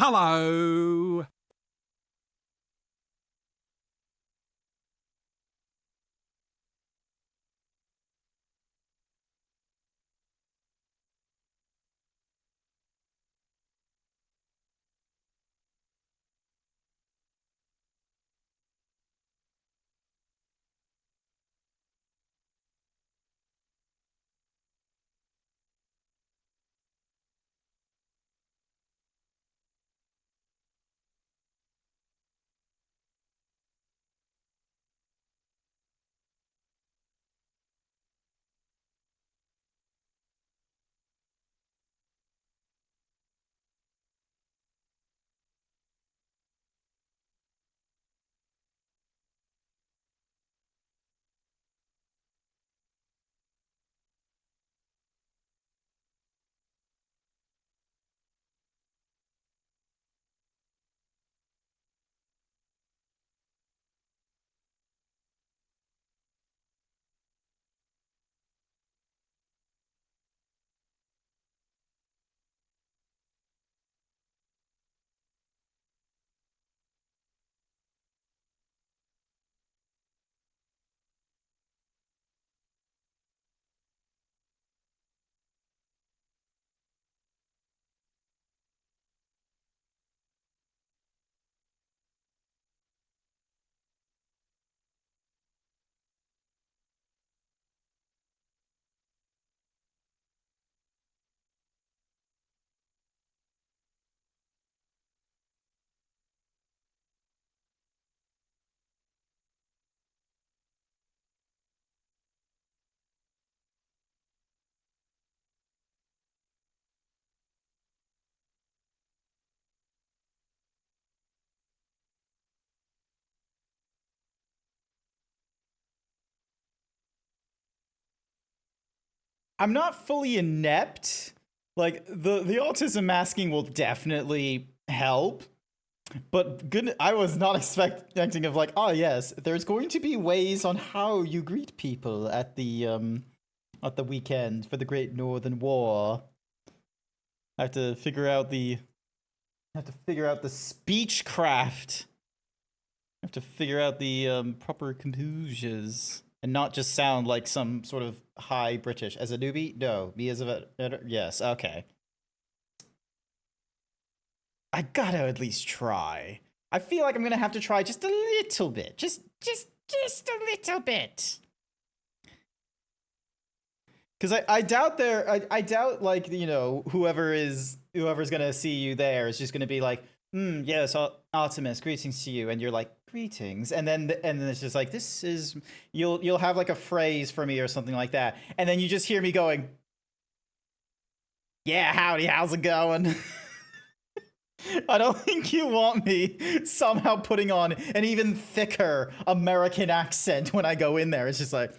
Hello. I'm not fully inept. Like the autism masking will definitely help, but good. I was not expecting of like, oh yes, there's going to be ways on how you greet people at the weekend for the Great Northern War. I have to figure out the speechcraft. I have to figure out the proper composures and not just sound like some sort of high British. As a newbie, no. Me as a yes. Okay. I gotta at least try. I feel like I'm gonna have to try just a little bit. Just a little bit. Because I doubt I doubt like whoever's gonna see you there is just gonna be like, yes, Artemis, greetings to you, and you're like, greetings, and then it's just like, this is, you'll have like a phrase for me or something like that, and then you just hear me going, yeah, howdy, how's it going? I don't think you want me somehow putting on an even thicker American accent when I go in there. It's like,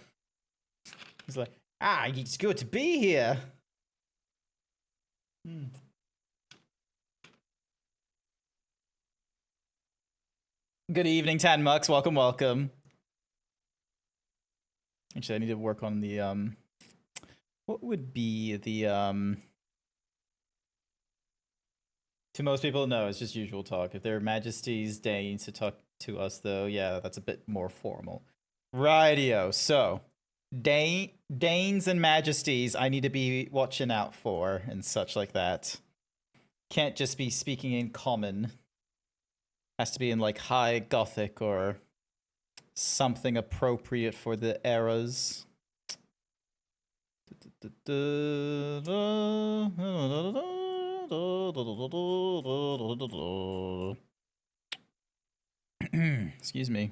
it's good to be here. Hmm. Good evening, Tan Mux. Welcome, welcome. Actually, I need to work on the what would be the to most people, no, it's just usual talk. If their majesties deign to talk to us, though, yeah, that's a bit more formal. Rightio. So, Danes and majesties, I need to be watching out for and such like that. Can't just be speaking in common. Has to be in like high Gothic or something appropriate for the eras. Excuse me.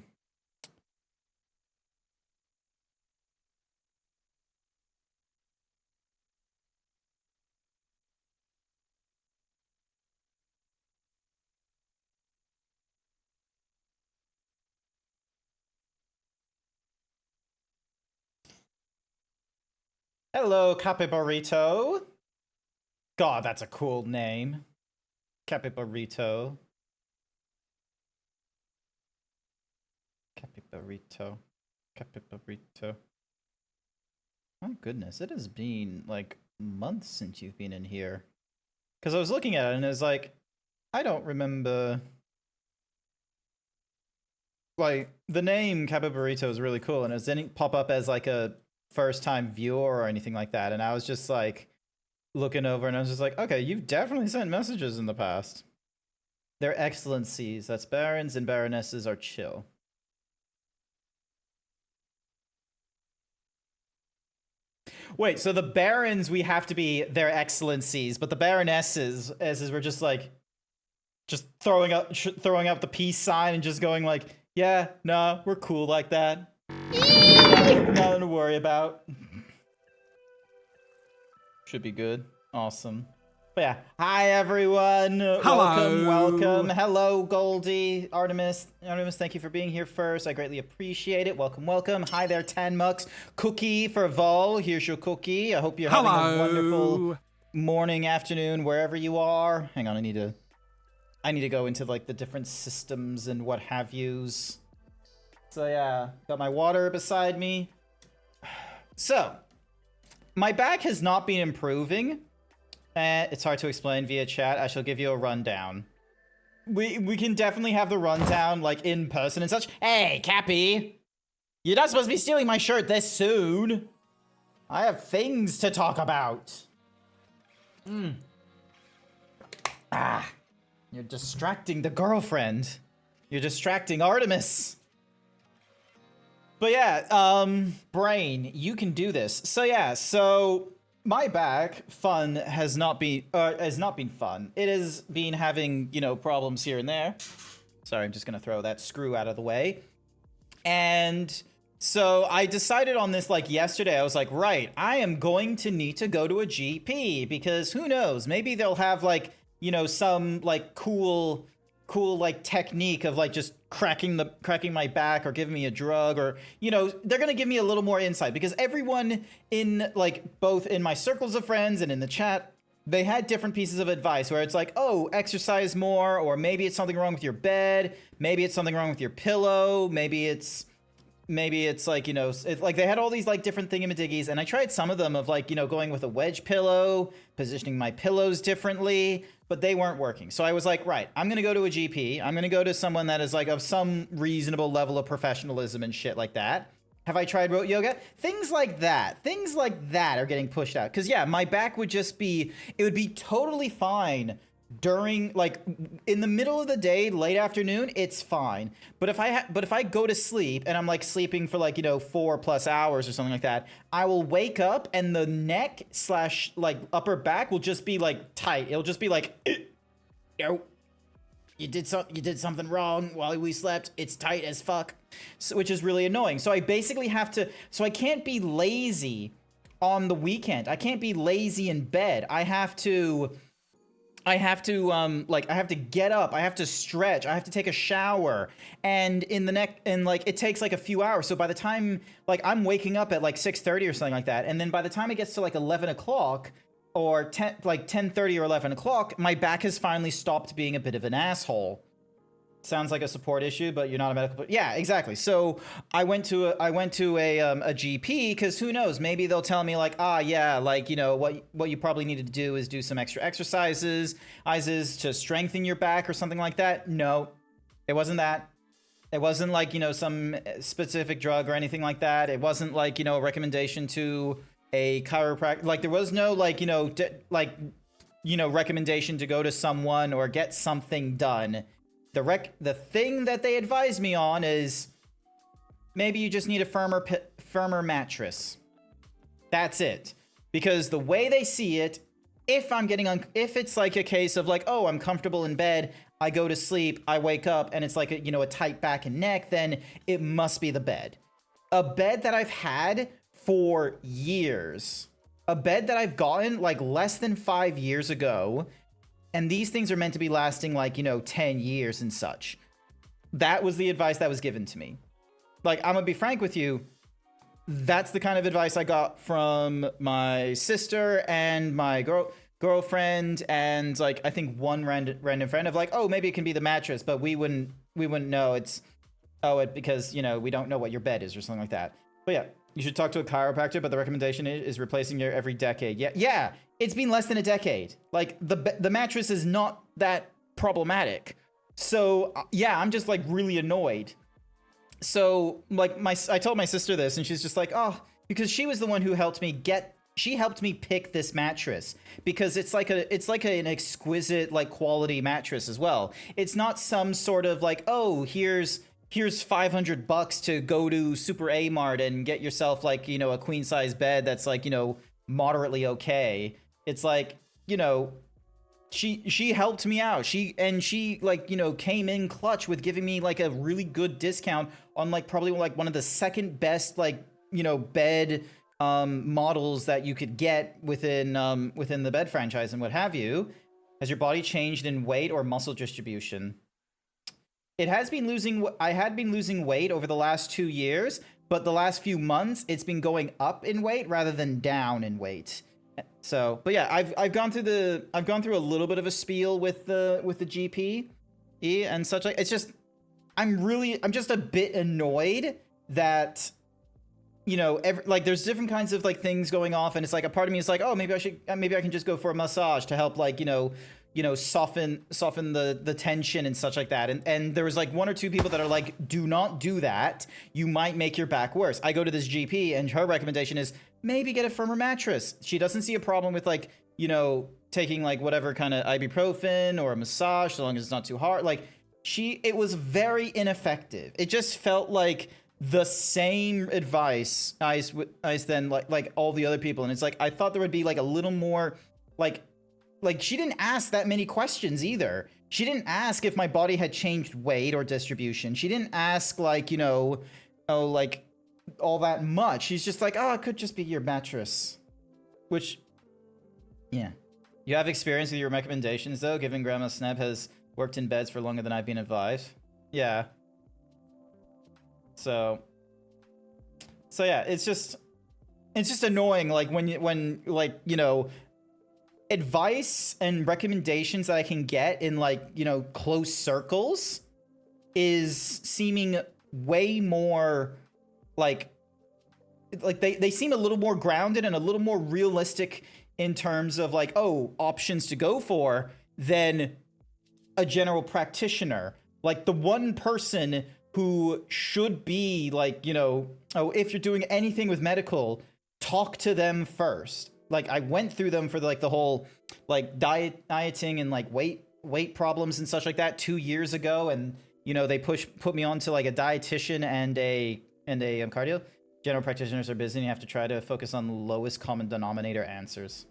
Hello, Capibarito. God, that's a cool name. Capibarito. Capibarito. Capibarito. My goodness, it has been like months since you've been in here. Because I was looking at it and it was like, I don't remember. Like, the name Kappa Burrito is really cool, and it didn't pop up as like a first time viewer or anything like that. And I was just like looking over, and I was just like, okay, you've definitely sent messages in the past. Their excellencies, that's barons and baronesses, are chill. Wait, so the barons we have to be their excellencies, but the baronesses, as we're just like, just throwing up the peace sign and just going like, yeah, no, we're cool like that. Nothing to worry about. Should be good. Awesome. But yeah, hi everyone. Hello. Welcome. Hello, Goldie. Artemis, thank you for being here first. I greatly appreciate it. Welcome. Hi there, Tanmux. Cookie for Vol. Here's your cookie. I hope you're having a wonderful morning, afternoon, wherever you are. Hang on, I need to go into like the different systems and what have yous. So yeah, got my water beside me. So, my back has not been improving. It's hard to explain via chat. I shall give you a rundown. We can definitely have the rundown, like, in person and such. Hey, Cappy! You're not supposed to be stealing my shirt this soon! I have things to talk about. You're distracting the girlfriend. You're distracting Artemis. But yeah, Brain, you can do this. So yeah, my back has not been fun. It has been having, problems here and there. Sorry, I'm just gonna throw that screw out of the way. And so I decided on this like yesterday. I was like, right, I am going to need to go to a GP because who knows? Maybe they'll have like, some like cool like technique of like just cracking my back or giving me a drug, or they're gonna give me a little more insight, because everyone in like both in my circles of friends and in the chat, they had different pieces of advice where it's like, oh, exercise more, or maybe it's something wrong with your bed, maybe it's something wrong with your pillow, maybe it's like, it's like they had all these like different thingamadiggies, and I tried some of them of like, going with a wedge pillow, positioning my pillows differently, but they weren't working. So I was like, right, I'm going to go to a GP. I'm going to go to someone that is like of some reasonable level of professionalism and shit like that. Have I tried rote yoga? Things like that are getting pushed out. Cause yeah, my back would just be, it would be totally fine during like in the middle of the day, late afternoon, it's fine. But if I go to sleep and I'm like sleeping for like 4+ hours or something like that, I will wake up and the neck / like upper back will just be like tight. It'll just be like, yo, you did something wrong while we slept. It's tight as fuck, so, which is really annoying. So I basically have to. So I can't be lazy on the weekend. I can't be lazy in bed. I have to get up, I have to stretch, I have to take a shower, and like it takes like a few hours. So by the time like I'm waking up at like 6:30 or something like that, and then by the time it gets to like 11 o'clock or 10:30 or 11 o'clock, my back has finally stopped being a bit of an asshole. Sounds like a support issue, but you're not a medical. Yeah, exactly. So I went to a GP, because who knows? Maybe they'll tell me like, yeah, like what you probably needed to do is do some extra exercises to strengthen your back or something like that. No, it wasn't that. It wasn't like some specific drug or anything like that. It wasn't like a recommendation to a chiropractor. Like there was no like recommendation to go to someone or get something done. The thing that they advised me on is maybe you just need a firmer mattress. That's it. Because the way they see it, if it's like a case of like, oh, I'm comfortable in bed, I go to sleep, I wake up, and it's like a tight back and neck, then it must be the bed. A bed that I've had for years. A bed that I've gotten like less than 5 years ago. And these things are meant to be lasting like, 10 years and such. That was the advice that was given to me. Like, I'm gonna be frank with you. That's the kind of advice I got from my sister and my girlfriend, and like I think one random friend of like, oh, maybe it can be the mattress, but we wouldn't know because we don't know what your bed is or something like that. But yeah, you should talk to a chiropractor, but the recommendation is replacing your every decade. Yeah, it's been less than a decade. Like the mattress is not that problematic. So yeah, I'm just like really annoyed. So like I told my sister this, and she's just like, oh, because she was the one who helped me pick this mattress, because it's like an exquisite like quality mattress as well. It's not some sort of like, oh, here's $500 to go to Super A Mart and get yourself like, you know, a queen size bed that's like, you know, moderately okay. It's like, you know, she helped me out. She like, you know, came in clutch with giving me like a really good discount on like probably like one of the second best like, you know, bed models that you could get within the bed franchise and what have you. Has your body changed in weight or muscle distribution? It has been losing. I had been losing weight over the last 2 years, but the last few months it's been going up in weight rather than down in weight. So, but yeah, I've gone through a little bit of a spiel with the GP and such. Like, it's just I'm just a bit annoyed that, you know, like there's different kinds of like things going off, and it's like a part of me is like, oh, maybe I can just go for a massage to help like, you know, soften the tension and such like that. And there was like 1 or 2 people that are like, do not do that. You might make your back worse. I go to this GP and her recommendation is maybe get a firmer mattress. She doesn't see a problem with like, you know, taking like whatever kind of ibuprofen or a massage, so long as it's not too hard. Like it was very ineffective. It just felt like the same advice as then like all the other people. And it's like, I thought there would be like a little more like she didn't ask that many questions either. She didn't ask if my body had changed weight or distribution. She didn't ask like, you know, oh, like all that much. She's just like, oh, it could just be your mattress. Which, yeah. You have experience with your recommendations though, given Grandma Sneb has worked in beds for longer than I've been advised. Yeah. So yeah, it's just annoying like when like, you know, advice and recommendations that I can get in like, you know, close circles is seeming way more like they seem a little more grounded and a little more realistic in terms of like, oh, options to go for than a general practitioner. Like the one person who should be like, you know, oh, if you're doing anything with medical, talk to them first. Like I went through them for like the whole like dieting and like weight problems and such like that 2 years ago, and you know they put me on to like a dietitian and a cardio. General practitioners are busy and you have to try to focus on the lowest common denominator answers,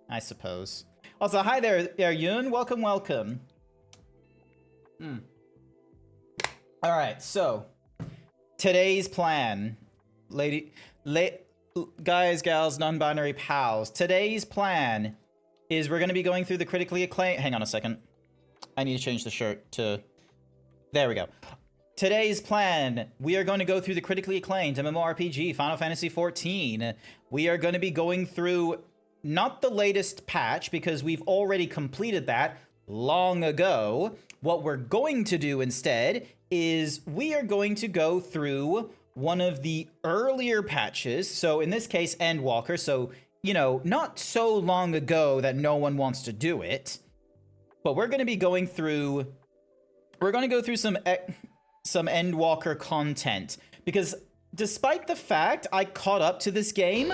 I suppose. Also, hi there, Yun. Welcome. All right, so today's plan, guys, gals, non-binary pals. Today's plan is we're going to be going through the critically acclaimed. Hang on a second. I need to change the shirt to. There we go. Today's plan, we are going to go through the critically acclaimed MMORPG Final Fantasy XIV. We are going to be going through not the latest patch because we've already completed that long ago. What we're going to do instead is we are going to go through one of the earlier patches. So in this case, Endwalker. So, you know, not so long ago that no one wants to do it. But we're going to be going through. We're going to go through some Endwalker content, because despite the fact I caught up to this game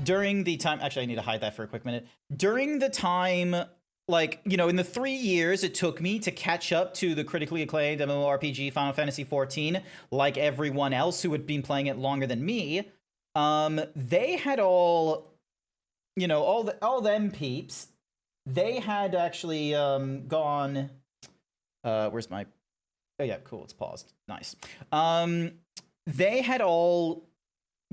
during the time, actually I need to hide that for a quick minute. During the time, like, you know, in the 3 years it took me to catch up to the critically acclaimed MMORPG Final Fantasy XIV, like everyone else who had been playing it longer than me, they had all, you know, all them peeps. They had actually gone. Where's my? Oh yeah, cool. It's paused. Nice. They had all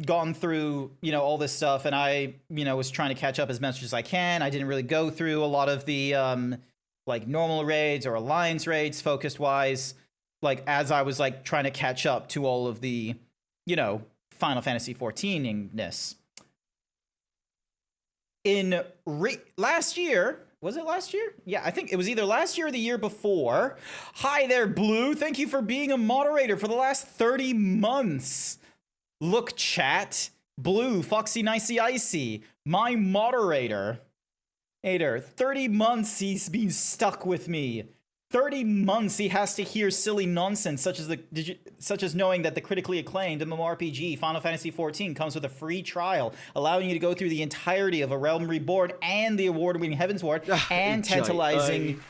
gone through, you know, all this stuff, and I, you know, was trying to catch up as much as I can. I didn't really go through a lot of the like normal raids or alliance raids, focused wise, like as I was like trying to catch up to all of the, you know, Final Fantasy XIV-ness. In last year, was it last year? Yeah, I think it was either last year or the year before. Hi there, Blue. Thank you for being a moderator for the last 30 months. Look, chat. Blue, Foxy Nicey Icy, my moderator. Ader, 30 months he's been stuck with me. 30 months he has to hear silly nonsense such as knowing that the critically acclaimed MMORPG Final Fantasy XIV comes with a free trial, allowing you to go through the entirety of A Realm Reborn and the award-winning Heavensward and tantalizing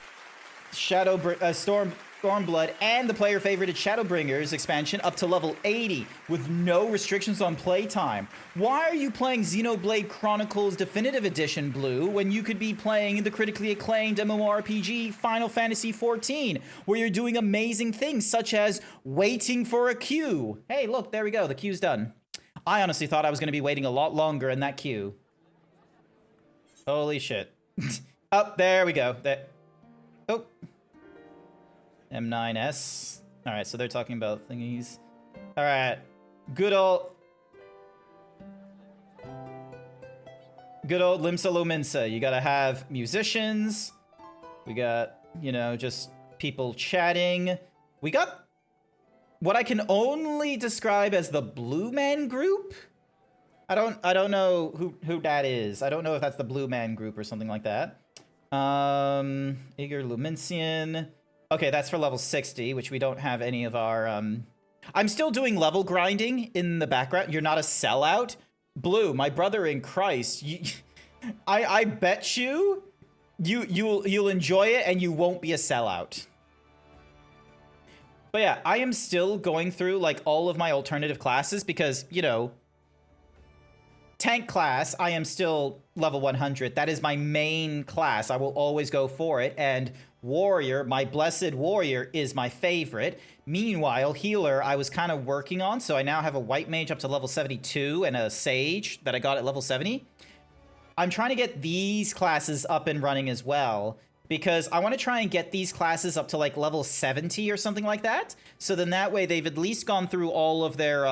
Stormblood and the player favorited Shadowbringers expansion up to level 80 with no restrictions on playtime. Why are you playing Xenoblade Chronicles Definitive Edition Blue when you could be playing the critically acclaimed MMORPG Final Fantasy XIV, where you're doing amazing things such as waiting for a queue? Hey, look, there we go. The queue's done. I honestly thought I was going to be waiting a lot longer in that queue. Holy shit. Oh, there we go. Oh. M9S. Alright, so they're talking about thingies. Alright. Good old Limsa Lominsa. You gotta have musicians. We got, you know, just people chatting. We got what I can only describe as the Blue Man Group. I don't know who that is. I don't know if that's the Blue Man Group or something like that. Igor Luminsian. Okay, that's for level 60, which we don't have any of our, I'm still doing level grinding in the background. You're not a sellout? Blue, my brother in Christ. I bet you'll enjoy it and you won't be a sellout. But yeah, I am still going through, like, all of my alternative classes because, you know, tank class, I am still level 100. That is my main class. I will always go for it. And warrior, my blessed warrior, is my favorite. Meanwhile, healer, I was kind of working on, so I now have a white mage up to level 72 and a sage that I got at level 70. I'm trying to get these classes up and running as well, because I want to try and get these classes up to like level 70 or something like that. So then that way they've at least gone through all of their,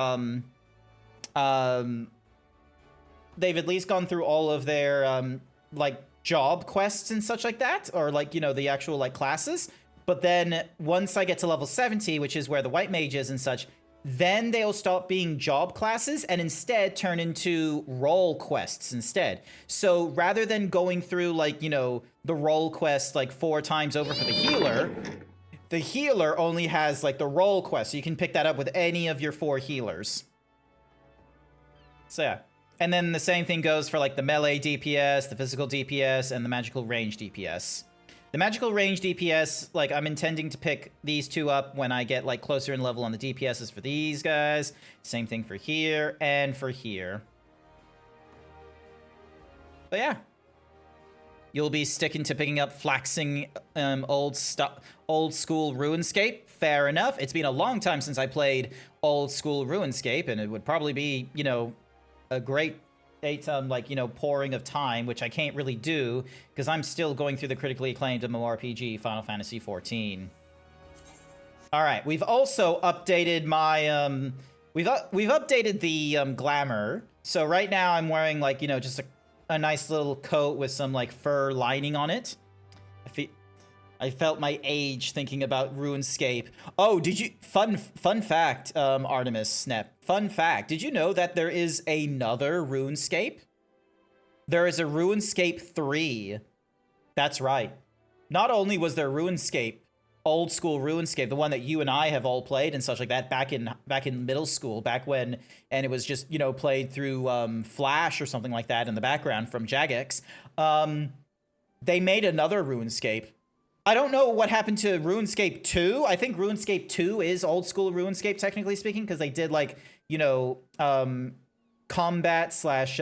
like, job quests and such like that, or like, you know, the actual like classes. But then once I get to level 70, which is where the white mage is and such, then they'll stop being job classes and instead turn into role quests instead. So rather than going through like, you know, the role quest like 4 times over for the healer only has like the role quest. So you can pick that up with any of your 4 healers. So yeah. And then the same thing goes for like the melee DPS, the physical DPS, and the magical range DPS. The magical range DPS, like, I'm intending to pick these 2 up when I get like closer in level on the DPSs for these guys. Same thing for here and for here. But yeah. You'll be sticking to picking up flaxing old school RuneScape. Fair enough. It's been a long time since I played old school RuneScape, and it would probably be, you know, a great like, you know, pouring of time, which I can't really do because I'm still going through the critically acclaimed MMORPG Final Fantasy XIV. All right, we've also updated my we've updated the glamour. So right now I'm wearing like, you know, just a nice little coat with some like fur lining on it. I felt my age thinking about RuneScape. Oh, did you... Fun fact, Artemis Snap. Fun fact. Did you know that there is another RuneScape? There is a RuneScape 3. That's right. Not only was there RuneScape, old school RuneScape, the one that you and I have all played and such like that back in middle school, back when, and it was just, you know, played through Flash or something like that in the background from Jagex. They made another RuneScape. I don't know what happened to RuneScape 2. I think RuneScape 2 is old school RuneScape, technically speaking, because they did, like, you know, combat slash,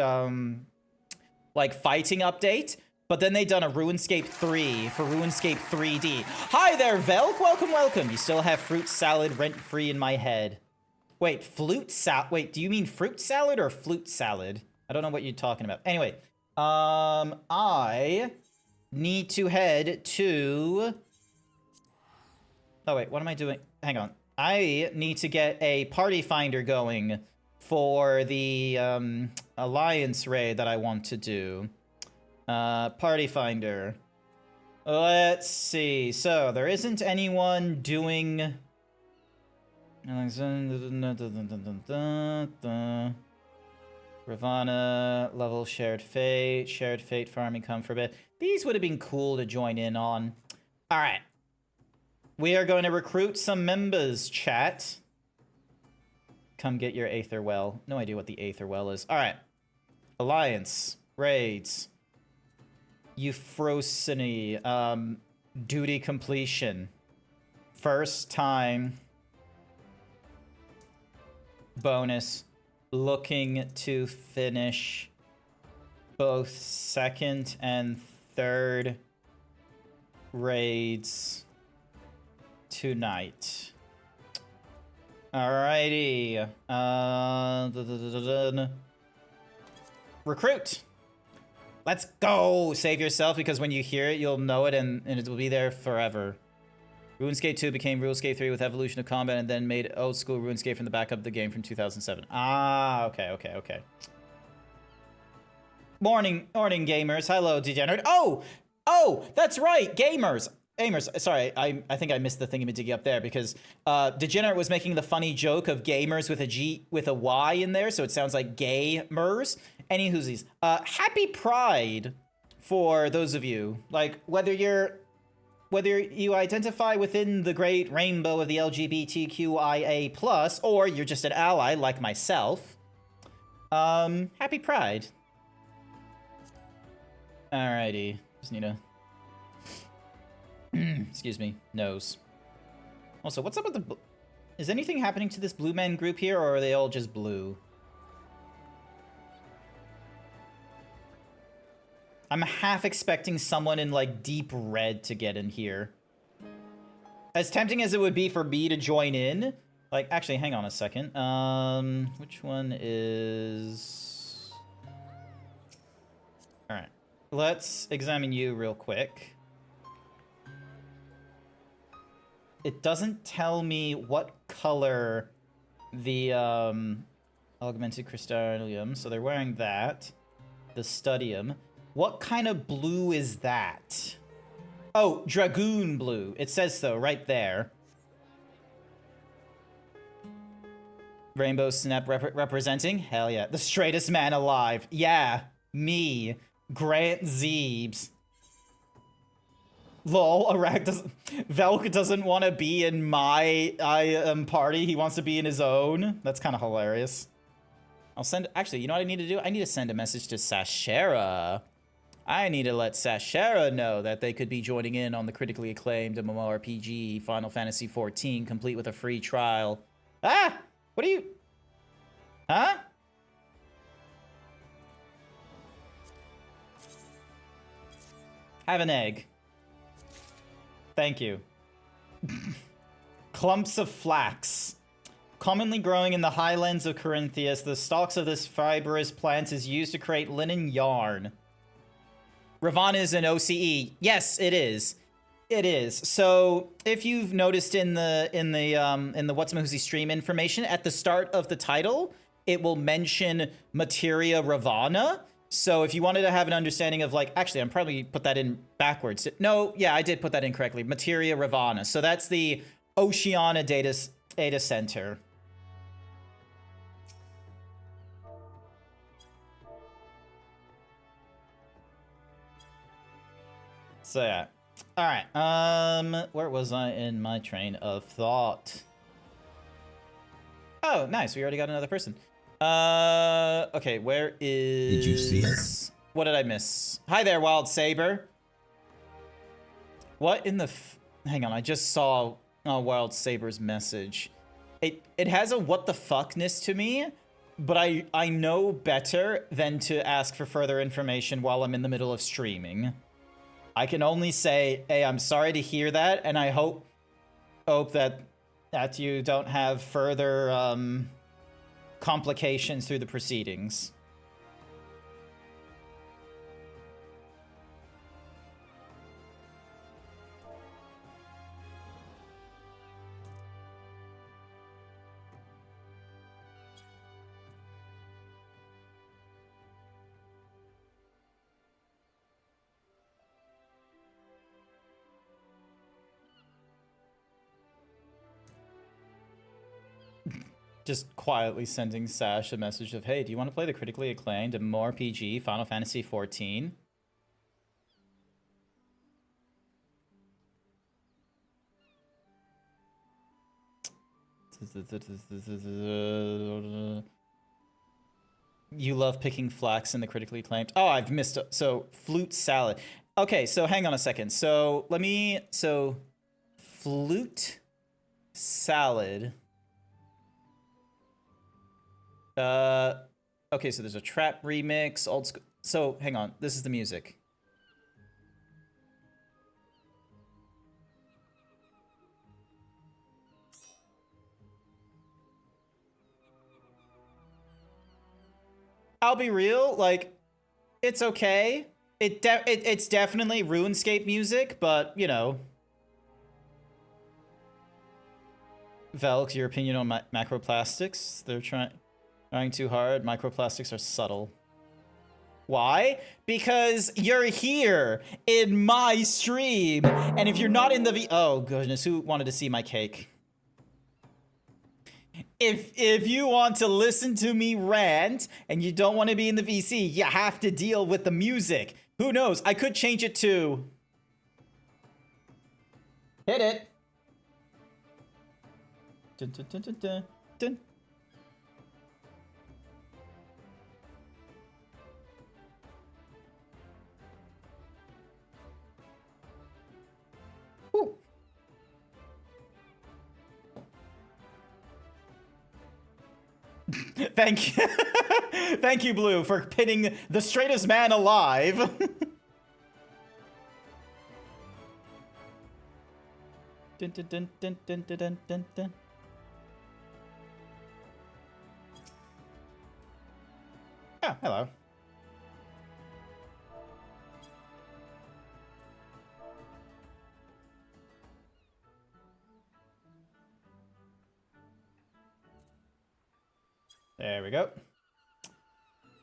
like, fighting update. But then they done a RuneScape 3 for RuneScape 3D. Hi there, Velk. Welcome, welcome. You still have fruit salad rent-free in my head. Wait, wait, do you mean fruit salad or flute salad? I don't know what you're talking about. Anyway, I need to head to... Oh, wait, what am I doing? Hang on. I need to get a party finder going for the alliance raid that I want to do. Party finder. Let's see. So, there isn't anyone doing... Ravana, level shared fate farming come for a bit. These would have been cool to join in on. All right. We are going to recruit some members, chat. Come get your Aether Well. No idea what the Aether Well is. All right. Alliance. Raids. Euphrosyne. Duty completion. First time. Bonus. Looking to finish both second and third raids tonight. Alrighty. Recruit. Let's go. Save yourself, because when you hear it, you'll know it, and it will be there forever. RuneScape 2 became RuneScape 3 with evolution of combat, and then made old school RuneScape from the backup of the game from 2007. Ah, okay. Morning, gamers. Hello, degenerate. Oh, that's right, gamers. Sorry, I think I missed the thingamajiggy up there, because Degenerate was making the funny joke of gamers with a G with a Y in there, so it sounds like gamers. Any whoosies. Happy Pride for those of you. Like, whether you identify within the great rainbow of the LGBTQIA+, or you're just an ally like myself. Happy Pride. Alrighty. Just need a... Excuse me. Nose. Also, what's up with the... Is anything happening to this blue man group here, or are they all just blue? I'm half expecting someone in, like, deep red to get in here. As tempting as it would be for me to join in... Like, actually, hang on a second. Which one is... Alright. Let's examine you real quick. It doesn't tell me what color the augmented crystallium, so they're wearing that. The studium. What kind of blue is that? Oh, dragoon blue. It says so right there. Rainbow Snap representing? Hell yeah. The straightest man alive. Yeah, me. GrantZeebs. Lol, Velk doesn't want to be in my party. He wants to be in his own. That's kind of hilarious. I'll send... Actually, you know what I need to do? I need to send a message to Sashera. I need to let Sashera know that they could be joining in on the critically acclaimed MMORPG Final Fantasy XIV, complete with a free trial. Ah! What are you... Huh? Have an egg. Thank you. Clumps of flax. Commonly growing in the highlands of Corinthus, the stalks of this fibrous plant is used to create linen yarn. Ravana is an OCE. Yes, it is. It is. So if you've noticed in the What's Mahoozy stream information at the start of the title, it will mention Materia Ravana. So if you wanted to have an understanding of, like, actually, I'm probably put that in backwards. No, yeah, I did put that in correctly. Materia Ravana. So that's the Oceania data center. So yeah. All right. Where was I in my train of thought? Oh, nice. We already got another person. Okay, where is... Did you see her? What did I miss? Hi there, Wild Saber. What in the... Hang on, I just saw Wild Saber's message. It has a what the fuckness to me, but I know better than to ask for further information while I'm in the middle of streaming. I can only say, hey, I'm sorry to hear that, and I hope that you don't have further complications through the proceedings. just quietly sending Sash a message of, hey, do you want to play the critically acclaimed and more PG Final Fantasy XIV? You love picking flax in the critically acclaimed. Oh, I've missed. So, flute salad. Okay, so hang on a second. So, flute salad. Okay, so there's a trap remix, old school. So, hang on. This is the music. I'll be real, like, it's okay. It's definitely RuneScape music, but, you know. Velk, your opinion on macroplastics? They're trying too hard. Microplastics are subtle. Why? Because you're here in my stream, and if you're not in the oh goodness, who wanted to see my cake? If you want to listen to me rant and you don't want to be in the VC, you have to deal with the music. Who knows? I could change it to hit it. Dun, dun, dun, dun, dun, dun. Woo. Thank you. Thank you, Blue, for pitting the straightest man alive. Dun, dun, dun, dun, dun, dun, dun, dun. Oh, hello. There we go.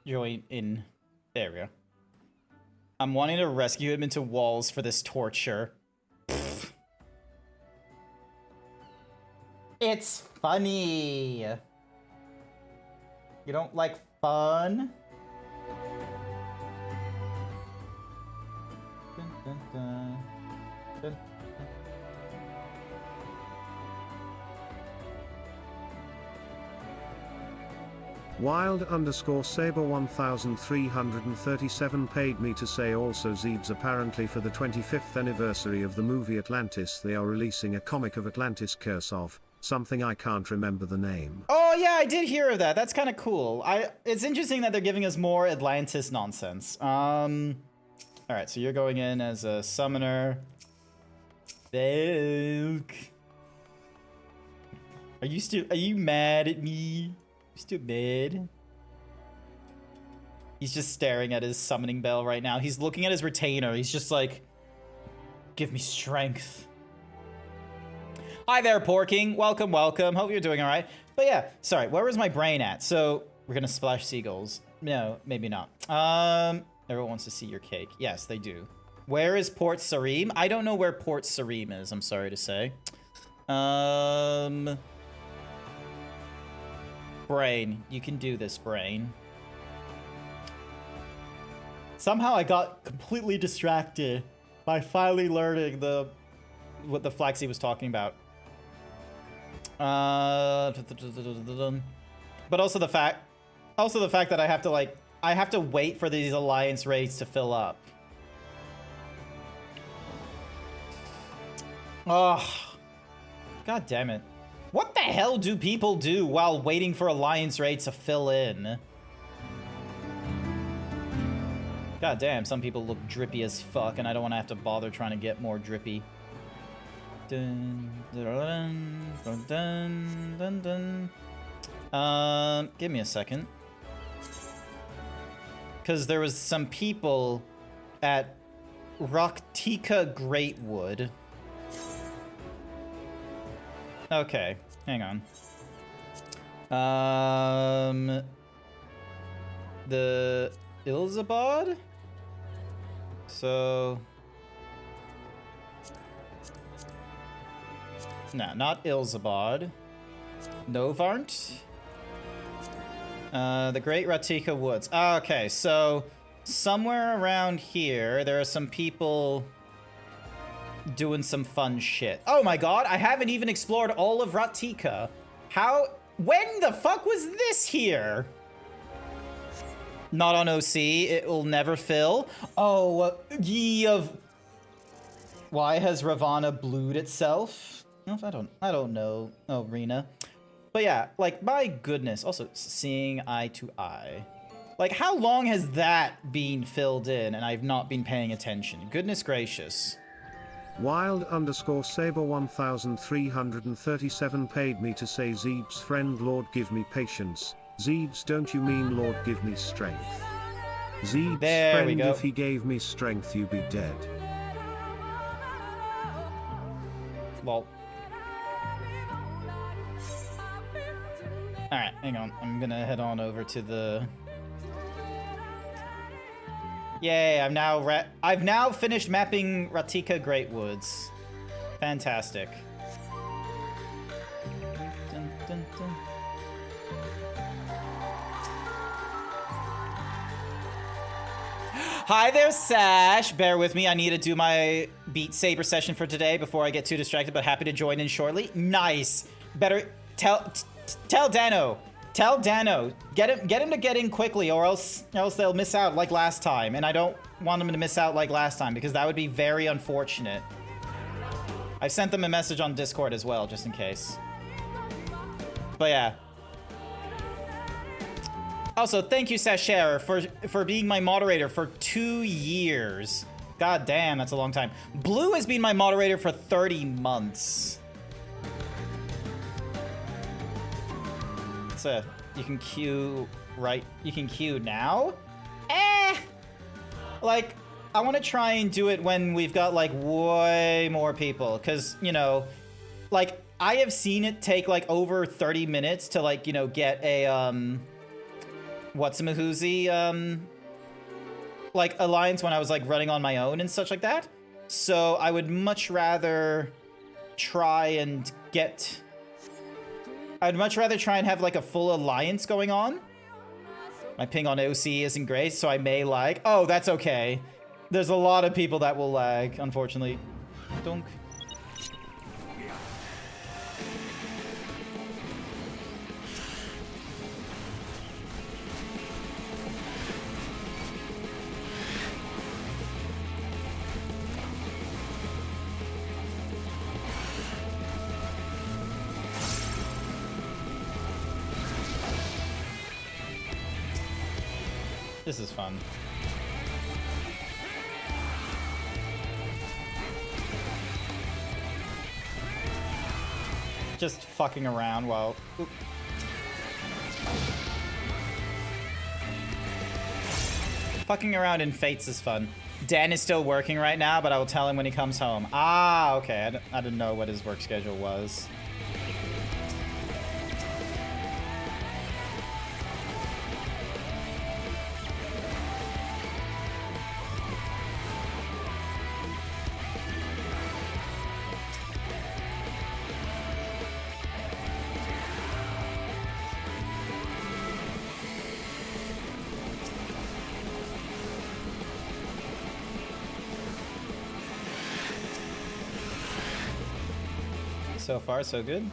Join in. There we go. I'm wanting to rescue him into walls for this torture. Pfft. It's funny. You don't like fun? Dun, dun, dun. Dun. Wild_Saber 1337 paid me to say also Zeebs apparently for the 25th anniversary of the movie Atlantis they are releasing a comic of Atlantis Curse of something I can't remember the name. Oh yeah, I did hear of that. That's kind of cool. It's interesting that they're giving us more Atlantis nonsense. All right, so you're going in as a summoner. Velk. Are you mad at me? Still mad. He's just staring at his summoning bell right now. He's looking at his retainer. He's just like, give me strength. Hi there, Porking. Welcome, welcome. Hope you're doing all right. But yeah, sorry, where was my brain at? So we're gonna splash seagulls. No, maybe not. Everyone wants to see your cake. Yes, they do. Where is Port Sarim? I don't know where Port Sarim is, I'm sorry to say. Brain, you can do this, Brain. Somehow I got completely distracted by finally learning what the Flaxy was talking about. But also the fact that I have to wait for these alliance raids to fill up. Oh, god damn it. What the hell do people do while waiting for alliance raids to fill in? God damn, some people look drippy as fuck, and I don't want to have to bother trying to get more drippy. Dun, dun, dun, dun, dun, dun. Give me a second. Because there was some people at Rocktika Greatwood. Okay, hang on. The Ilzabad? So... No, not Ilzabad. Novarnt? The Great Ratika Woods. Okay, so somewhere around here, there are some people doing some fun shit. Oh my god, I haven't even explored all of Ratika. When the fuck was this here? Not on OC, it will never fill. Oh, ye of... Why has Ravana blued itself? I don't know. Oh, Rena. But yeah, like, my goodness. Also, seeing eye to eye. Like, how long has that been filled in and I've not been paying attention? Goodness gracious. Wild_Saber 1337 paid me to say Zeebs friend Lord give me patience. Zeebs don't you mean Lord give me strength? Zeebs there we friend go. if he gave me strength you be dead. Lol. Alright, hang on. I'm gonna head on over to the... Yay, I've now finished mapping Ratika Great Woods. Fantastic. Dun, dun, dun. Hi there, Sash. Bear with me. I need to do my Beat Saber session for today before I get too distracted, but happy to join in shortly. Nice. Better tell Dano. Tell Dano. Get him to get in quickly, or else they'll miss out like last time. And I don't want them to miss out like last time because that would be very unfortunate. I've sent them a message on Discord as well, just in case. But yeah. Also, thank you, Sasher, for being my moderator for 2 years. God damn, that's a long time. Blue has been my moderator for 30 months. So, you can queue right. You can queue now? Like, I want to try and do it when we've got, like, way more people. Because, you know, like, I have seen it take, like, over 30 minutes to, like, you know, get a, what's-a-mahoozy, like, alliance when I was, like, running on my own and such like that. So I would much rather try and get... I'd much rather try and have, like, a full alliance going on. My ping on OC isn't great, so I may lag. Oh, that's okay. There's a lot of people that will lag, unfortunately. Dunk. This is fun. Just fucking around while... Oop. Fucking around in Fates is fun. Dan is still working right now, but I will tell him when he comes home. Ah, okay. I didn't know what his work schedule was. So far, so good.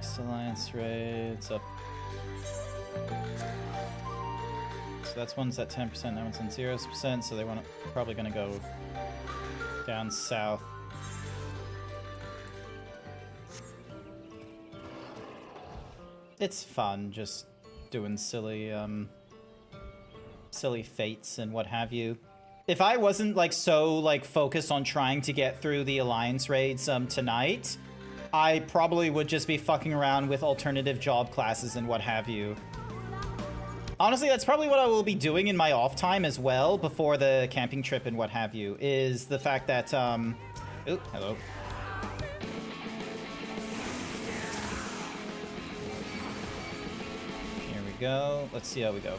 Next alliance raids up. So that's one's at 10%, that one's at 0%, so they want to probably gonna go down south. It's fun just doing silly silly fates and what have you. If I wasn't like so like focused on trying to get through the alliance raids tonight, I probably would just be fucking around with alternative job classes and what have you. Honestly, that's probably what I will be doing in my off time as well before the camping trip and what have you, is the fact that, oh, hello. Here we go. Let's see how we go.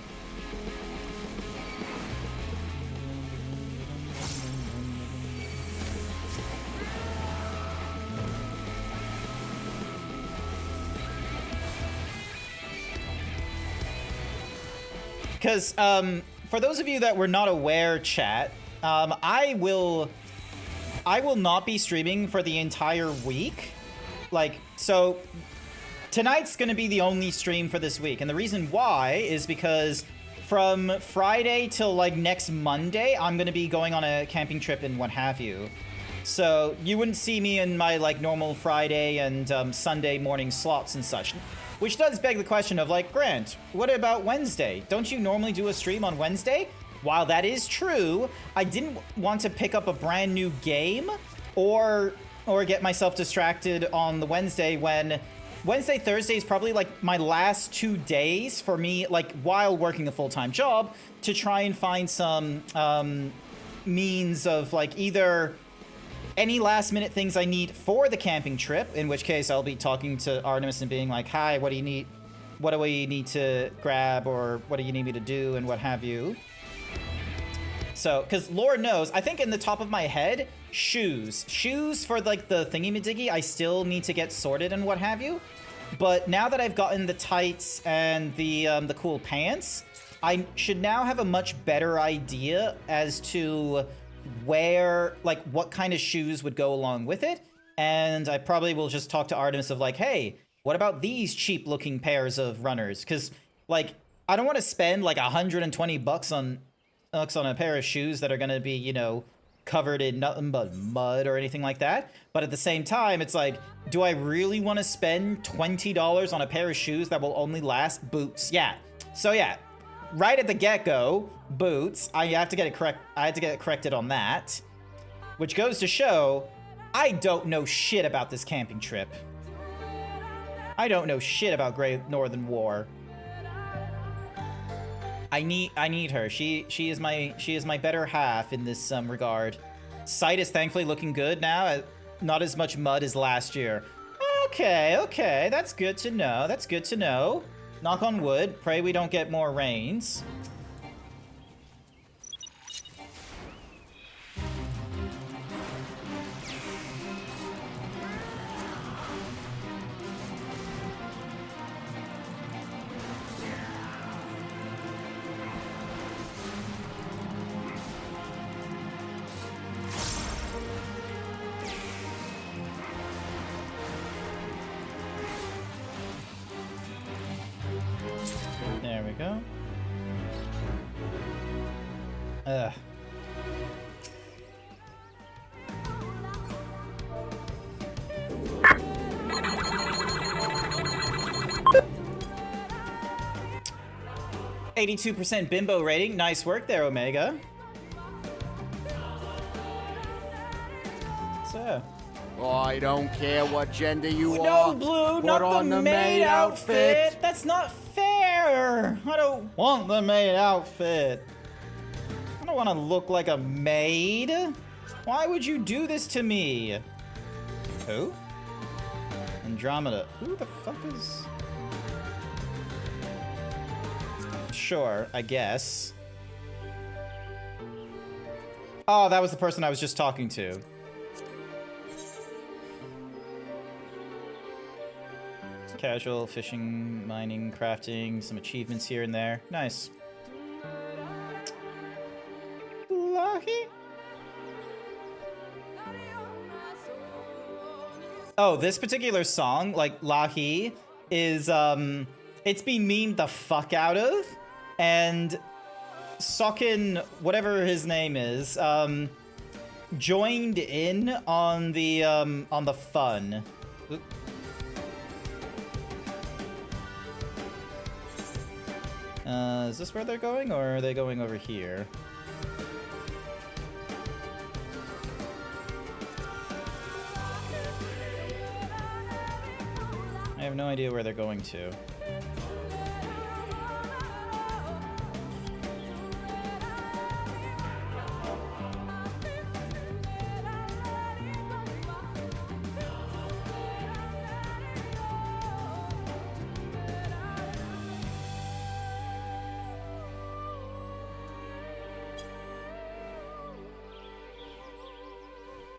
Because, for those of you that were not aware, chat, I will not be streaming for the entire week. Like, so, tonight's gonna be the only stream for this week, and the reason why is because from Friday till, like, next Monday, I'm gonna be going on a camping trip and what have you. So, you wouldn't see me in my, like, normal Friday and Sunday morning slots and such. Which does beg the question of, like, Grant, what about Wednesday? Don't you normally do a stream on Wednesday? While that is true, I didn't want to pick up a brand new game or get myself distracted on the Wednesday when Wednesday, Thursday is probably, like, my last 2 days for me, like, while working a full-time job to try and find some means of, like, either any last-minute things I need for the camping trip, in which case I'll be talking to Artemis and being like, hi, what do you need? What do we need to grab, or what do you need me to do, and what have you? So, because Lord knows, I think in the top of my head, shoes. Shoes for, like, the thingy-majiggy, I still need to get sorted and what have you. But now that I've gotten the tights and the cool pants, I should now have a much better idea as to where, like, what kind of shoes would go along with it. And I probably will just talk to Artemis of like, hey, what about these cheap looking pairs of runners? Because, like, I don't want to spend like $120 on a pair of shoes that are going to be, you know, covered in nothing but mud or anything like that. But at the same time, it's like, do I really want to spend $20 on a pair of shoes that will only last? Boots. Yeah. So yeah, right at the get-go, boots. I had to get it corrected on that, which goes to show I don't know shit about this camping trip. I don't know shit about Great Northern War. I need her. She is my better half in this regard. Site is thankfully looking good now. Not as much mud as last year. Okay, that's good to know. That's good to know. Knock on wood. Pray we don't get more rains. There we go. Ugh. %82 bimbo rating. Nice work there, Omega. So. Oh, I don't care what gender you No, are. Blue, Put not on the maid outfit. That's not fair. I don't want the maid outfit. I don't want to look like a maid. Why would you do this to me? Who? Andromeda. Who the fuck is... Sure, I guess. Oh, that was the person I was just talking to. Casual, fishing, mining, crafting, some achievements here and there. Nice. Lucky. Oh, this particular song, like Lahi, is it's been memed the fuck out of, and Sokin, whatever his name is, joined in on the fun. Is this where they're going, or are they going over here? I have no idea where they're going to.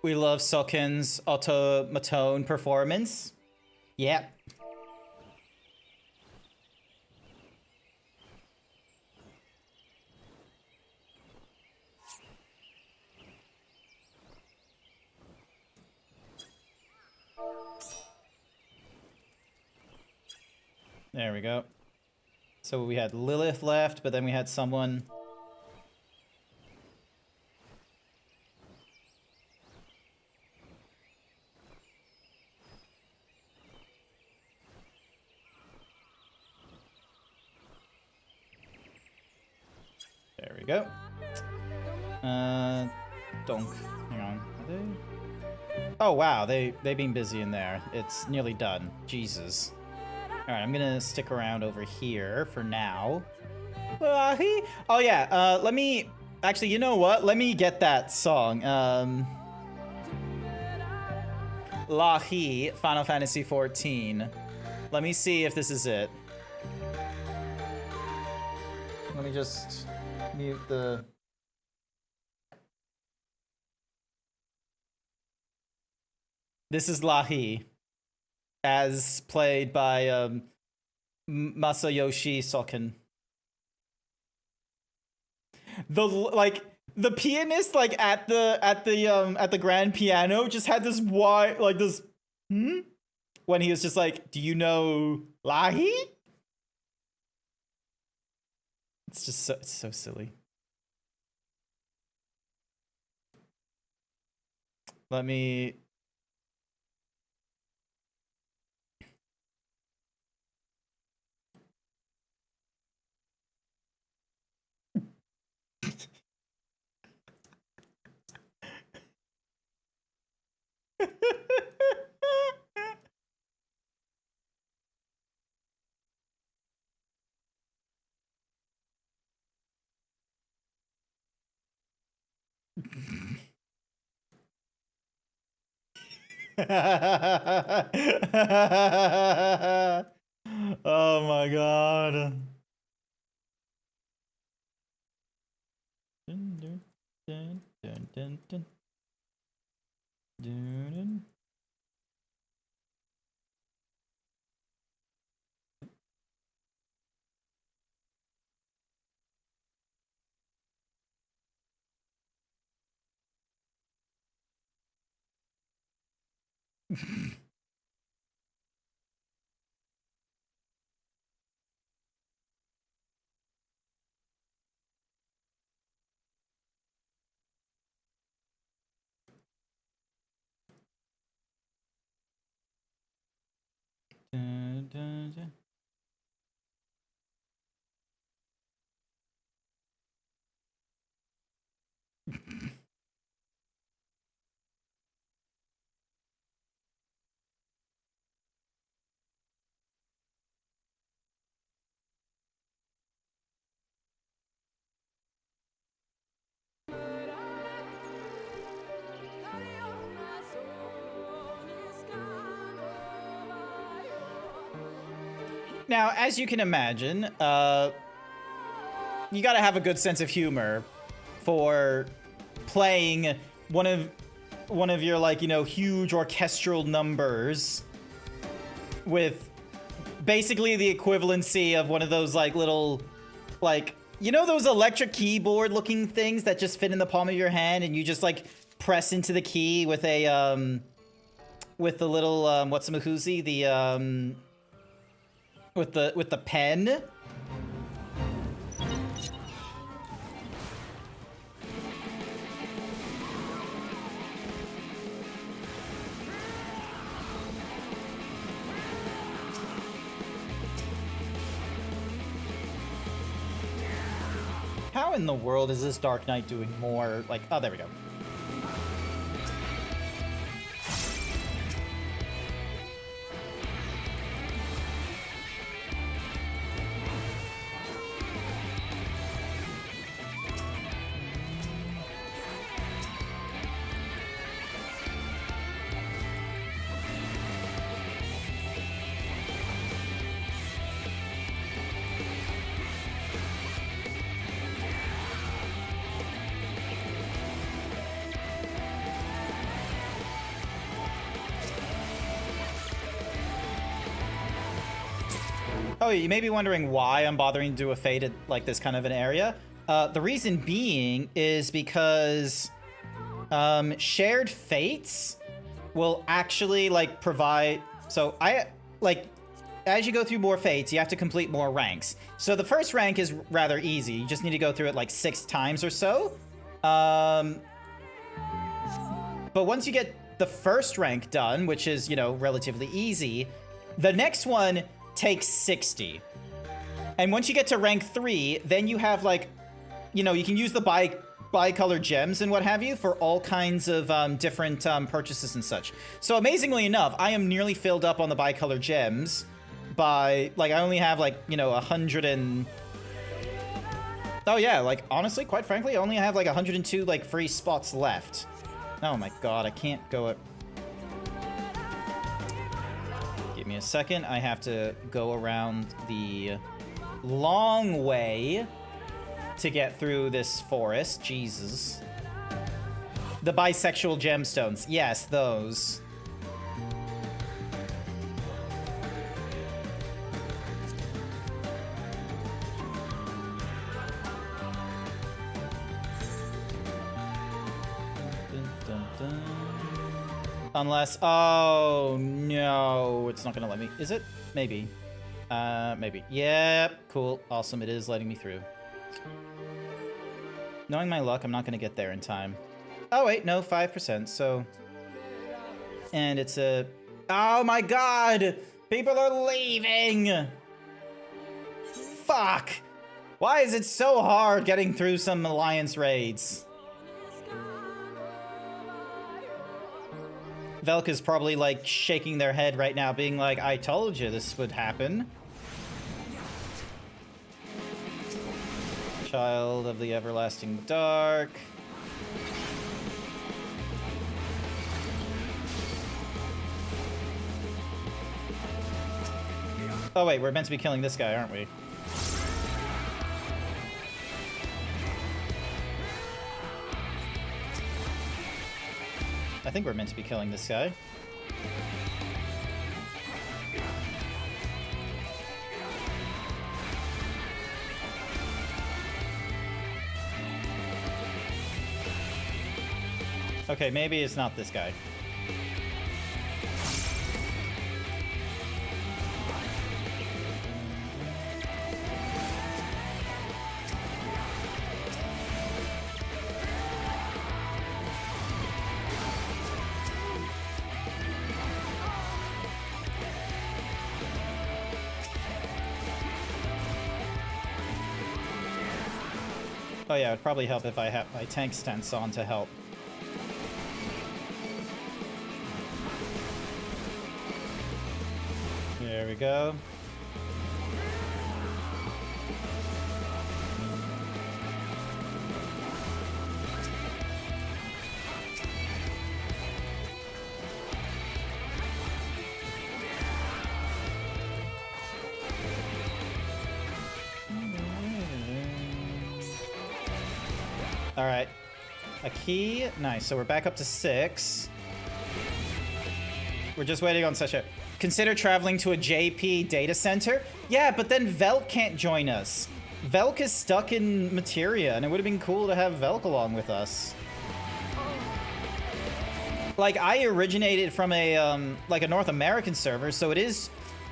We love Sokin's automaton performance. Yep. There we go. So we had Lilith left, but then we had someone... There we go. Donk. Hang on. Are they... Oh, wow. They've been busy in there. It's nearly done. Jesus. Alright, I'm gonna stick around over here for now. Oh, yeah. Let me... Actually, you know what? Let me get that song. Lahi, Final Fantasy XIV. Let me see if this is it. Let me just... mute the... This is Lahi, as played by Masayoshi Soken. The pianist at the grand piano just had this wide when he was just like, "Do you know Lahi?" It's just it's so silly. Let me... Oh my god. Dun, dun, dun, dun, dun. Dun, dun. Dun, dun, dun. Now, as you can imagine, you gotta have a good sense of humor for playing one of your, like, you know, huge orchestral numbers with basically the equivalency of one of those, like, little, like, you know those electric keyboard looking things that just fit in the palm of your hand and you just, like, press into the key with a with the little what's-a-mahoozy, the with the pen. How in the world is this Dark Knight doing more, like, oh, there we go. Oh, you may be wondering why I'm bothering to do a fade at like this kind of an area. The reason being is because shared fates will actually like provide. So as you go through more fates, you have to complete more ranks. So the first rank is rather easy. You just need to go through it like 6 times or so. But once you get the first rank done, which is, you know, relatively easy, the next one takes 60. And once you get to rank 3, then you have like, you know, you can use the bi-color gems and what have you for all kinds of different purchases and such. So amazingly enough, I am nearly filled up on the bi-color gems by, like, I only have like, you know, 100 and... Oh yeah, like, honestly, quite frankly, I only have like 102 like free spots left. Oh my god, I can't go up. Give me a second. I have to go around the long way to get through this forest. Jesus. The bisexual gemstones. Yes, those. Unless, oh no, it's not gonna let me. Is it? Maybe. Maybe. Yep, cool, awesome, it is letting me through. Knowing my luck, I'm not gonna get there in time. Oh wait, no, 5%, so. And it's a, oh my god! People are leaving! Fuck! Why is it so hard getting through some Alliance raids? Velka's probably like shaking their head right now, being like, I told you this would happen. Child of the Everlasting Dark. Oh wait, we're meant to be killing this guy, aren't we? I think we're meant to be killing this guy. Okay, maybe it's not this guy. Oh yeah, it'd probably help if I had my tank stance on to help. There we go. All right, a key, nice. So we're back up to 6. We're just waiting on such a... Consider traveling to a JP data center? Yeah, but then Velk can't join us. Velk is stuck in Materia, and it would have been cool to have Velk along with us. like, I originated from a like a North American server, so it is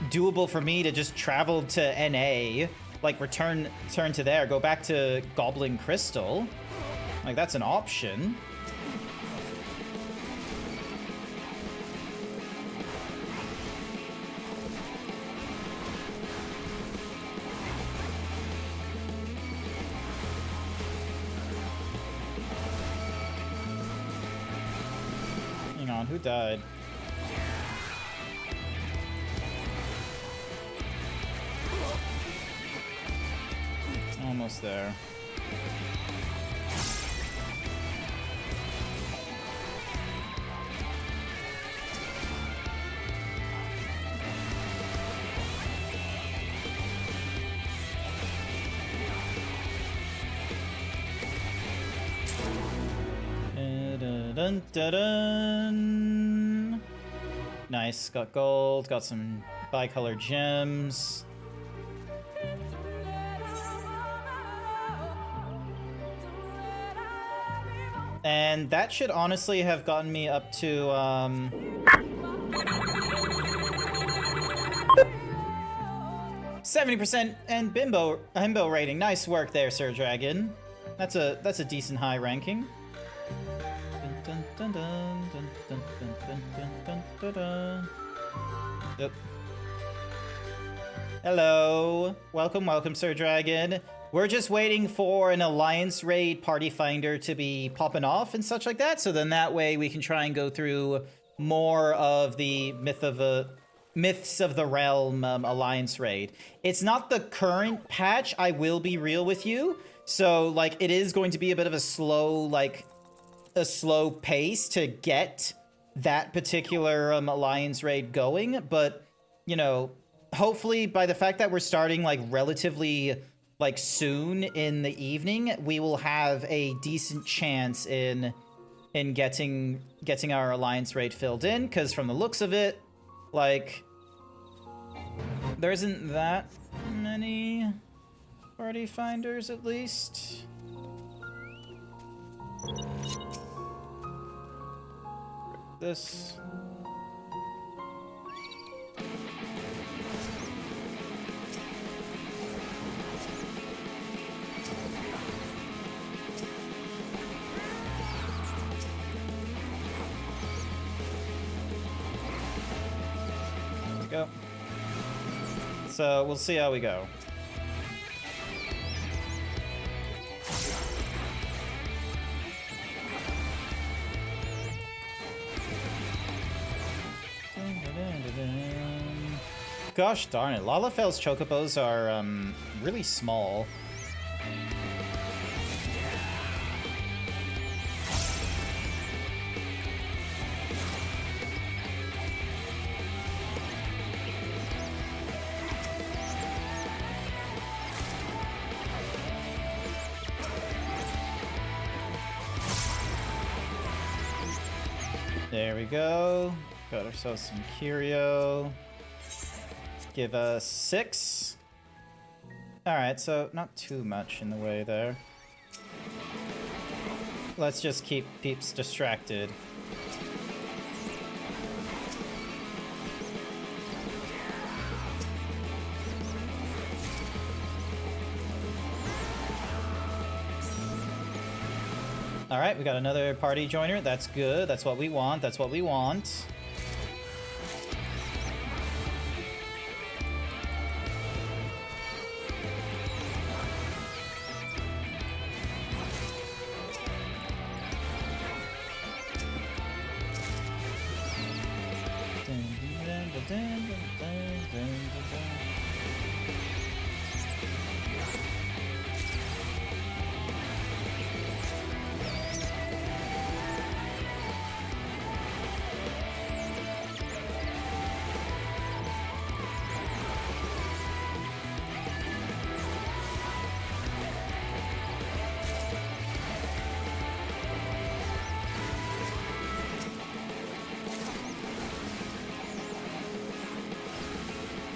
doable for me to just travel to NA, like return to there, go back to Goblin Crystal. Like, that's an option. Hang on, who died? Almost there. Dun, dun, dun. Nice, got gold, got some bicolor gems. And that should honestly have gotten me up to 70% and Himbo rating. Nice work there, Sir Dragon. That's a decent high ranking. Dun, dun, dun, dun, dun, dun, dun, dun, dun, dun. Yep. Hello. Welcome, Sir Dragon. We're just waiting for an Alliance Raid Party Finder to be popping off and such like that, so then that way we can try and go through more of the Myths of the Realm Alliance Raid. It's not the current patch, I will be real with you, so, like, it is going to be a bit of a slow pace to get that particular Alliance Raid going, but, you know, hopefully by the fact that we're starting, like, relatively, like, soon in the evening, we will have a decent chance in getting our Alliance Raid filled in, because from the looks of it, like, there isn't that many party finders, at least. This. Go. So we'll see how we go. Gosh darn it, Lalafel's chocobos are really small. There we go. Got ourselves some curio. Give us 6. Alright, so not too much in the way there. Let's just keep peeps distracted. Alright, we got another party joiner. That's good. That's what we want. That's what we want.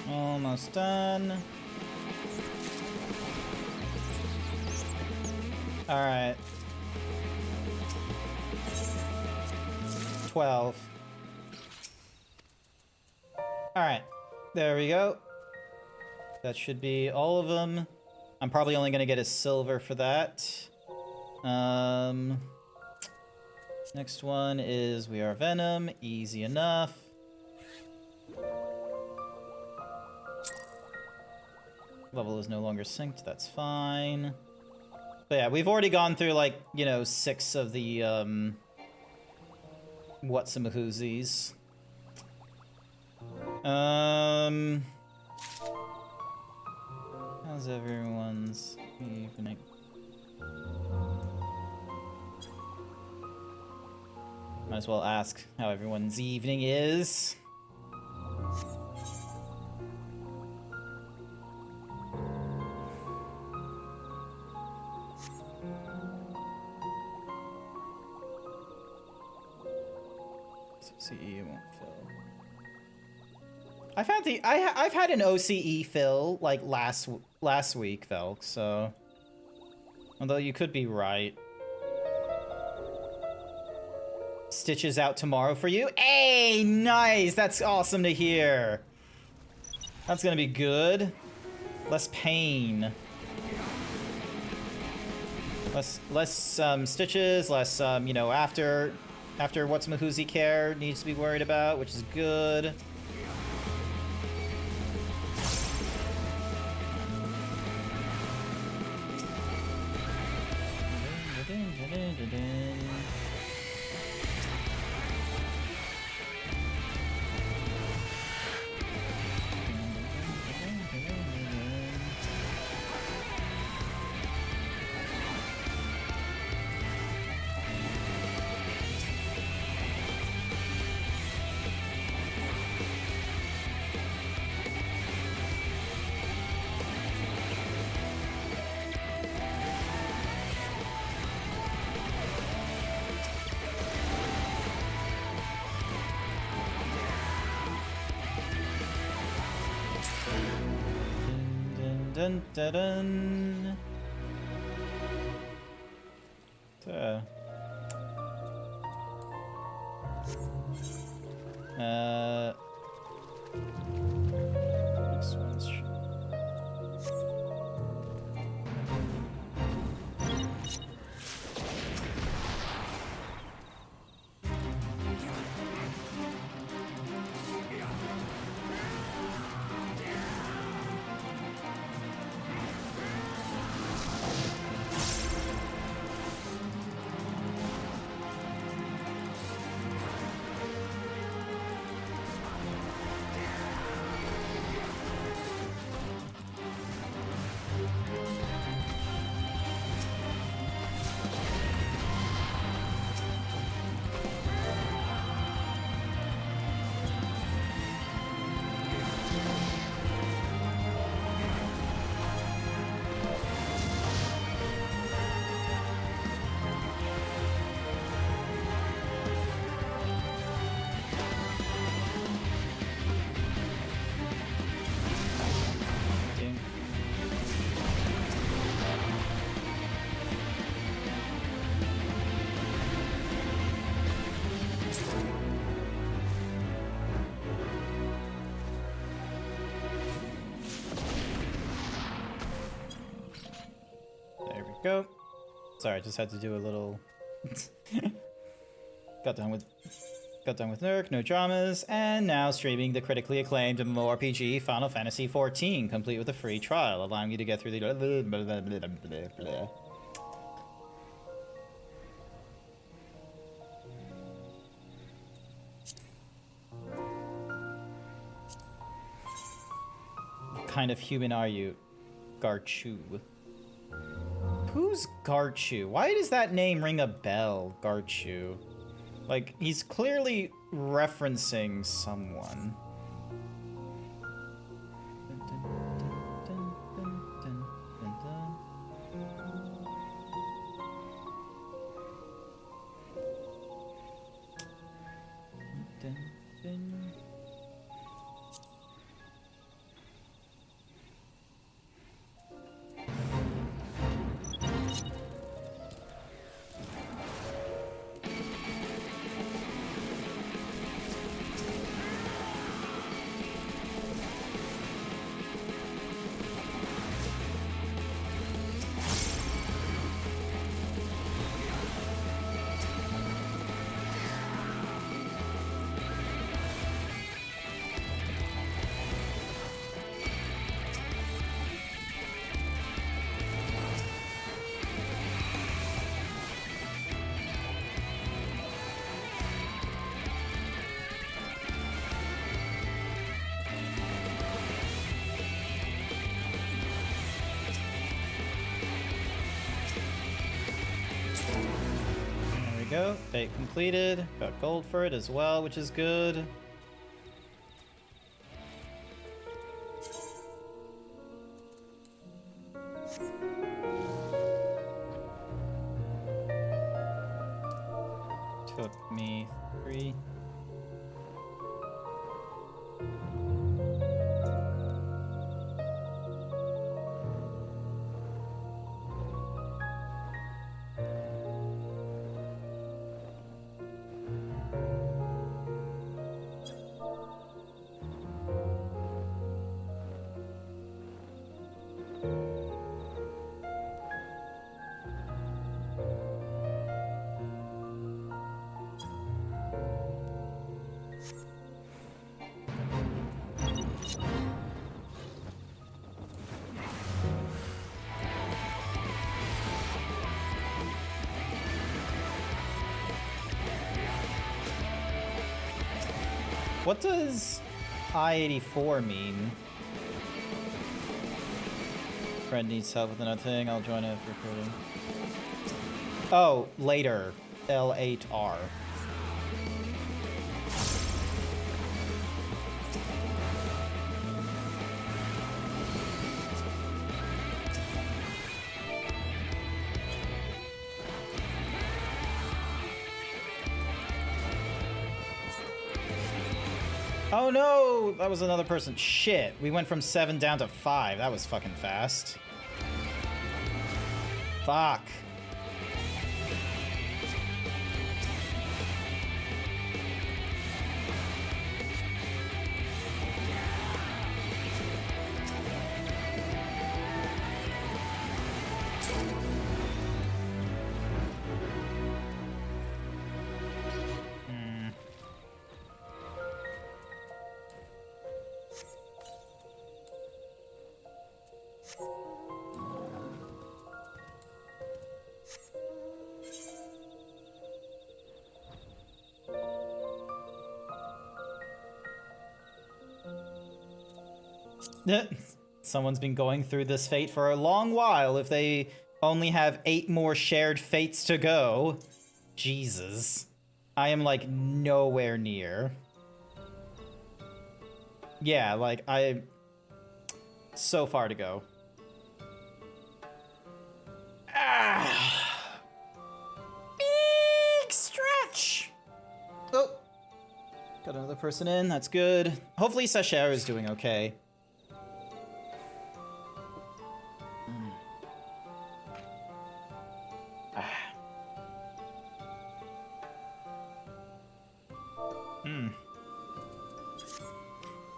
Almost done. All right. 12. Alright, there we go. That should be all of them. I'm probably only gonna get a silver for that. Next one is We Are Venom. Easy enough. Level is no longer synced, that's fine. But yeah, we've already gone through, like, you know, 6 of the, whatsamahoozies. How's everyone's evening? Might as well ask how everyone's evening is. OCE won't fill. I've had an OCE fill like last week, Velk, so although you could be right. Stitch is out tomorrow for you. Hey, nice! That's awesome to hear. That's gonna be good. Less pain. Less stitches, less you know, after whatsamahoozy care needs to be worried about, which is good. Dun, dun, dun. Next one's go. Sorry, I just had to do a little. Got done with Nurk, no dramas, and now streaming the critically acclaimed MMORPG Final Fantasy XIV, complete with a free trial, allowing you to get through the. What kind of human are you, Garchu? Who's Garchu? Why does that name ring a bell, Garchu? Like, he's clearly referencing someone. go. Fate completed. Got gold for it as well, which is good. Took me 3. What does I-84 mean? Friend needs help with another thing. I'll join it for recruiting. Oh, later. L8R. Oh no! That was another person. Shit. We went from 7 down to 5. That was fucking fast. Fuck. Someone's been going through this fate for a long while if they only have 8 more shared fates to go. Jesus. I am like nowhere near. Yeah, like so far to go. Ah. Big stretch. Oh. Got another person in, that's good. Hopefully Sashera is doing okay.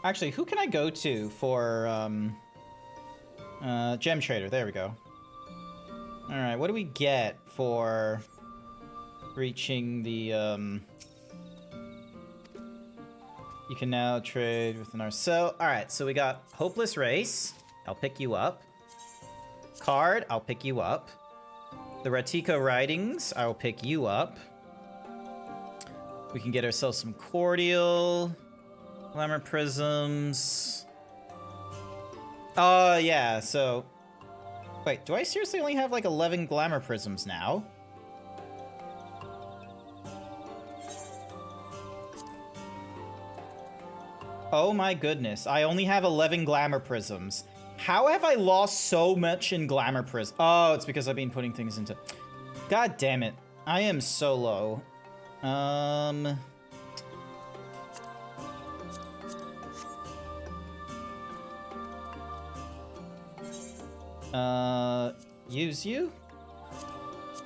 Actually, who can I go to for, Gem Trader? There we go. Alright, what do we get for reaching the, You can now trade within our cell. Alright, so we got Hopeless Race. I'll pick you up. Card, I'll pick you up. The Ratika Writings, I'll pick you up. We can get ourselves some Cordial. Glamour Prisms. Oh, yeah, so... Wait, do I seriously only have like 11 Glamour Prisms now? Oh my goodness, I only have 11 Glamour Prisms. How have I lost so much in Glamour Prisms? Oh, it's because I've been putting things into... God damn it. I am so low. Use you.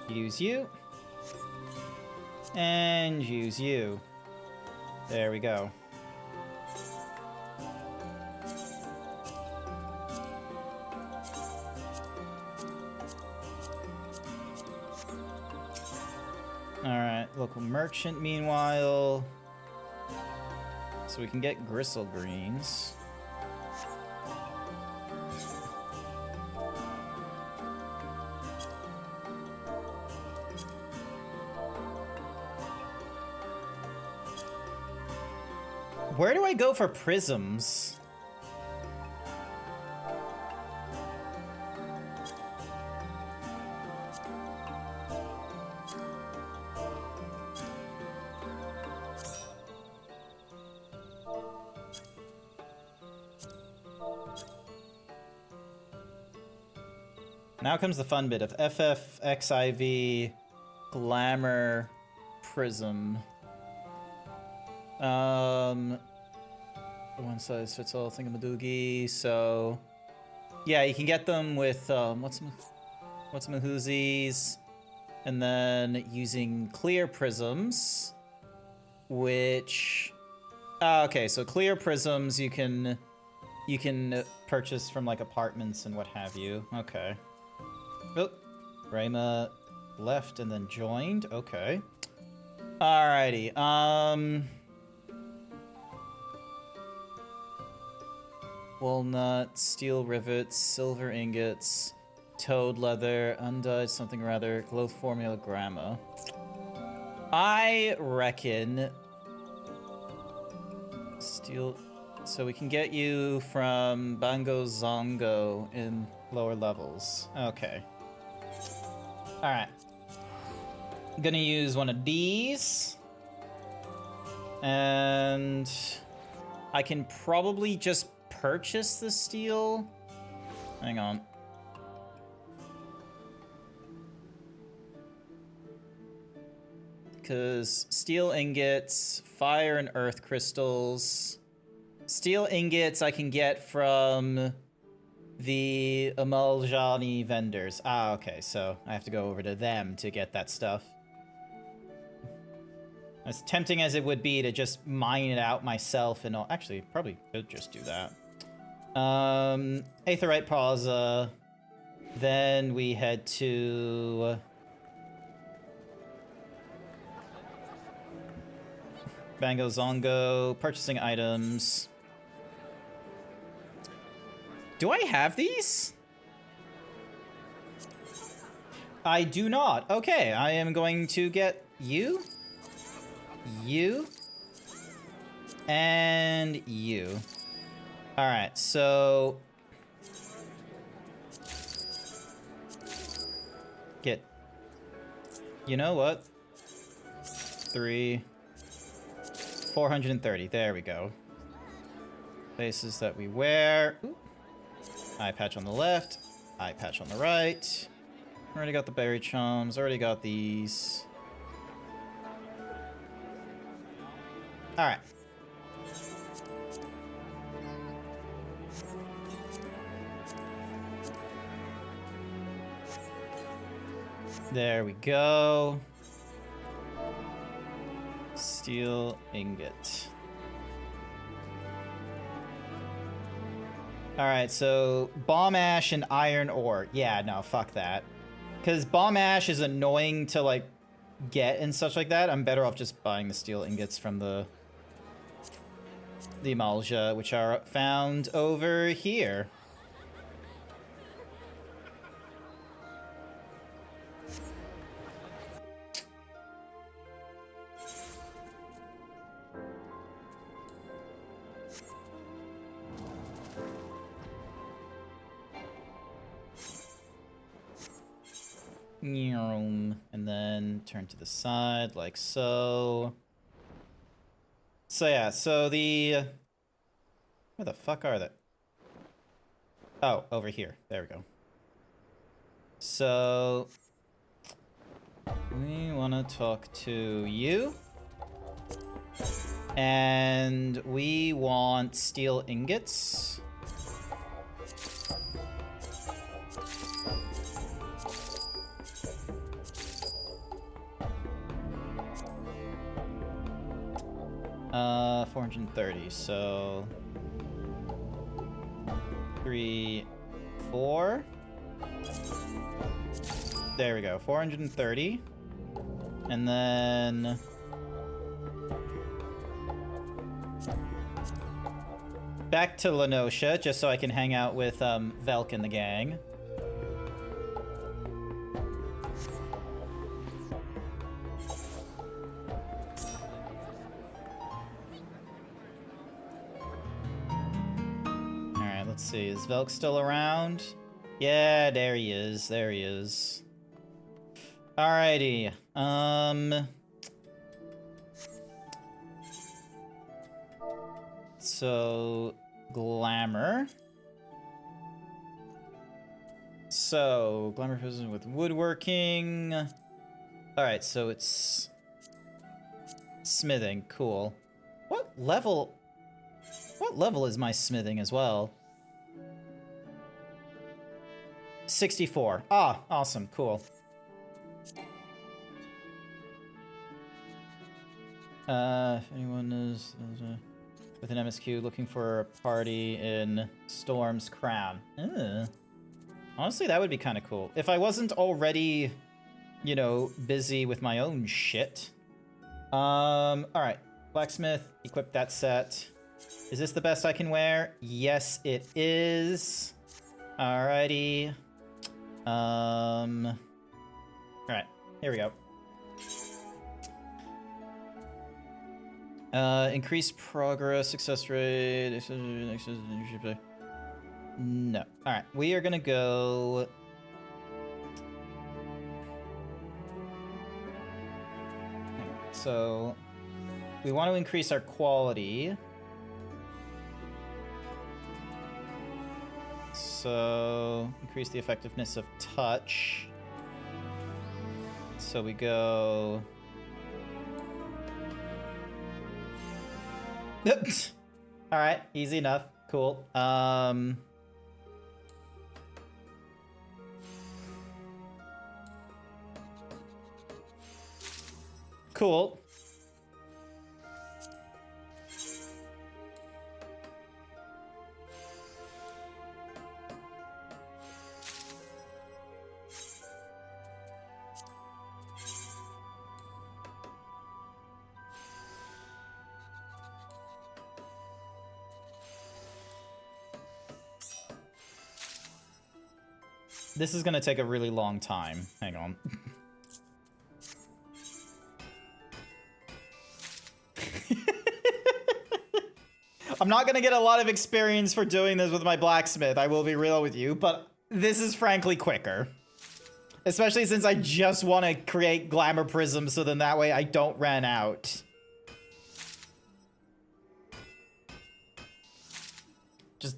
Use you. And use you. There we go. Alright, local merchant meanwhile. So we can get Gristle Greens. Where do I go for prisms? Now comes the fun bit of FFXIV Glamour Prism. One size fits all thingamadoogie. So, yeah, you can get them with what's mahoozies, and then using clear prisms, which okay, so clear prisms you can purchase from like apartments and what have you. Okay. Oh, Rayma left and then joined. Okay. Alrighty. Walnut, steel rivets, silver ingots, toad leather, undyed something rather, cloth formula gramma. I reckon steel. So we can get you from Bango Zongo in lower levels. Okay. Alright. I'm gonna use one of these. And I can probably just purchase the steel. Hang on. Because steel ingots, fire and earth crystals. Steel ingots I can get from the Amaljani vendors. Ah, okay, so I have to go over to them to get that stuff. As tempting as it would be to just mine it out myself and all. Actually, probably could just do that. Aetherite Plaza. Then we head to Bango Zongo, purchasing items. Do I have these? I do not. Okay, I am going to get you, and you. All right, so get, you know what? 430, there we go. Places that we wear. Ooh. Eye patch on the left, eye patch on the right. Already got the berry chums, already got these. All right. There we go. Steel ingot. Alright, so bomb ash and iron ore. Yeah, no, fuck that. Because bomb ash is annoying to, like, get and such like that. I'm better off just buying the steel ingots from the Amalja, which are found over here. And then turn to the side like so. So yeah, so the... Where the fuck are they? Oh, over here. There we go. So... we want to talk to you. And we want steel ingots. 430, so 3, 4. There we go, 430. And then back to Lenosha, just so I can hang out with Velk and the gang. Let's see, is Velk still around? Yeah, there he is, there he is. Alrighty, so, glamour. so glamour prison with woodworking. All right, so it's smithing. Cool. What level? What level is my smithing as well? 64. Ah, awesome. Cool. If anyone is with an MSQ looking for a party in Storm's Crown. Honestly, that would be kind of cool. If I wasn't already, you know, busy with my own shit. All right. Blacksmith, equip that set. Is this the best I can wear? Yes, it is. Alrighty. All right, here we go. Increase progress, success rate. No. All right, we are gonna go. So, we want to increase our quality. So, increase the effectiveness of touch. So we go... Alright, easy enough. Cool. Cool. This is gonna take a really long time. Hang on. I'm not gonna get a lot of experience for doing this with my blacksmith, I will be real with you, but this is frankly quicker. Especially since I just want to create glamour prisms so then that way I don't run out. Just...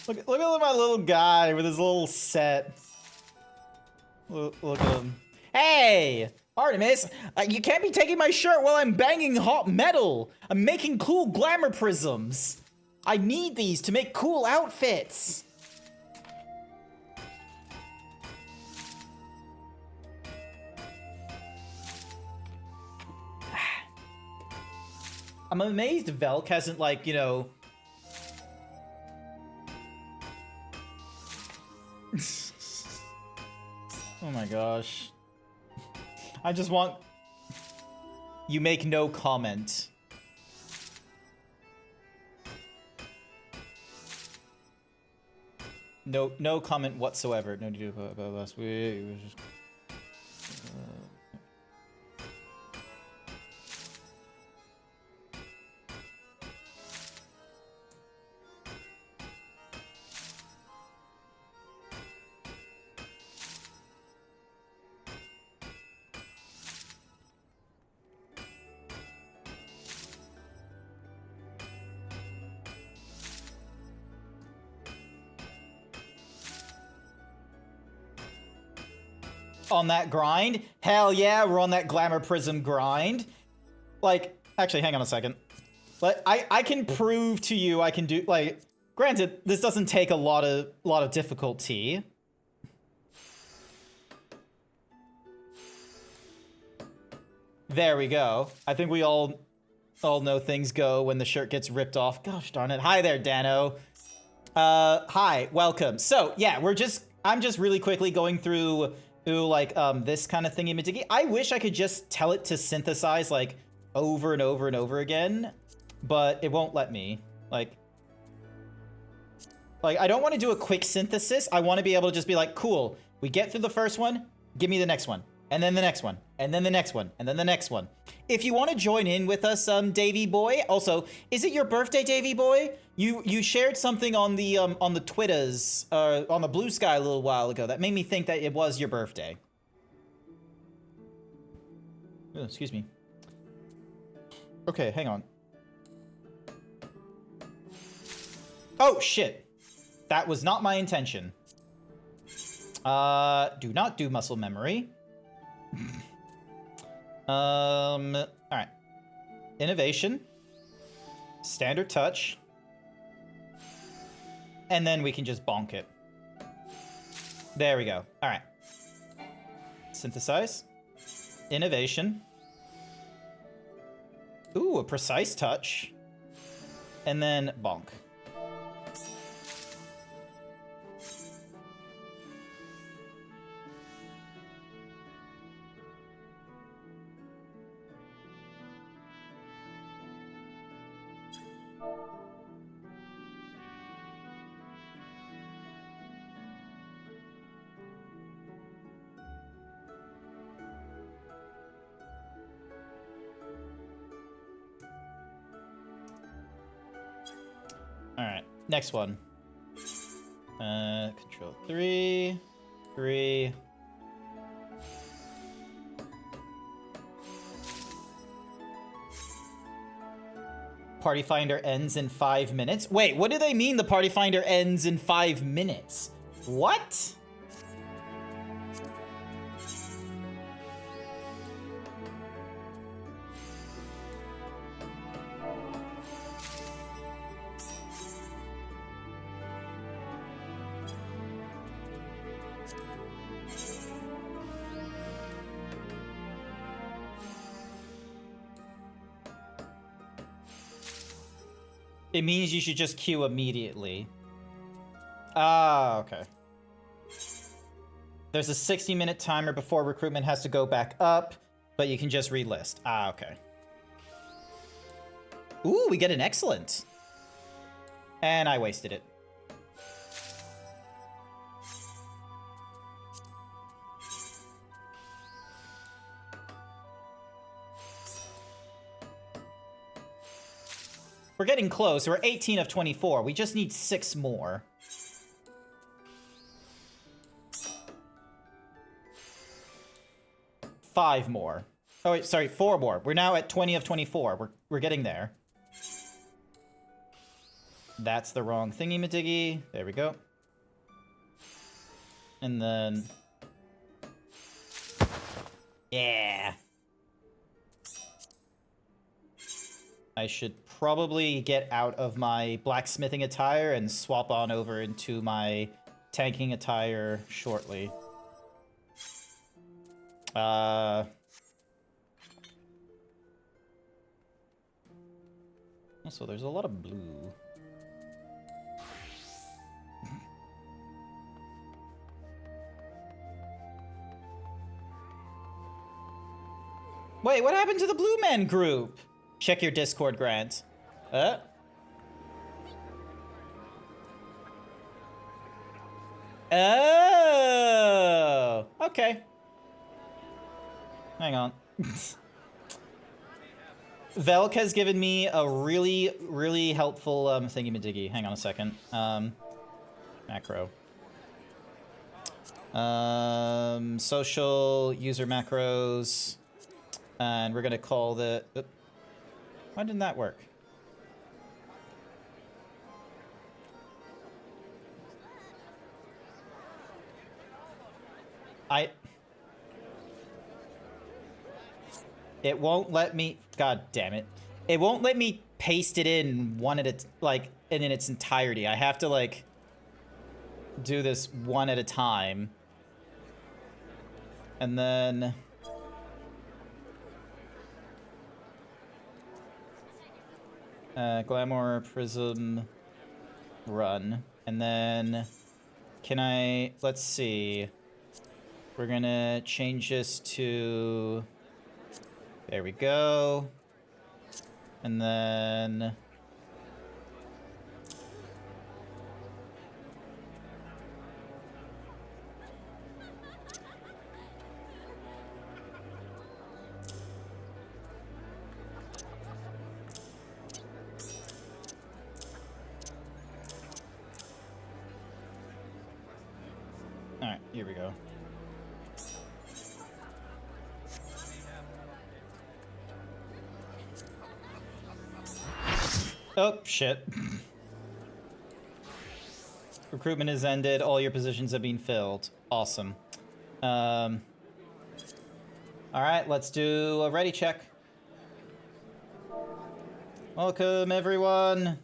Look at my little guy with his little set. Look at him. Hey! Artemis, you can't be taking my shirt while I'm banging hot metal. I'm making cool glamour prisms. I need these to make cool outfits. I'm amazed Velk hasn't, like, you know... Oh my gosh. I just want... You make no comment. No comment whatsoever. No need to about last week. It was just... On that grind? Hell yeah, we're on that glamour prism grind. Like, actually, hang on a second. Like, I can prove to you I can do, like, granted, this doesn't take a lot of difficulty. There we go. I think we all know things go when the shirt gets ripped off. Gosh darn it. Hi there, Dano. Hi, welcome. So, yeah, I'm just really quickly going through like this kind of thingy-majiggy. I wish I could just tell it to synthesize like over and over and over again, but it won't let me. Like I don't want to do a quick synthesis. I want to be able to just be like, cool, we get through the first one, give me the next one, and then the next one, and then the next one, and then the next one. If you want to join in with us, Davey boy. Also, is it your birthday, Davey boy? You shared something on the Twitters, on the Blue Sky a little while ago that made me think that it was your birthday. Oh, excuse me. Okay, hang on. Oh shit. That was not my intention. Do not do muscle memory. Alright. Innovation. Standard touch. And then we can just bonk it. There we go. Alright. Synthesize. Innovation. Ooh, a precise touch. And then bonk. Alright, next one. Control 3. Party Finder ends in 5 minutes. Wait, what do they mean the Party Finder ends in 5 minutes? What? It means you should just queue immediately. Ah, okay. There's a 60-minute timer before recruitment has to go back up, but you can just relist. Ah, okay. Ooh, we get an excellent. And I wasted it. We're getting close. We're 18 of 24. We just need 6 more. Five more. Oh, wait, sorry, 4 more. We're now at 20 of 24. We're getting there. That's the wrong thingy-majiggy. There we go. And then... yeah. I should probably get out of my blacksmithing attire and swap on over into my tanking attire shortly. So there's a lot of blue. Wait, what happened to the Blue Man group? Check your Discord, Grant. Oh, okay. Hang on. Velk has given me a really, really helpful thingy-majiggy. Hang on a second. Macro. Social user macros. And we're gonna call the... why didn't that work? It won't let me... God damn it. It won't let me paste it in one at a... like, in its entirety. I have to, like, do this one at a time. And then... Glamour, Prism, Run. And then... can I... let's see. We're gonna change this to... there we go. And then... alright, here we go. Oh, shit. Recruitment has ended. All your positions have been filled. Awesome. All right, let's do a ready check. Welcome, everyone.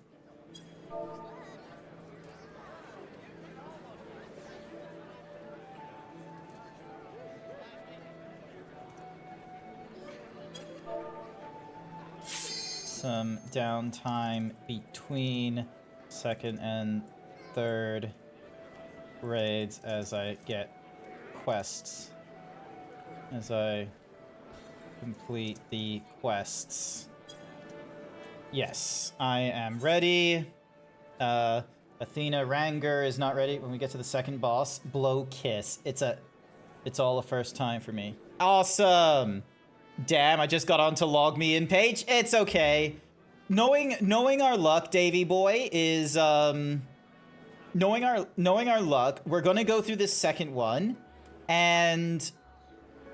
Some downtime between second and third raids as I get quests. As I complete the quests. Yes, I am ready. Athena Ranger is not ready. When we get to the second boss, Blow Kiss. It's all a first time for me. Awesome! Damn, I just got onto log me in page. It's okay. Knowing our luck, Davey boy, is knowing our luck, we're gonna go through this second one, and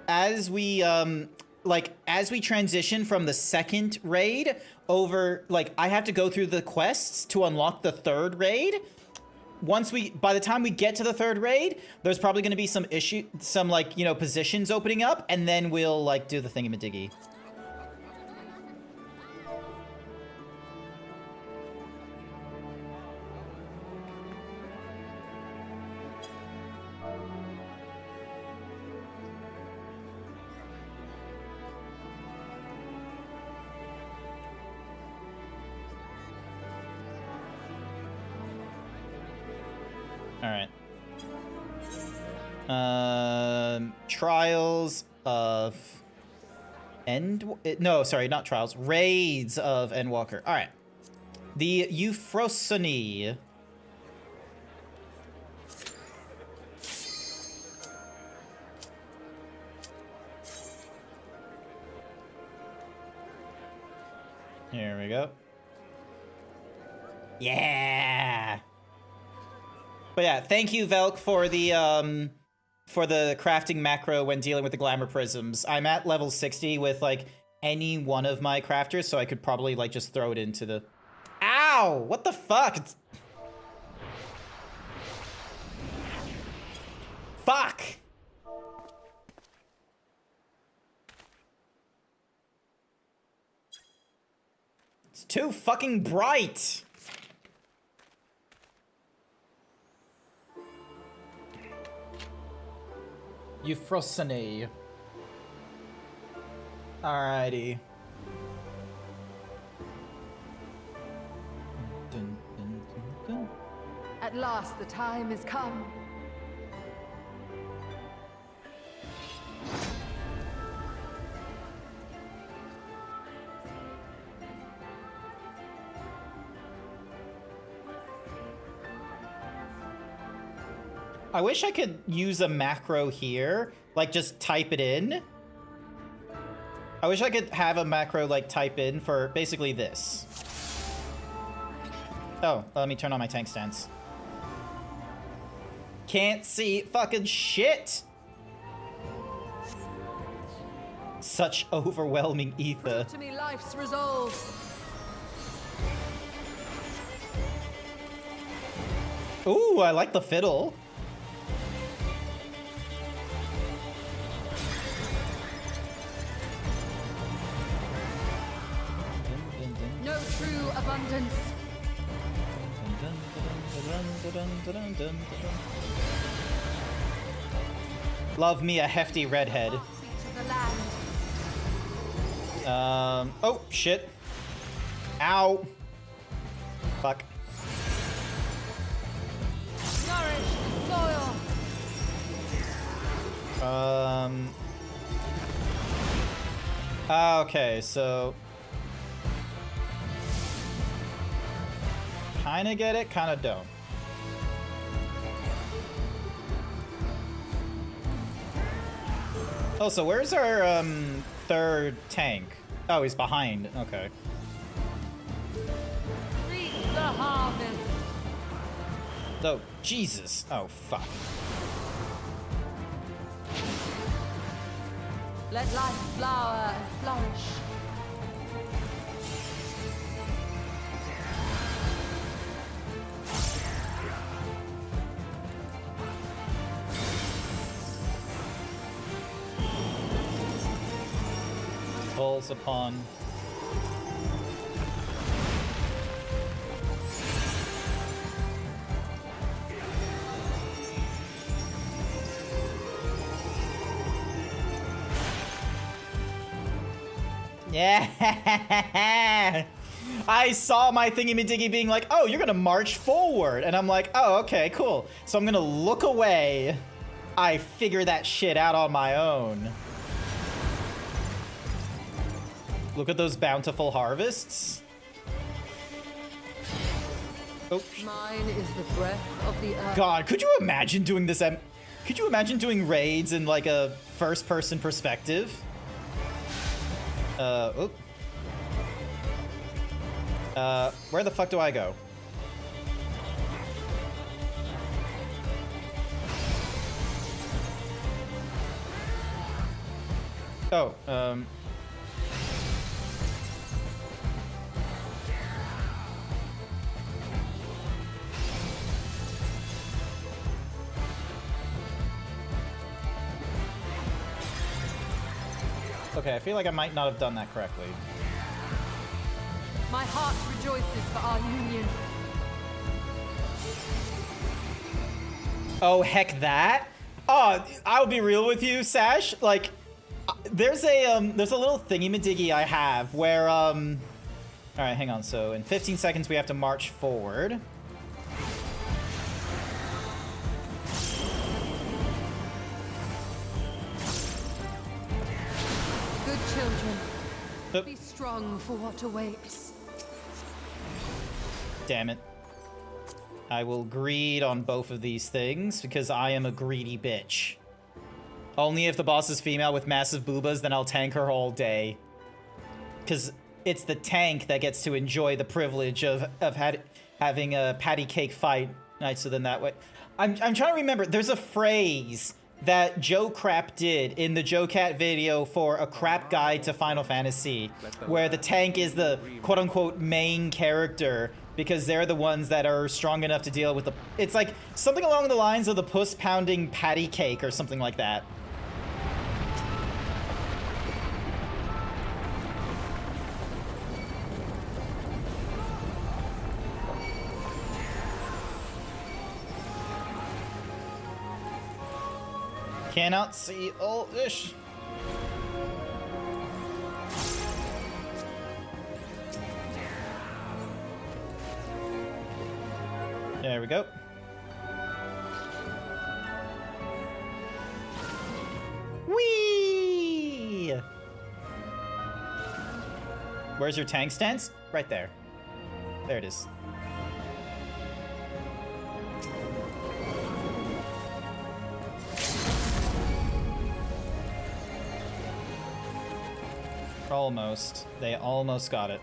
as we transition from the second raid over, like, I have to go through the quests to unlock the third raid. By the time we get to the third raid, there's probably going to be some positions opening up, and then we'll, like, do the thingamadiggy. Alright. Trials of not trials. Raids of Endwalker. Alright. The Euphrosyne. Here we go. Yeah! But yeah, thank you, Velk, for the crafting macro when dealing with the glamour prisms. I'm at level 60 with, like, any one of my crafters, so I could probably, like, just throw it into the... Ow! What the fuck? Fuck! It's too fucking bright! Euphrosyne. Alrighty. At last the time has come. I wish I could use a macro here, like just type it in. I wish I could have a macro like type in for basically this. Oh, let me turn on my tank stance. Can't see fucking shit. Such overwhelming ether. To me life's resolve. Ooh, I like the fiddle. No true abundance. Love me a hefty redhead. Oh, shit. Ow. Fuck. Nourish the soil. Okay, so... Kinda get it, kinda don't. Oh, so where's our, third tank? Oh, he's behind. Okay. Reap the harvest. Oh, Jesus. Oh, fuck. Let life flower and flourish. Falls upon. Yeah. I saw my thingy-majiggy being like, oh, you're gonna march forward. And I'm like, oh, okay, cool. So I'm gonna look away. I figure that shit out on my own. Look at those bountiful harvests. Oh. Mine is the breath of the earth. God, could you imagine doing this? Could you imagine doing raids in like a first-person perspective? Oop. Where the fuck do I go? Oh, okay, I feel like I might not have done that correctly. My heart rejoices for our union. Oh, heck that? Oh, I'll be real with you, Sash. Like, there's a little thingy-majiggy I have where, all right, hang on. So in 15 seconds, we have to march forward. Good children, Oop. be strong for what awaits. Damn it. I will greed on both of these things because I am a greedy bitch. Only if the boss is female with massive boobas, then I'll tank her all day. Because it's the tank that gets to enjoy the privilege of having a patty cake fight nicer than that way. I'm trying to remember. There's a phrase that Joe Crap did in the Joe Cat video for a crap guide to Final Fantasy, where the tank is the quote-unquote main character because they're the ones that are strong enough to deal with the... It's like something along the lines of the puss-pounding patty cake or something like that. Cannot see all this. There we go. Whee! Where's your tank stance? Right there. There it is. Almost. They almost got it.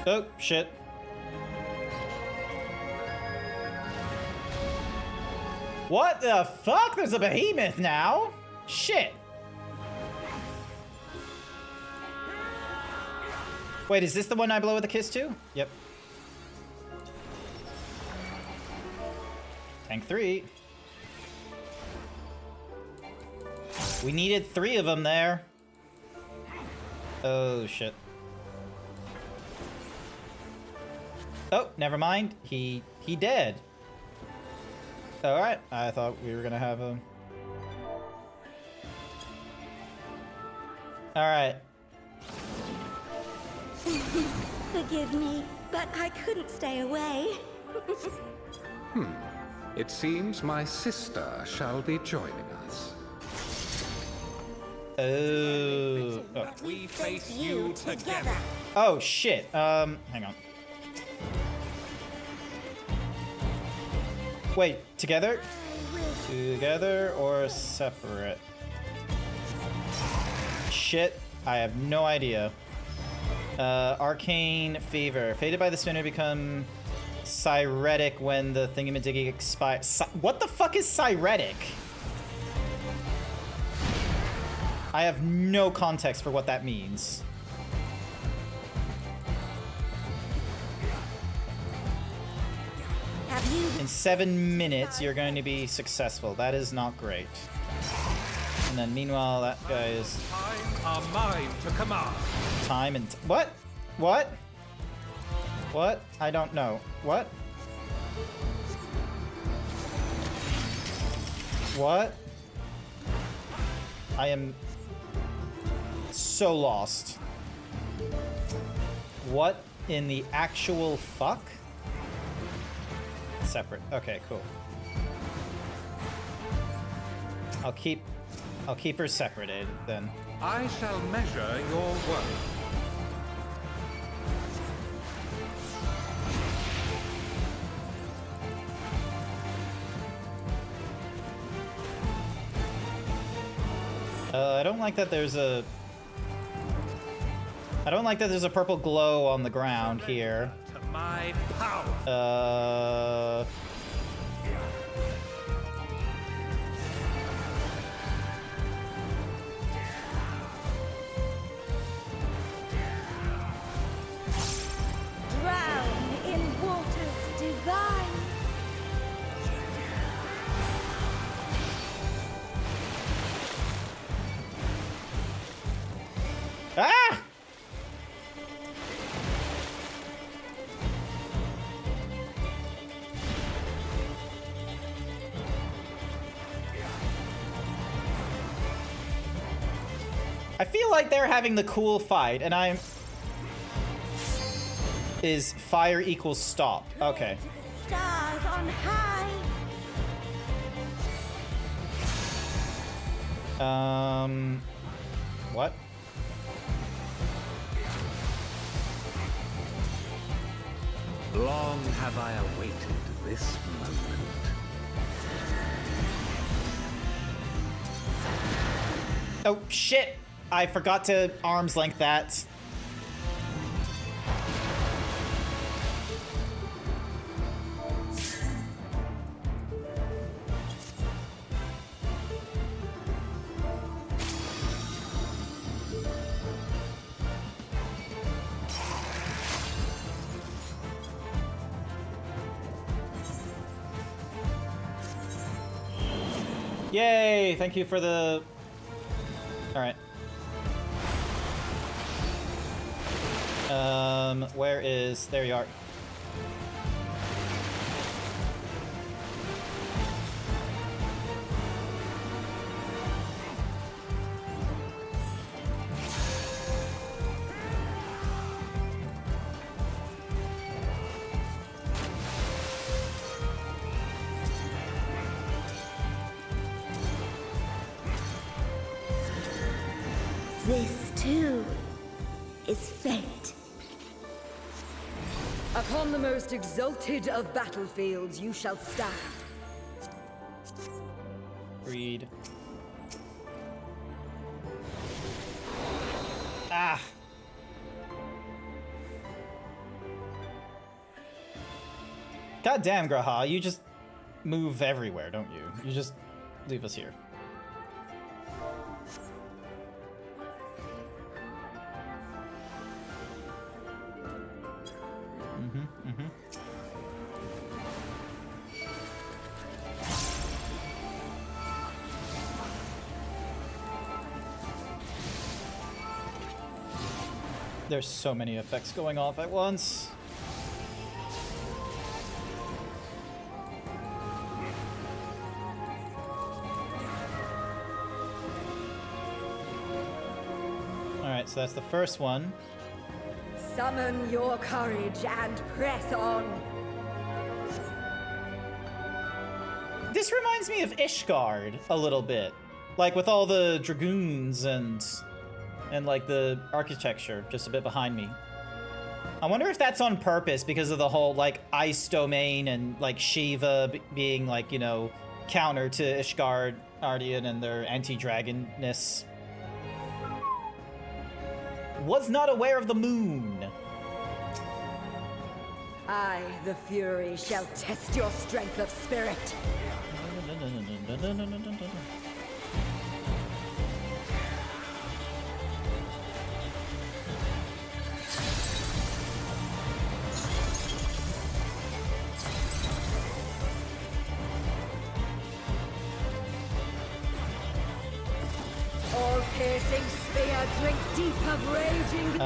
Oh, shit. What the fuck? There's a behemoth now? Shit. Wait, is this the one I blow with a kiss too? Yep. Tank 3. We needed 3 of them there. Oh, shit. Oh, never mind. He dead. Alright, I thought we were gonna have him. Alright. Forgive me, but I couldn't stay away. It seems my sister shall be joining us. Oh. We face you together. Oh, shit. Hang on. Wait, together? Together or separate? Shit, I have no idea. Arcane Fever. Faded by the spinner become Cyretic when the thingamadiggy expires. What the fuck is Cyretic? I have no context for what that means. Have you In 7 minutes, you're going to be successful. That is not great. And then meanwhile, that guy is... Time are mine to command. Time and... What? What? What? I don't know. What? What? I am so lost. What in the actual fuck? Separate. Okay, cool. I'll keep her separated then. I shall measure your work. I don't like that there's a... I don't like that there's a purple glow on the ground here. To my power. drown in waters divine? Ah! I feel like they're having the cool fight, and I'm... Is fire equals stop. Okay. To the stars on high. What? Long have I awaited this moment. Oh, shit! I forgot to arm's length that. Yay! Thank you for the... Alright. Where is... There you are. This too is fate. Upon the most exalted of battlefields, you shall stand. Read. Ah! God damn, Graha, you just move everywhere, don't you? You just leave us here. There's so many effects going off at once. Alright, so that's the first one. Summon your courage and press on. This reminds me of Ishgard a little bit. Like with all the dragoons and like the architecture just a bit behind me. I wonder if that's on purpose because of the whole like ice domain and like Shiva being like, you know, counter to Ishgard Ardian and their anti-dragonness. Was not aware of the moon. I, the Fury, shall test your strength of spirit. piercing spear drink deep of raging.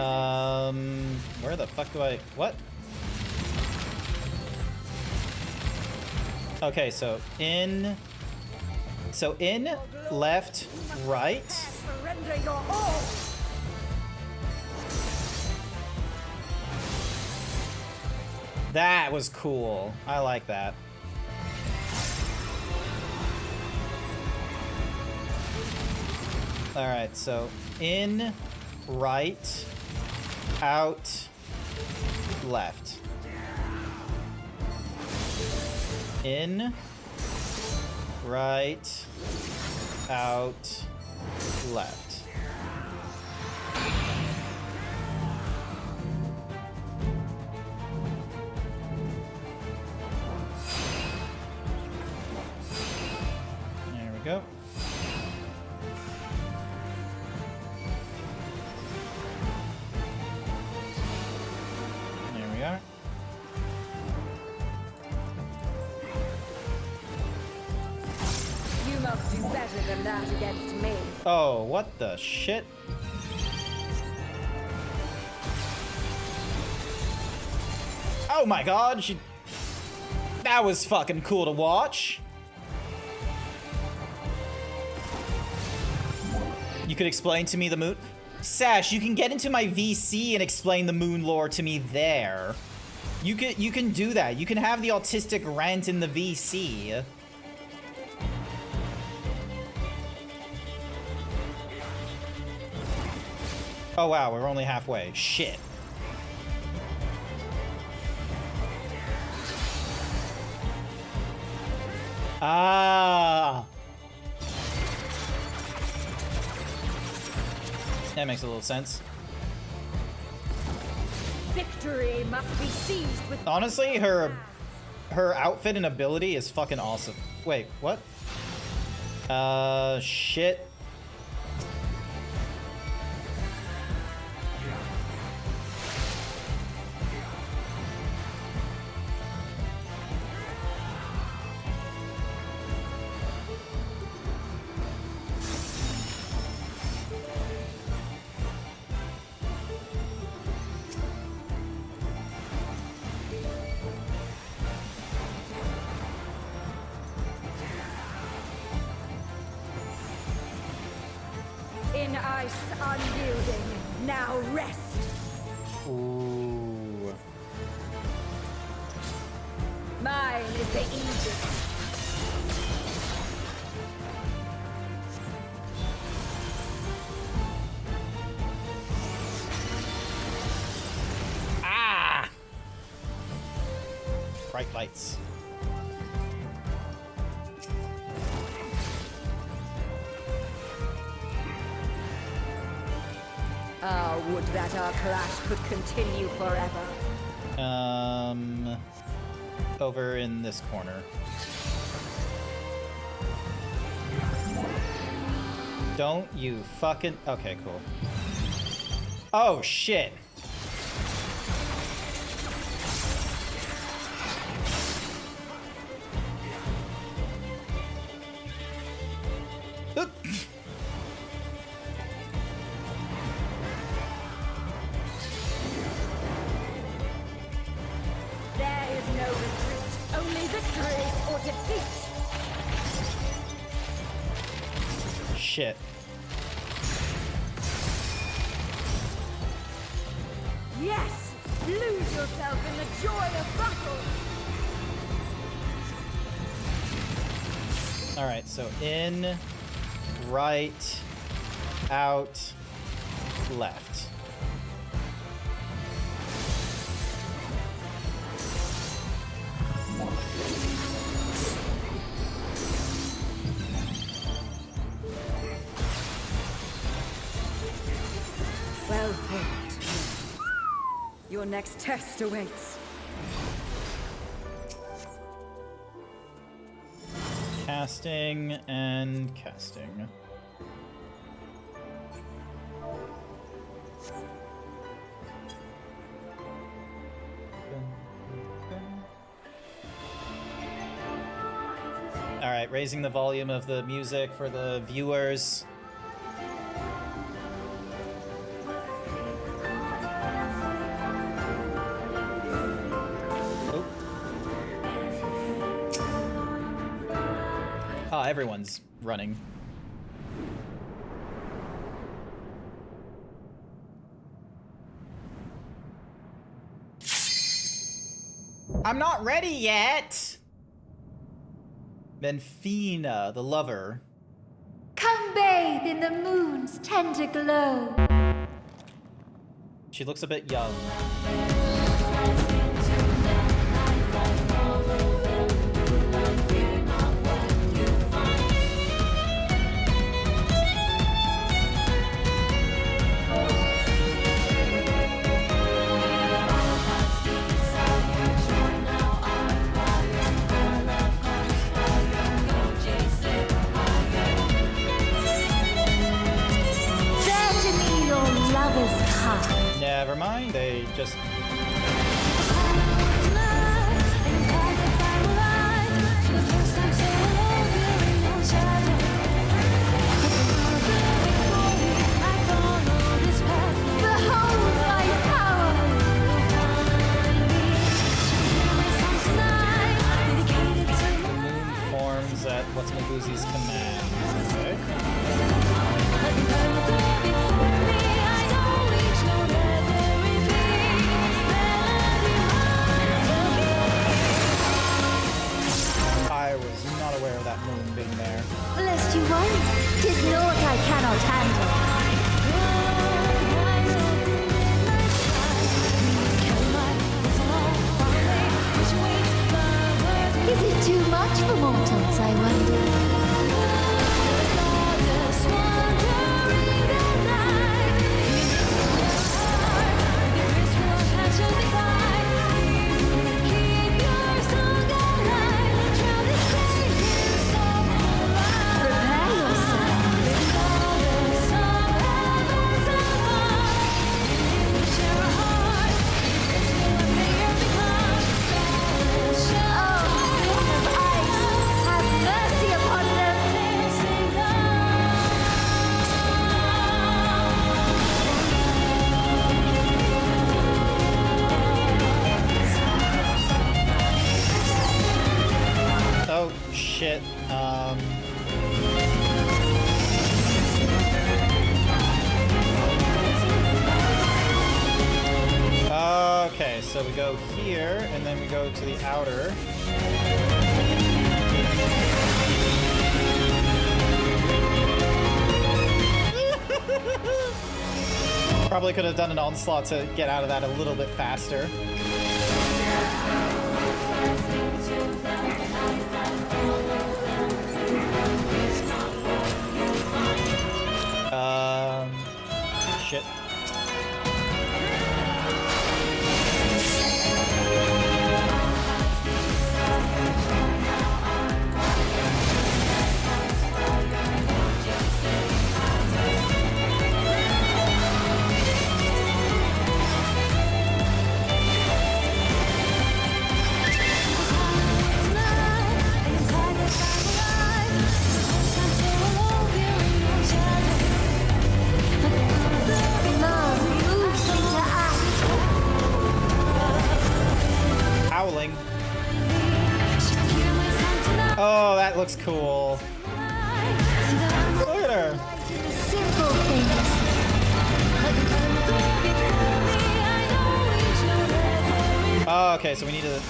Where the fuck do I... What? Okay, so in, left, right. Surrender your all. That was cool. I like that. All right, so in, right, out, left. In, right, out, left. There we go. There we are. You must do better than that against me. Oh, what the shit? Oh my god, that was fucking cool to watch. You could explain to me the moon? Sash, you can get into my VC and explain the moon lore to me there. You can do that. You can have the autistic rant in the VC. Oh wow, we're only halfway. Shit. Ah. That makes a little sense. Victory must be seized with. Honestly, her outfit and ability is fucking awesome. Wait, what? Shit. In ice unyielding, now rest. Ooh. Mine is the Aegis. Ah! Bright lights. Ah, would that our clash could continue forever. Over in this corner. Don't you fucking... Okay, cool. Oh, shit. Oop. There is no retreat, only victory or defeat. Shit. Yes! Lose yourself in the joy of battle! Alright, so in, right, out, left. Well fought. Your next test awaits. Casting and casting. All right, raising the volume of the music for the viewers. everyone's running. I'm not ready yet! Then Fina, the lover. Come bathe in the moon's tender glow. She looks a bit young. Never mind, they just... The moon forms at what's Maguzi's command. Okay. I was not aware of that moon being there. Lest you worry, 'tis naught I cannot handle. Is it too much for mortals, I wonder? Oh, shit. Okay, so we go here, and then we go to the outer. Probably could have done an onslaught to get out of that a little bit faster. Shit. Howling. Oh, that looks cool. Look at her. Simple things. Oh, okay, so we need to...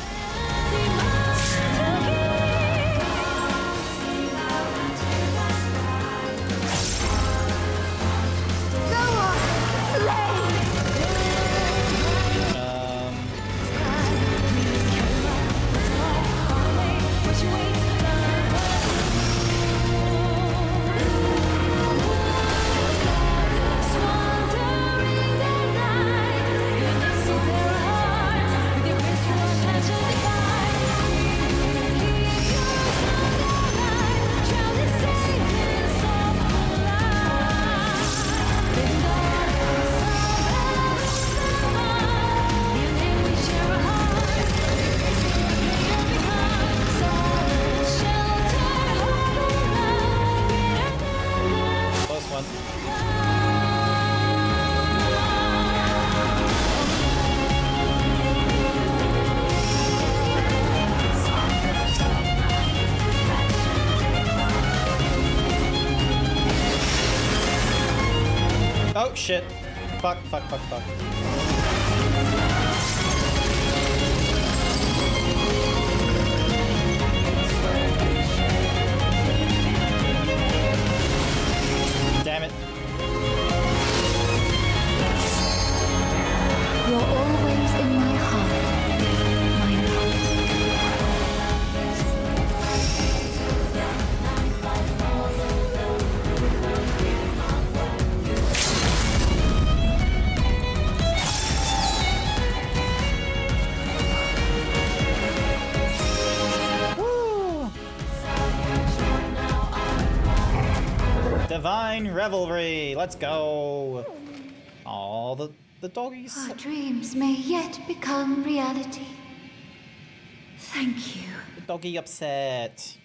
Oh, shit. Fuck. Damn it. You're always in my heart, my love. Woo! Divine Revelry. Let's go. All the doggies. Our dreams may yet become reality. Thank you. The doggy upset.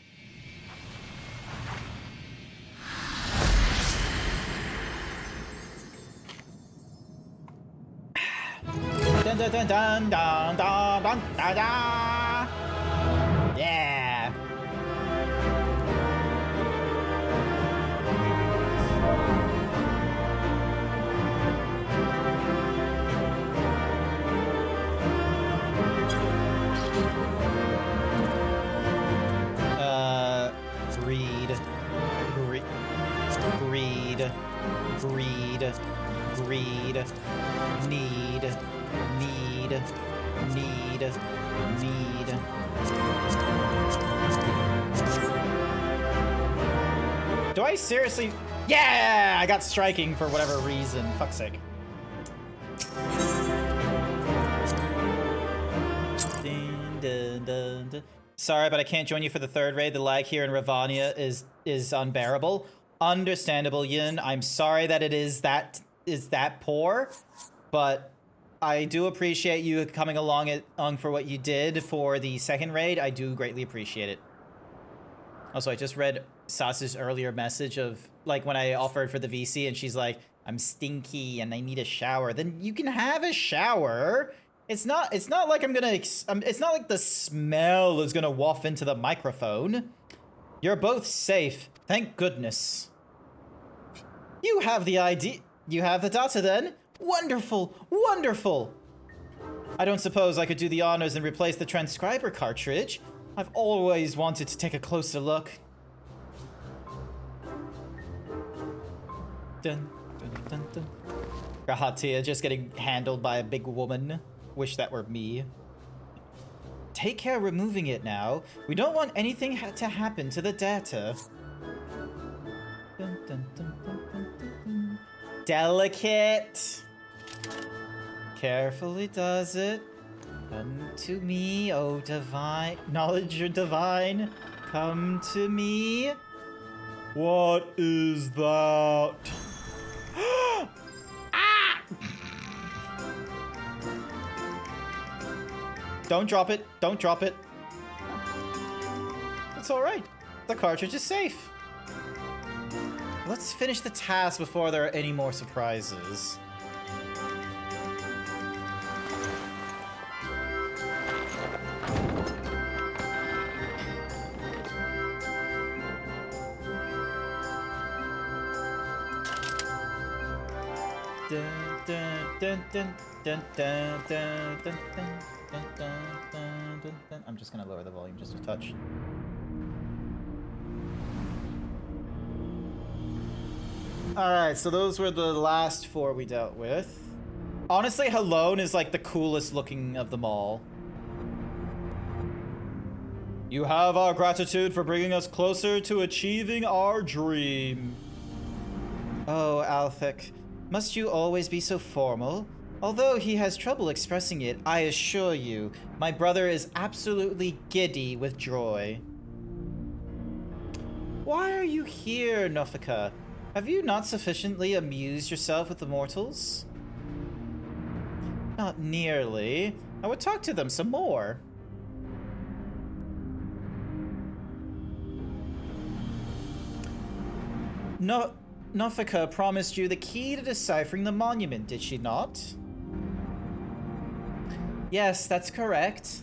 Dun dun dun dun dun dun dun da da. Yeah. Greed. Need. Do I seriously? Yeah! I got striking for whatever reason. Fuck's sake. Dun, dun, dun. Sorry, but I can't join you for the third raid. The lag here in Ravana is unbearable. Understandable, Yin. I'm sorry that it is that poor, but I do appreciate you coming along for what you did for the second raid. I do greatly appreciate it. Also, I just read Sas's earlier message of like when I offered for the VC and she's like, I'm stinky and I need a shower. Then you can have a shower. It's not like I'm gonna, it's not like the smell is gonna waft into the microphone. You're both safe. Thank goodness. You have the ID. You have the data then? Wonderful, wonderful. I don't suppose I could do the honors and replace the transcriber cartridge. I've always wanted to take a closer look. Dun, dun, dun, dun. Rahatia just getting handled by a big woman. Wish that were me. Take care removing it now. We don't want anything to happen to the data. Dun, dun, dun, dun, dun, dun. Delicate. Carefully does it. Come to me, oh divine. Knowledge divine. Come to me. What is that? Ah! Don't drop it. Don't drop it. It's alright. The cartridge is safe. Let's finish the task before there are any more surprises. Dun, dun, dun, dun, dun, dun, dun, dun, dun, dun, dun, dun. I'm just gonna lower the volume just a touch. Alright, so those were the last 4 we dealt with. Honestly, Halone is like the coolest looking of them all. You have our gratitude for bringing us closer to achieving our dream. Oh, Althek, must you always be so formal? Although he has trouble expressing it, I assure you, my brother is absolutely giddy with joy. Why are you here, Nofika? Have you not sufficiently amused yourself with the mortals? Not nearly. I would talk to them some more. Nofika promised you the key to deciphering the monument, did she not? Yes, that's correct.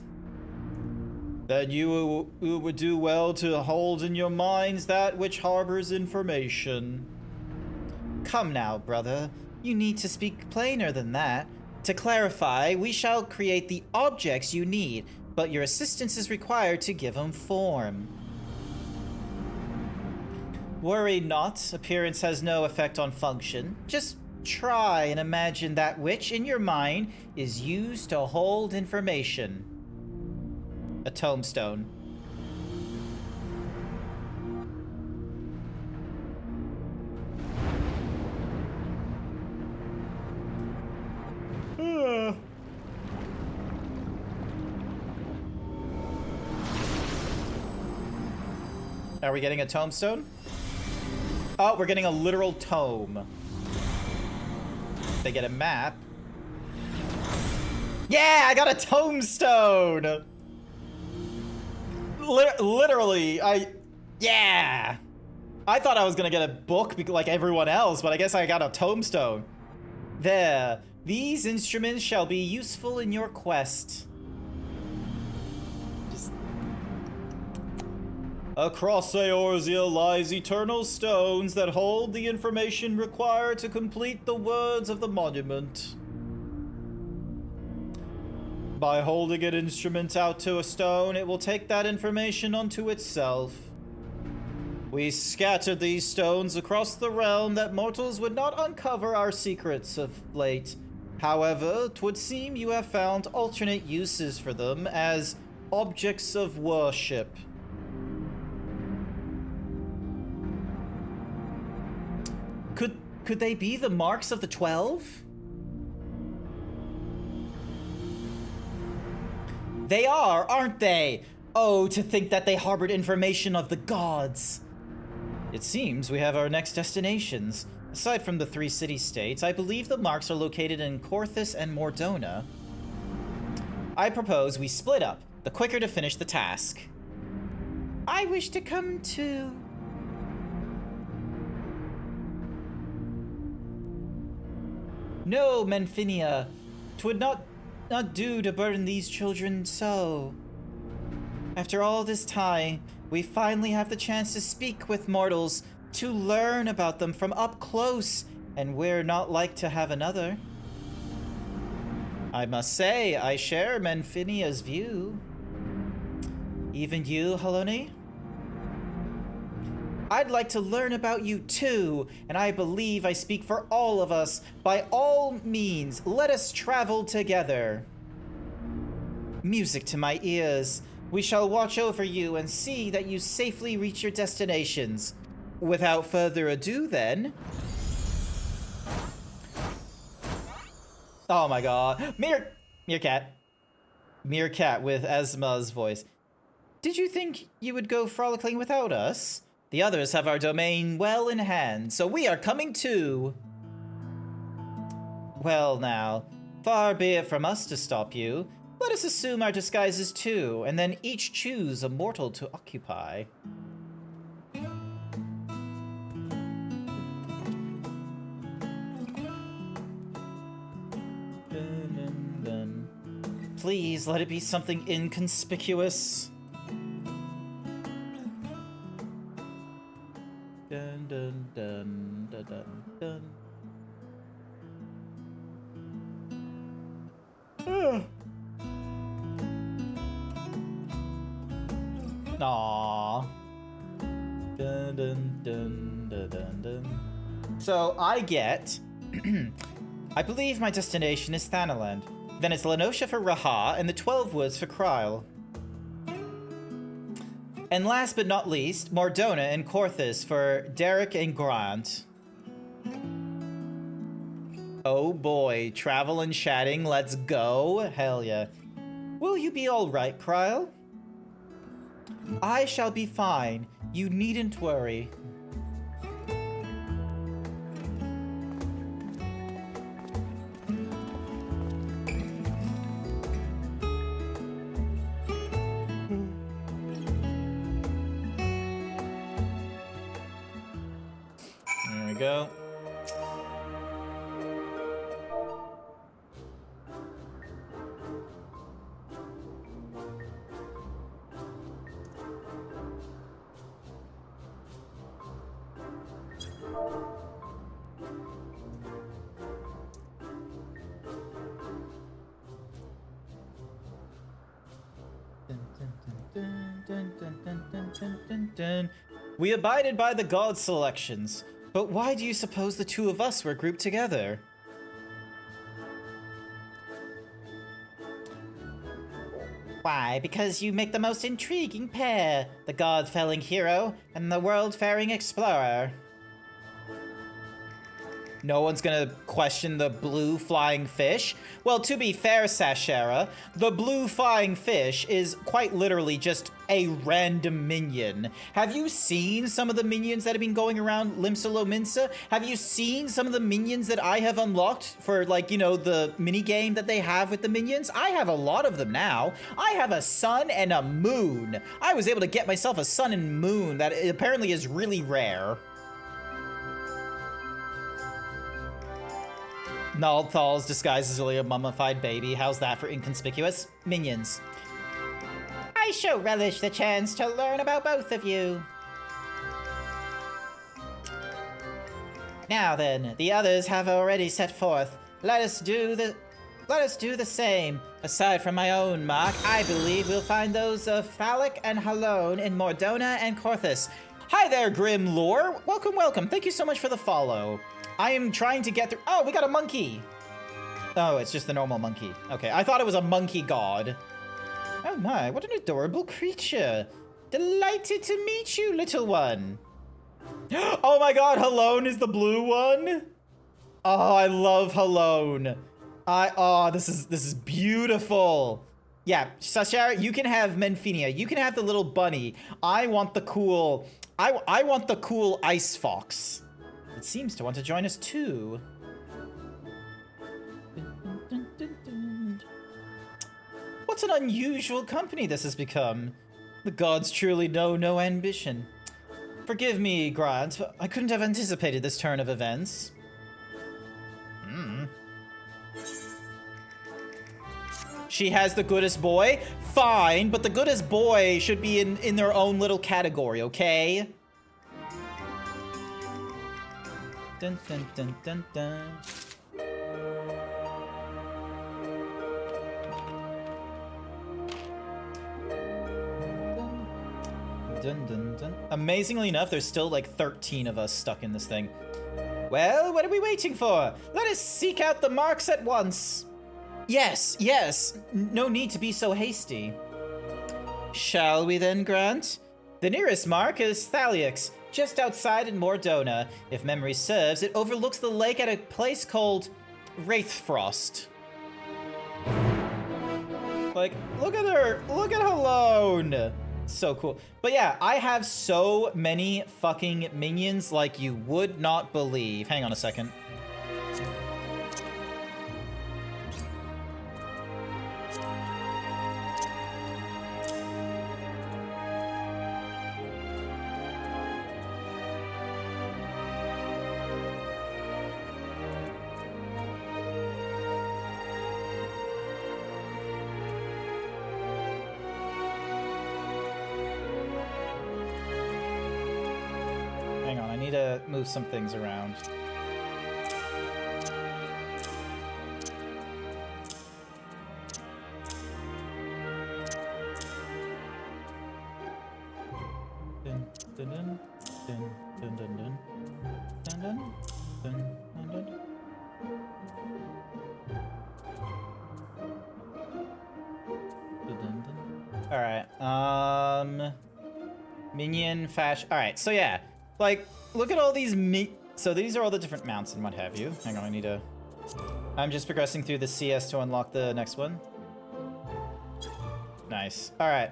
Then you would do well to hold in your minds that which harbors information. Come now, brother. You need to speak plainer than that. To clarify, we shall create the objects you need, but your assistance is required to give them form. Worry not, appearance has no effect on function. Just try and imagine that which, in your mind, is used to hold information. A tombstone. Are we getting a tombstone? Oh, we're getting a literal tome. They get a map. Yeah, I got a tombstone! Literally, yeah! I thought I was gonna get a book like everyone else, but I guess I got a tombstone. There. These instruments shall be useful in your quest. Across Eorzea lies eternal stones that hold the information required to complete the words of the monument. By holding an instrument out to a stone, it will take that information onto itself. We scattered these stones across the realm that mortals would not uncover our secrets of late. However, 'twould seem you have found alternate uses for them as objects of worship. Could they be the marks of the 12? They are, aren't they? Oh, to think that they harbored information of the gods. It seems we have our next destinations. Aside from the 3 city-states, I believe the marks are located in Korthus and Mordona. I propose we split up, the quicker to finish the task. I wish to come too. No, Menfinia. 'Twould not do to burden these children so. After all this time, we finally have the chance to speak with mortals, to learn about them from up close, and we're not like to have another. I must say, I share Menfinia's view. Even you, Haloni? I'd like to learn about you too, and I believe I speak for all of us. By all means, let us travel together. Music to my ears. We shall watch over you and see that you safely reach your destinations. Without further ado, then. Oh my god. Meerkat. Meerkat with Esma's voice. Did you think you would go frolicking without us? The others have our domain well in hand, so we are coming too. Well now, far be it from us to stop you. Let us assume our disguises too, and then each choose a mortal to occupy. Dun, dun, dun. Please let it be something inconspicuous. Dun dun dun dun dun dun. Aww. Dun dun dun dun dun dun. So I get I believe my destination is Thanaland. Then it's Lenosha for Raha and the 12 Woods for Kryle. And last but not least, Mordona and Korthus for Derek and Grant. Oh boy, travel and chatting, let's go. Hell yeah. Will you be alright, Kryle? I shall be fine. You needn't worry. There we go. Dun, dun, dun. We abided by the god selections, but why do you suppose the two of us were grouped together? Why? Because you make the most intriguing pair, the god-felling hero and the world-faring explorer. No one's gonna question the blue flying fish? Well, to be fair, Sashera, the blue flying fish is quite literally just a random minion. Have you seen some of the minions that have been going around Limsa Lominsa? Have you seen some of the minions that I have unlocked for, like, you know, the mini game that they have with the minions? I have a lot of them now. I have a sun and a moon. I was able to get myself a sun and moon that apparently is really rare. Naldthal's disguised as really a mummified baby. How's that for inconspicuous? Minions. I shall relish the chance to learn about both of you. Now then, the others have already set forth. Let us do the same. Aside from my own mark, I believe we'll find those of Phallic and Halone in Mordona and Corthus. Hi there, Grim Lore. Welcome, welcome. Thank you so much for the follow. I am trying to get through. Oh, we got a monkey. Oh, it's just the normal monkey. Okay, I thought it was a monkey god. Oh my, what an adorable creature. Delighted to meet you, little one. Oh my god, Halone is the blue one? Oh, I love Halone. Oh, this is beautiful. Yeah, Sashara, you can have Menfinia. You can have the little bunny. I want the cool, I want the cool ice fox. It seems to want to join us too. What an unusual company this has become. The gods truly know no ambition. Forgive me, Grant, but I couldn't have anticipated this turn of events. She has the goodest boy? Fine, but the goodest boy should be in their own little category, okay? Dun, dun, dun, dun, dun. Dun, dun, dun. Amazingly enough, there's still like 13 of us stuck in this thing. Well, what are we waiting for? Let us seek out the marks at once. Yes, yes. No need to be so hasty. Shall we then, Grant? The nearest mark is Thalix, just outside in Mordona. If memory serves, it overlooks the lake at a place called Wraithfrost. Like, look at her! Look at Halone! So cool. But yeah, I have so many fucking minions like you would not believe. Hang on a second. Move some things around. Dun, dun, dun, dun, dun, dun, dun, dun, dun, dun, dun, dun. All right. Minion fashion. All right. So yeah, like. Look at all these so these are all the different mounts and what have you. Hang on, I'm just progressing through the CS to unlock the next one. Nice. All right.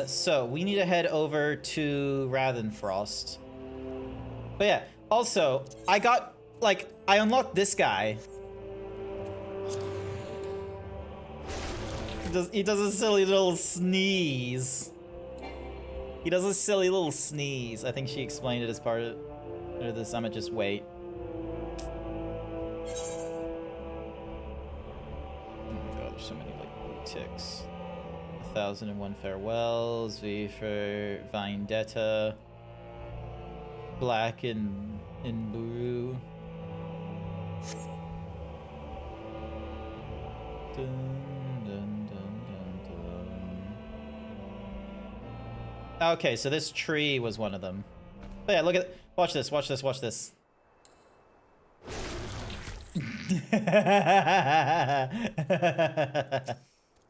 So we need to head over to Ravenfrost. But yeah, also, I unlocked this guy. He does a silly little sneeze. He does a silly little sneeze. I think she explained it as part of this. I'ma just wait. Oh my god, there's so many like blue ticks. 1001 farewells. V for Vendetta. Black in blue. Dun, dun, dun, dun, dun. Okay, so this tree was one of them. But yeah, look at... Watch this, watch this, watch this.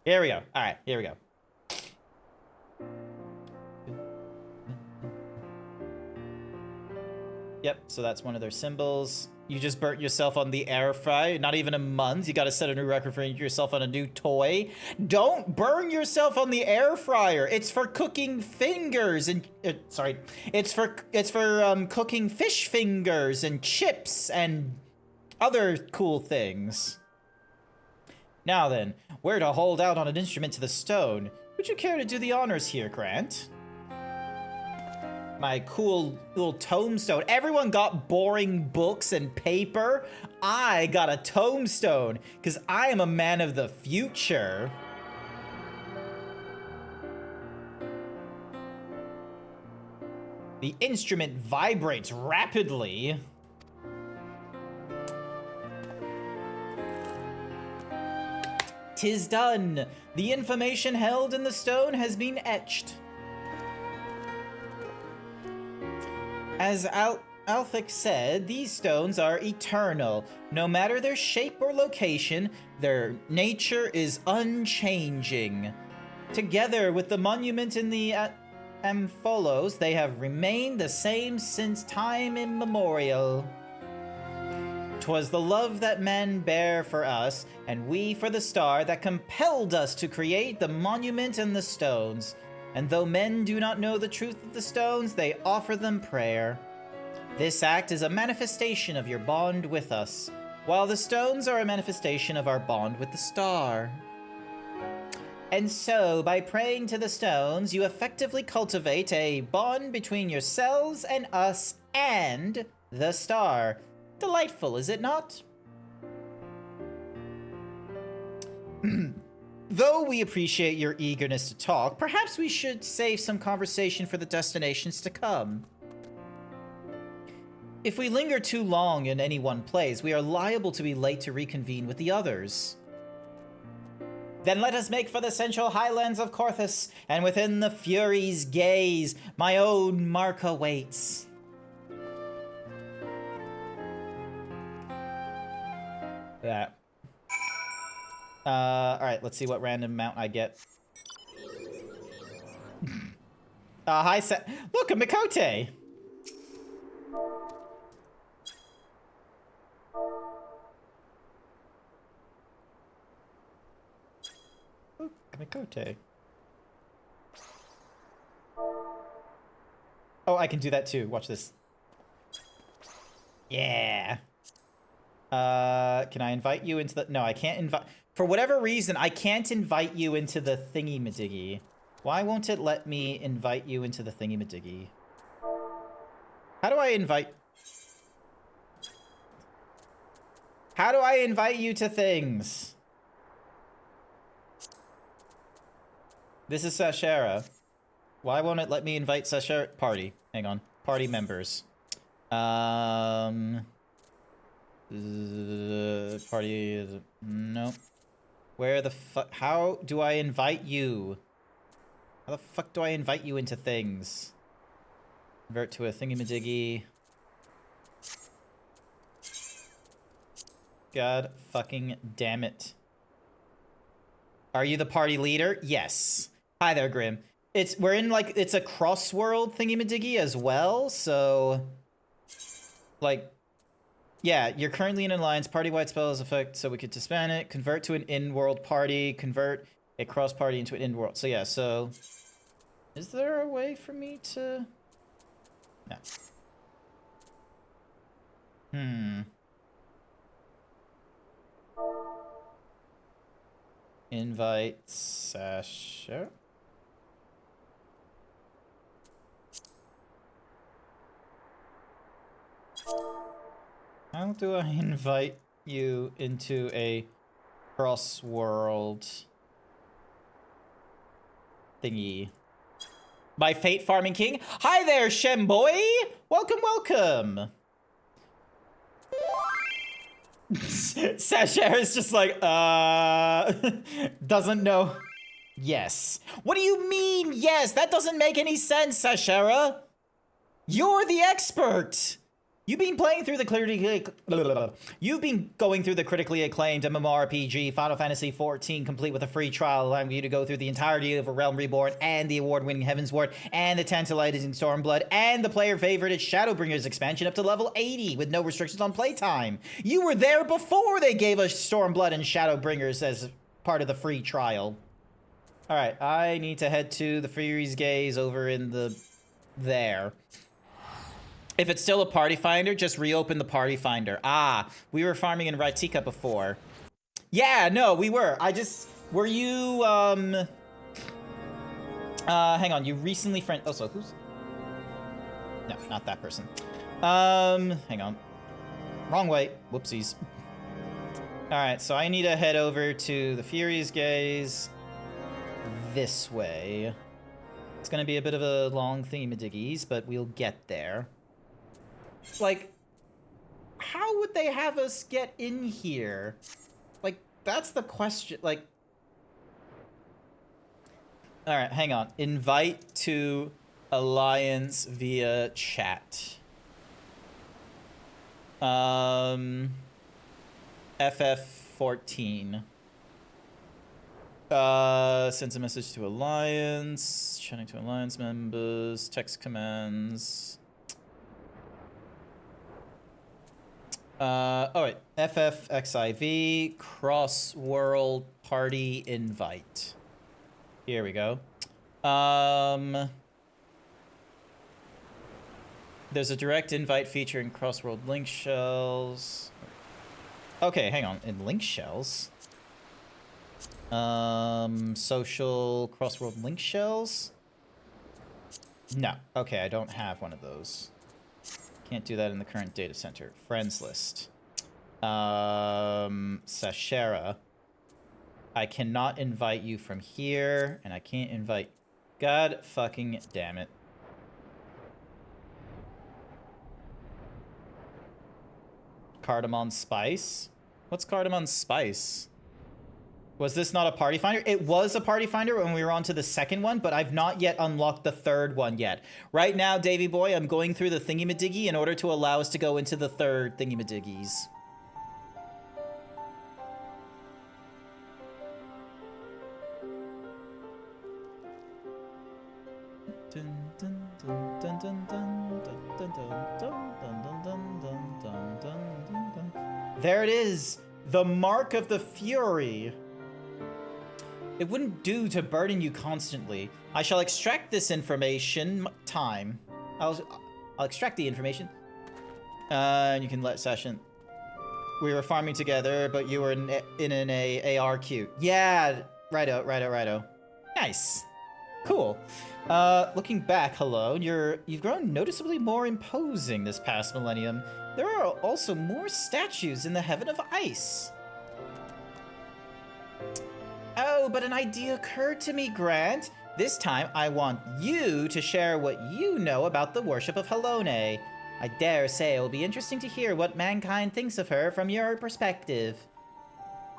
Here we go. All right, here we go. Yep, so that's one of their symbols. You just burnt yourself on the air fryer. Not even a month. You gotta set a new record for yourself on a new toy. Don't burn yourself on the air fryer. It's for cooking fingers and sorry. It's for cooking fish fingers and chips and other cool things. Now then, we're to hold out on an instrument to the stone. Would you care to do the honors here, Grant? My cool little tombstone. Everyone got boring books and paper. I got a tombstone because I am a man of the future. The instrument vibrates rapidly. "'Tis done. The information held in the stone has been etched. As Althik said, these stones are eternal. No matter their shape or location, their nature is unchanging. Together with the monument in the Ampholos, they have remained the same since time immemorial. 'Twas the love that men bear for us, and we for the star, that compelled us to create the monument and the stones. And though men do not know the truth of the stones, they offer them prayer. This act is a manifestation of your bond with us, while the stones are a manifestation of our bond with the star. And so, by praying to the stones, you effectively cultivate a bond between yourselves and us and the star. Delightful, is it not? Though we appreciate your eagerness to talk, perhaps we should save some conversation for the destinations to come. If we linger too long in any one place, we are liable to be late to reconvene with the others. Then let us make for the central highlands of Korthus, and within the Fury's gaze, my own mark awaits. That. Alright, let's see what random mount I get. Hi, look, a Mikote! Look, a Mikote. Oh, I can do that too. Watch this. Yeah. Can I invite you into the... No, I can't invite... For whatever reason, I can't invite you into the thingy-majiggy. Why won't it let me invite you into the thingy-majiggy? How do I invite... How do I invite you to things? This is Sashera. Why won't it let me invite Sashera? Party. Hang on. Party members. Party is... Nope. Where the fuck... How do I invite you? How the fuck do I invite you into things? Convert to a thingy-majiggy. God fucking damn it. Are you the party leader? Yes. Hi there, Grim. We're in, like, it's a cross-world thingy-majiggy as well, so... Like... Yeah, you're currently in an alliance. Party-wide spells effect, so we could disband it. Convert to an in-world party. Convert a cross-party into an in-world. So yeah, so... Is there a way for me to... No. Invite Sasha. How do I invite you into a cross-world thingy? My Fate Farming King? Hi there, Shemboy! Welcome, welcome! Sasha is just like, doesn't know Yes. What do you mean, yes? That doesn't make any sense, Sashera. You're the expert. You've been playing through the You've been going through the critically acclaimed MMORPG Final Fantasy XIV, complete with a free trial, allowing you to go through the entirety of A Realm Reborn and the award-winning Heavensward and the tantalizing Stormblood and the player-favorited Shadowbringers expansion up to level 80 with no restrictions on playtime. You were there before they gave us Stormblood and Shadowbringers as part of the free trial. All right, I need to head to the Fury's Gaze over in there. If it's still a party finder, just reopen the party finder. Ah, we were farming in Raitika before. Yeah, no, we were. Were you, hang on, you recently also, who's? No, not that person. Hang on. Wrong way. Whoopsies. All right, so I need to head over to the Fury's Gaze this way. It's gonna be a bit of a long thingamadiggies, but we'll get there. Like, how would they have us get in here? Like, that's the question. Like, all right, hang on. Invite to Alliance via chat. FF14. Sends a message to Alliance. Chatting to Alliance members. Text commands. Oh wait, FFXIV, cross-world party invite. Here we go. There's a direct invite feature in cross-world link shells. Okay, hang on, in link shells? Social cross-world link shells? No, okay, I don't have one of those. Can't do that in the current data center. Friends list. Sashera. I cannot invite you from here, and I can't invite... God fucking damn it. Cardamom Spice? What's Cardamom Spice? Was this not a party finder? It was a party finder when we were on to the second one, but I've not yet unlocked the third one yet. Right now, Davey boy, I'm going through the thingy-madiggy in order to allow us to go into the third thingy-madiggies. There it is! The Mark of the Fury! It wouldn't do to burden you constantly. I shall extract this information. Time. I'll extract the information. And you can let session. We were farming together, but you were in an AR queue. Yeah, righto. Nice. Cool. Looking back, hello, you've grown noticeably more imposing this past millennium. There are also more statues in the Heaven of Ice. Oh, but an idea occurred to me, Grant. This time, I want you to share what you know about the worship of Halone. I dare say it will be interesting to hear what mankind thinks of her from your perspective.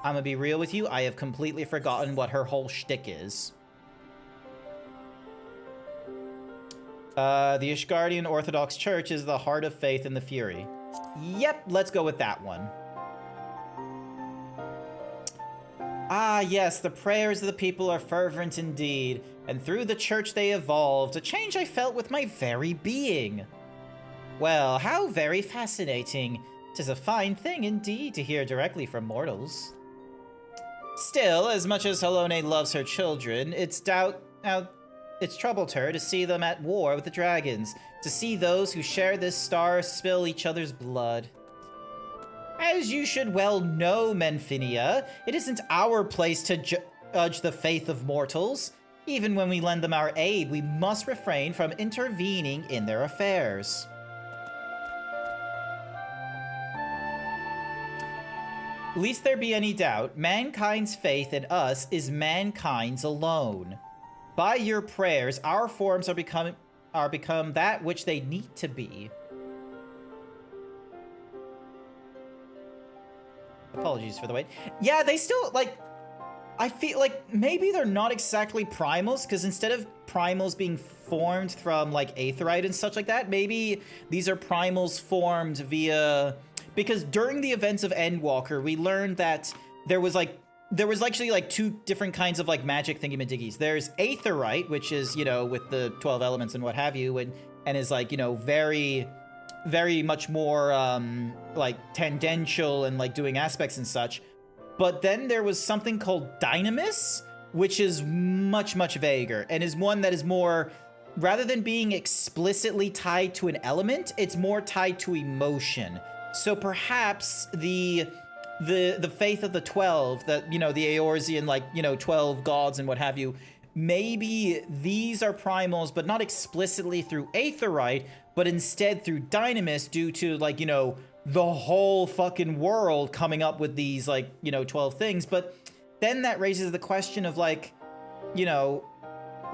I'm gonna be real with you, I have completely forgotten what her whole shtick is. The Ishgardian Orthodox Church is the heart of faith in the Fury. Yep, let's go with that one. Ah, yes, the prayers of the people are fervent indeed, and through the church they evolved, a change I felt with my very being. Well, how very fascinating. 'Tis a fine thing indeed to hear directly from mortals. Still, as much as Halone loves her children, it's troubled her to see them at war with the dragons, to see those who share this star spill each other's blood. As you should well know, Menfinia, it isn't our place to judge the faith of mortals. Even when we lend them our aid, we must refrain from intervening in their affairs. Lest there be any doubt, mankind's faith in us is mankind's alone. By your prayers, our forms are become that which they need to be. Apologies for the wait. Yeah, they still, like, I feel like maybe they're not exactly primals, because instead of primals being formed from like aetheryte and such like that, maybe these are primals formed via, because during the events of Endwalker, we learned that there was actually like two different kinds of like magic thingy-majiggies. There's aetheryte, which is, you know, with the 12 elements and what have you, and is like, you know, very much more like tangential and like doing aspects and such. But then there was something called Dynamis, which is much vaguer and is one that is more, rather than being explicitly tied to an element, it's more tied to emotion. So perhaps the faith of the 12, that, you know, the Eorzean, like, you know, 12 gods and what have you, maybe these are primals, but not explicitly through aetheryte, but instead through Dynamis, due to, like, you know, the whole fucking world coming up with these, like, you know, 12 things. But then that raises the question of, like, you know,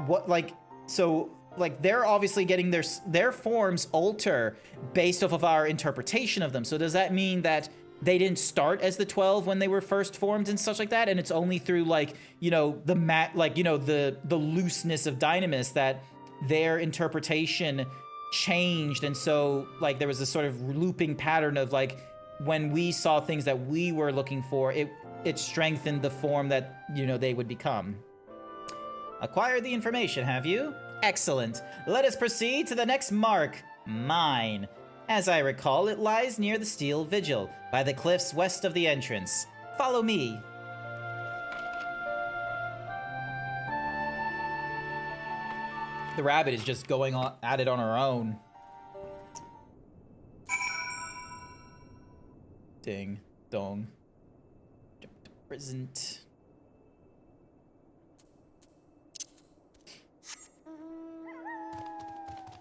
what, like, so, like, they're obviously getting their forms alter based off of our interpretation of them. So does that mean that they didn't start as the 12 when they were first formed and such like that, and it's only through, like, you know, the looseness of Dynamis that their interpretation changed, and so, like, there was this sort of looping pattern of, like, when we saw things that we were looking for, it strengthened the form that, you know, they would become. Acquired the information, have you? Excellent. Let us proceed to the next mark. Mine. As I recall, it lies near the Steel Vigil, by the cliffs west of the entrance. Follow me. The rabbit is just going at it on her own. Ding dong. Jump to present.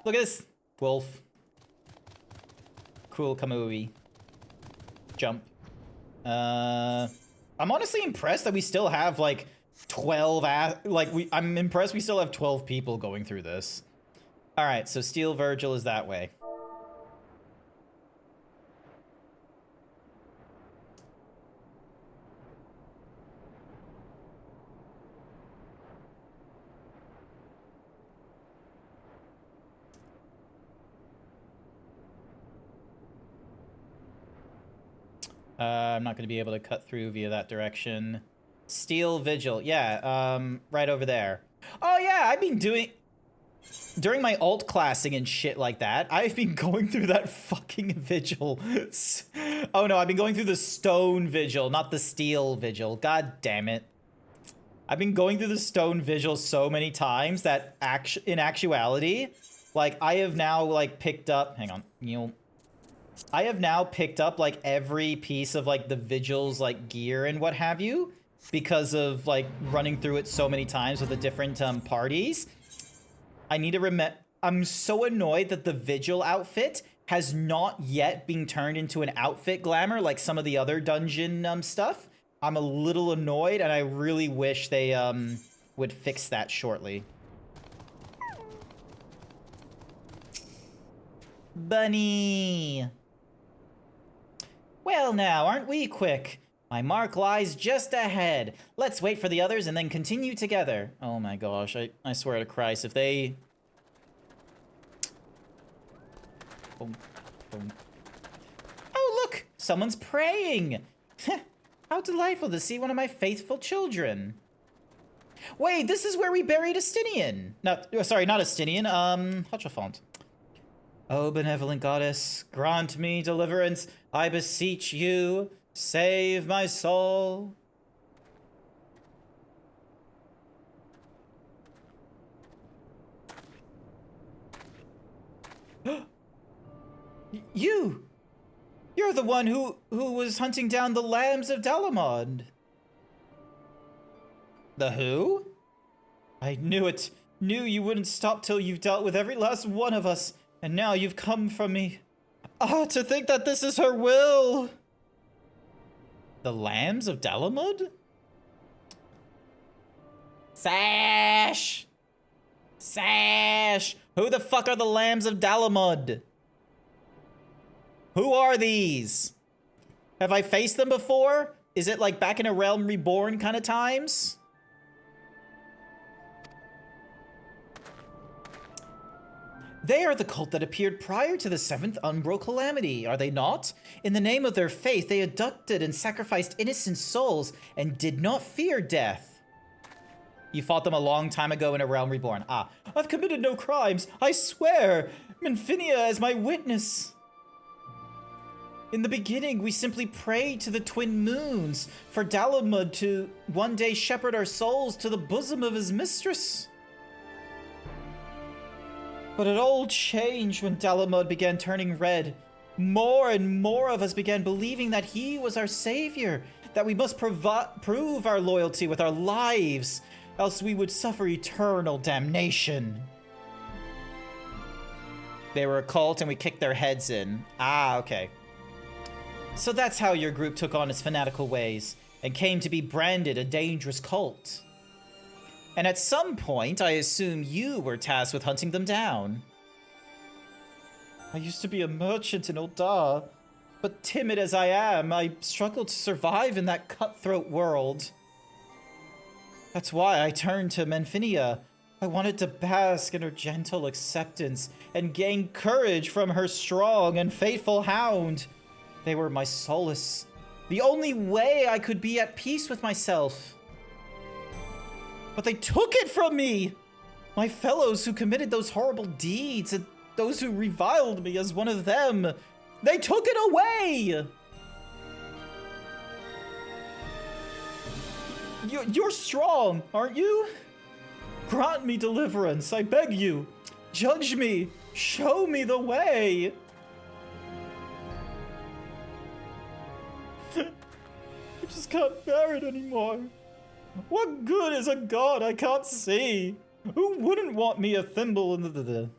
Look at this wolf. Cool Kamui. Jump. I'm honestly impressed that we still have, like, 12 I'm impressed we still have 12 people going through this. All right, so Steel Virgil is that way. I'm not going to be able to cut through via that direction. Steel Vigil. Yeah, right over there. Oh, yeah, I've been doing... During my alt classing and shit like that, I've been going through that fucking vigil. Oh, no, I've been going through the stone vigil, not the steel vigil. God damn it. I've been going through the stone vigil so many times that in actuality, like, I have now, like, picked up... Hang on. I have now picked up, like, every piece of, like, the vigil's, like, gear and what have you, because of, like, running through it so many times with the different parties. I need to remember... I'm so annoyed that the vigil outfit has not yet been turned into an outfit glamour like some of the other dungeon stuff. I'm a little annoyed, and I really wish they would fix that shortly. Bunny! Well now, aren't we quick? My mark lies just ahead. Let's wait for the others and then continue together. Oh my gosh, I swear to Christ, if they... Boom, boom. Oh look, someone's praying! How delightful to see one of my faithful children. Wait, this is where we buried Astinian. Sorry, not Astinian, Hutchafont. Oh, benevolent goddess, grant me deliverance, I beseech you, save my soul. You're the one who was hunting down the lambs of Dalamod. The who? I knew it. Knew you wouldn't stop till you've dealt with every last one of us. And now you've come from me. Ah, to think that this is her will! The lambs of Dalamud? Sash! Sash! Who the fuck are the lambs of Dalamud? Who are these? Have I faced them before? Is it like back in a Realm Reborn kind of times? They are the cult that appeared prior to the 7th Umbral Calamity, are they not? In the name of their faith, they abducted and sacrificed innocent souls and did not fear death. You fought them a long time ago in a Realm Reborn. Ah, I've committed no crimes, I swear! Minfinia is my witness. In the beginning, we simply prayed to the twin moons for Dalamud to one day shepherd our souls to the bosom of his mistress. But it all changed when Dalamud began turning red. More and more of us began believing that he was our savior, that we must prove our loyalty with our lives, else we would suffer eternal damnation. They were a cult and we kicked their heads in. Ah, okay. So that's how your group took on its fanatical ways and came to be branded a dangerous cult. And at some point, I assume you were tasked with hunting them down. I used to be a merchant in Uldar, but timid as I am, I struggled to survive in that cutthroat world. That's why I turned to Minfinia. I wanted to bask in her gentle acceptance and gain courage from her strong and faithful hound. They were my solace, the only way I could be at peace with myself. But they took it from me! My fellows who committed those horrible deeds, and those who reviled me as one of them, they took it away! You're strong, aren't you? Grant me deliverance, I beg you. Judge me, show me the way. I just can't bear it anymore. What good is a god I can't see? Who wouldn't want me a thimble in the...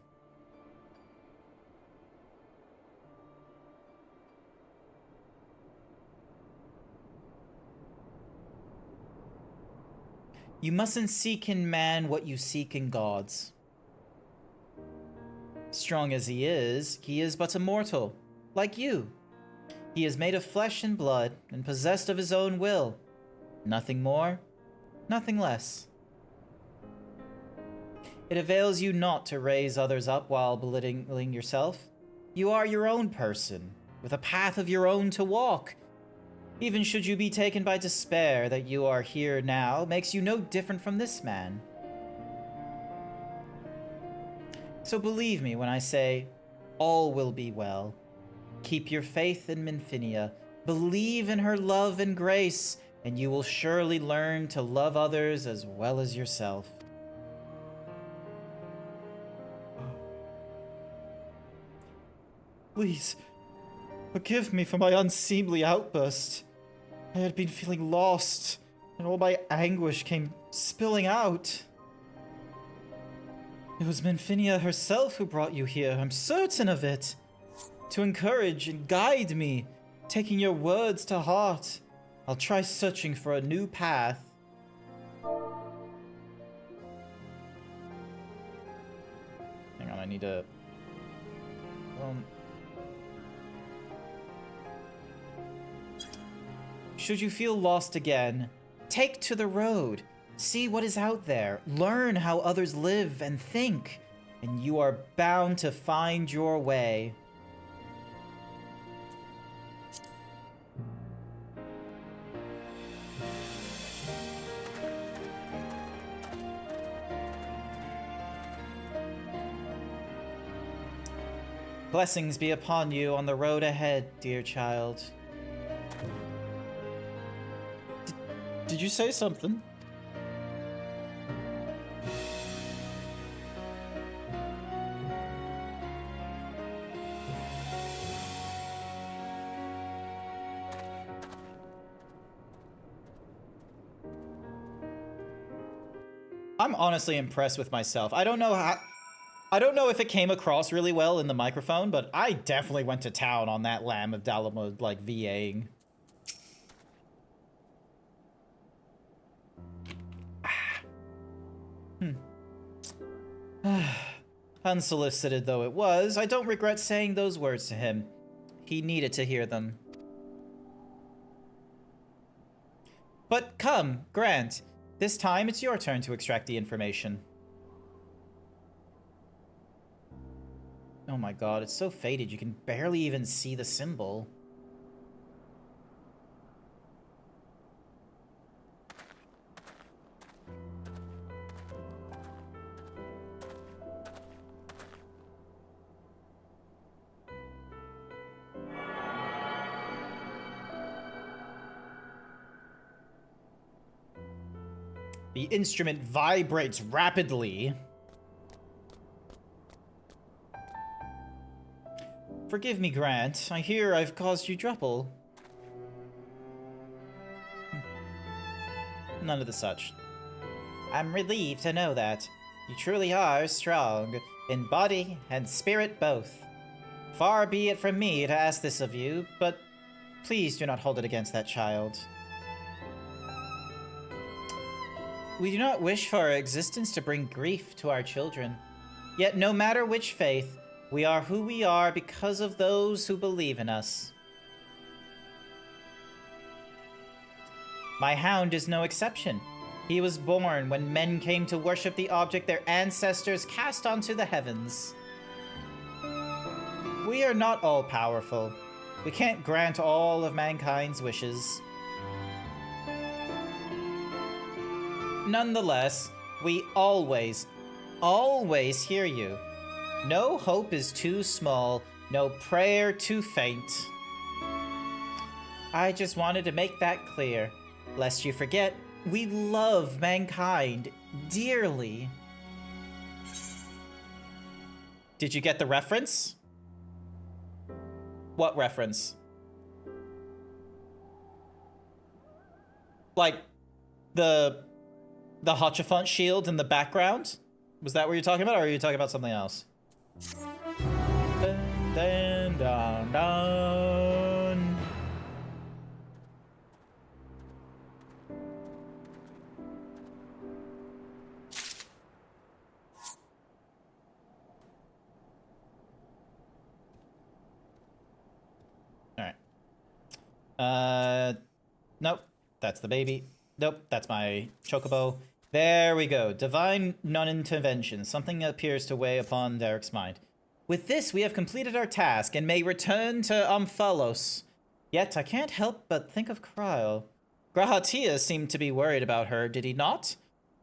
You mustn't seek in man what you seek in gods. Strong as he is but a mortal, like you. He is made of flesh and blood and possessed of his own will. Nothing more, nothing less. It avails you not to raise others up while belittling yourself. You are your own person, with a path of your own to walk. Even should you be taken by despair, that you are here now makes you no different from this man. So believe me when I say, all will be well. Keep your faith in Minfinia, believe in her love and grace, and you will surely learn to love others as well as yourself. Please, forgive me for my unseemly outburst. I had been feeling lost, and all my anguish came spilling out. It was Minfinia herself who brought you here, I'm certain of it. To encourage and guide me, taking your words to heart. I'll try searching for a new path. Hang on, I need to... Should you feel lost again, take to the road. See what is out there. Learn how others live and think. And you are bound to find your way. Blessings be upon you on the road ahead, dear child. Did you say something? I'm honestly impressed with myself. I don't know if it came across really well in the microphone, but I definitely went to town on that Lamb of Dalamud, like, VAing. Unsolicited though it was, I don't regret saying those words to him. He needed to hear them. But come, Grant. This time it's your turn to extract the information. Oh my god, it's so faded you can barely even see the symbol. The instrument vibrates rapidly. Forgive me, Grant. I hear I've caused you trouble. None of the such. I'm relieved to know that. You truly are strong, in body and spirit both. Far be it from me to ask this of you, but please do not hold it against that child. We do not wish for our existence to bring grief to our children. Yet no matter which faith, we are who we are because of those who believe in us. My hound is no exception. He was born when men came to worship the object their ancestors cast onto the heavens. We are not all-powerful. We can't grant all of mankind's wishes. Nonetheless, we always hear you. No hope is too small, no prayer too faint. I just wanted to make that clear, lest you forget, we love mankind dearly. Did you get the reference? What reference? Like, the Hotchafont shield in the background? Was that what you're talking about, or are you talking about something else? Dun, dun, dun, dun. Alright. Nope. That's the baby. Nope, that's my chocobo. There we go. Divine non-intervention. Something appears to weigh upon Derek's mind. With this, we have completed our task and may return to Omphalos. Yet, I can't help but think of Cryle. Grahatia seemed to be worried about her, did he not?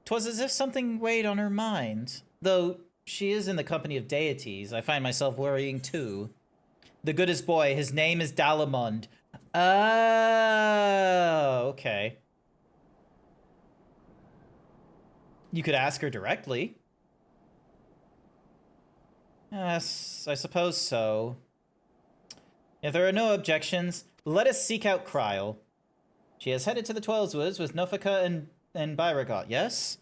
'Twas as if something weighed on her mind. Though she is in the company of deities, I find myself worrying too. The goodest boy, his name is Dalamond. Oh, okay. You could ask her directly. Yes, I suppose so. If there are no objections, let us seek out Cryle. She has headed to the Twelveswoods with Nofika and Byragot, yes?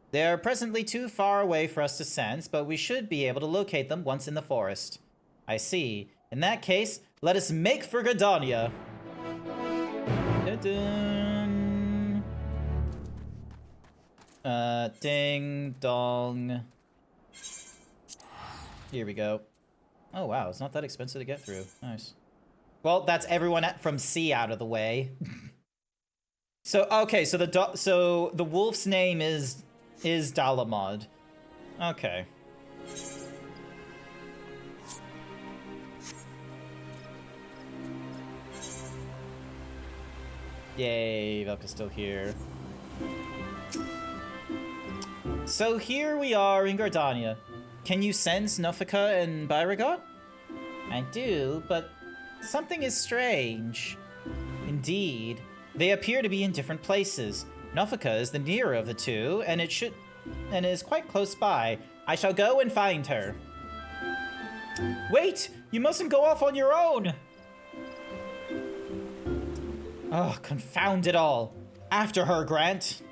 They are presently too far away for us to sense, but we should be able to locate them once in the forest. I see. In that case, let us make for Gridania. Dun-dun. Ding dong. Here we go. Oh wow, it's not that expensive to get through. Nice. Well, that's everyone from C out of the way. So okay, so the wolf's name is Dalamod. Okay. Yay, Velka's still here. So here we are in Gridania. Can you sense Nofika and Byragot? I do, but something is strange. Indeed, they appear to be in different places. Nofika is the nearer of the two, and is quite close by. I shall go and find her. Wait! You mustn't go off on your own! Oh, confound it all. After her, Grant.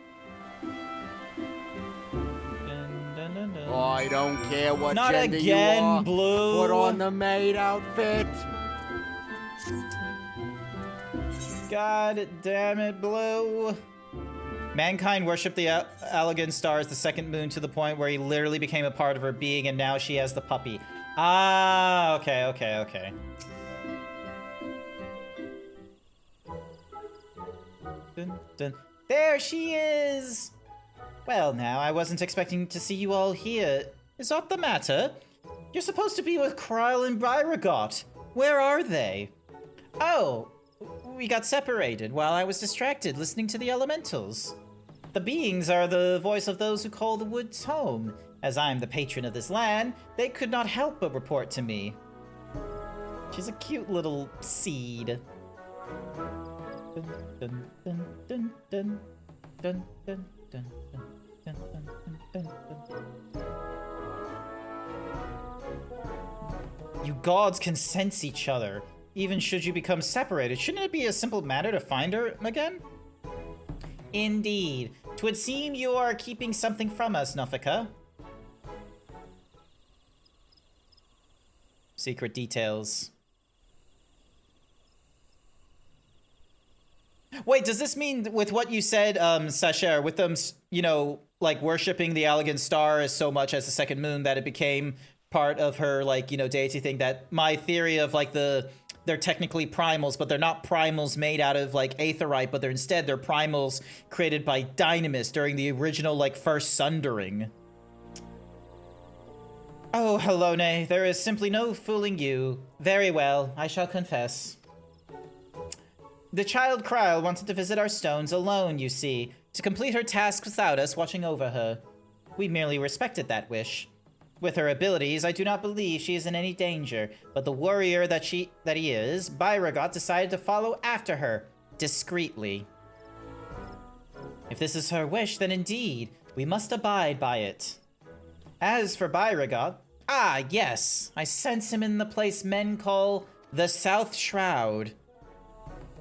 Oh, I don't care what Not gender again, you are. Blue. Put on the maid outfit. God damn it, Blue. Mankind worshipped the Allegan star as the second moon to the point where he literally became a part of her being, and now she has the puppy. Ah, okay. Dun, dun. There she is! Well, now, I wasn't expecting to see you all here. Is that the matter? You're supposed to be with Kryle and Byragot. Where are they? Oh, we got separated while I was distracted listening to the elementals. The beings are the voice of those who call the woods home. As I'm the patron of this land, they could not help but report to me. She's a cute little seed. Dun, dun, dun, dun, dun, dun, dun, dun, dun, dun, dun, dun. You gods can sense each other, even should you become separated. Shouldn't it be a simple matter to find her again? Indeed. 'Twould seem you are keeping something from us, Nuffica. Secret details. Wait, does this mean with what you said, Sacher, with them, you know, like worshipping the Elegant Star as so much as the second moon that it became part of her, like, you know, deity thing, that my theory of like they're technically primals, but they're not primals made out of like aetherite, but they're primals created by Dynamis during the original like first sundering. Oh, Helone, there is simply no fooling you. Very well, I shall confess. The child Kryle wanted to visit our stones alone, you see, to complete her task without us watching over her. We merely respected that wish. With her abilities, I do not believe she is in any danger, but the warrior that he is, Byragot decided to follow after her, discreetly. If this is her wish, then indeed, we must abide by it. As for Byragot, yes, I sense him in the place men call the South Shroud.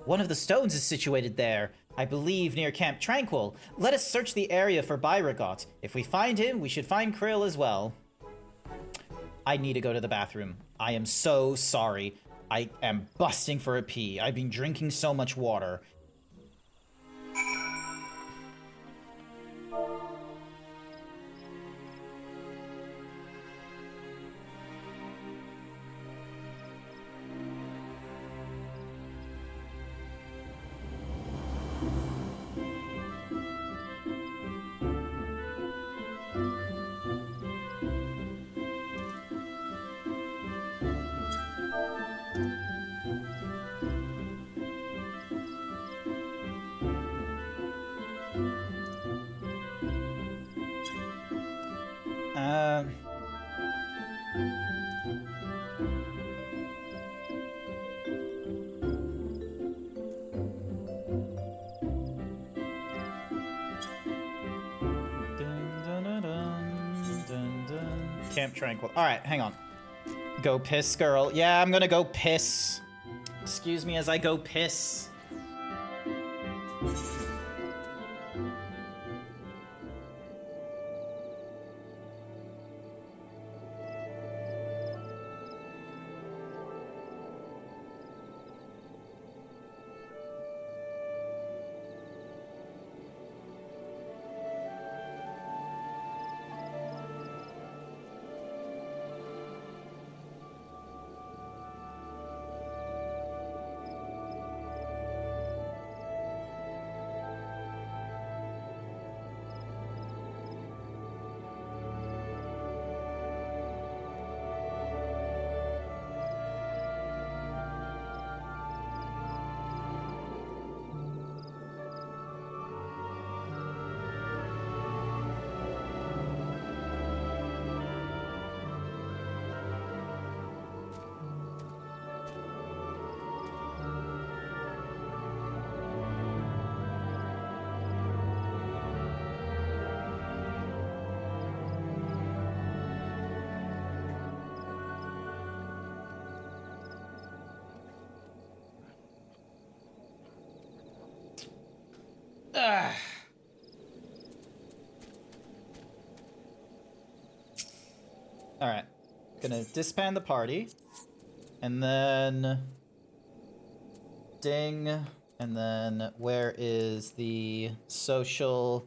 One of the stones is situated there, I believe near Camp Tranquil. Let us search the area for Byragot. If we find him, we should find Krill as well. I need to go to the bathroom. I am so sorry. I am busting for a pee. I've been drinking so much water. Camp Tranquil. All right, hang on. Go piss, girl. Yeah, I'm gonna go piss. Excuse me as I go piss. Alright. Gonna disband the party. And then... Ding. And then where is the social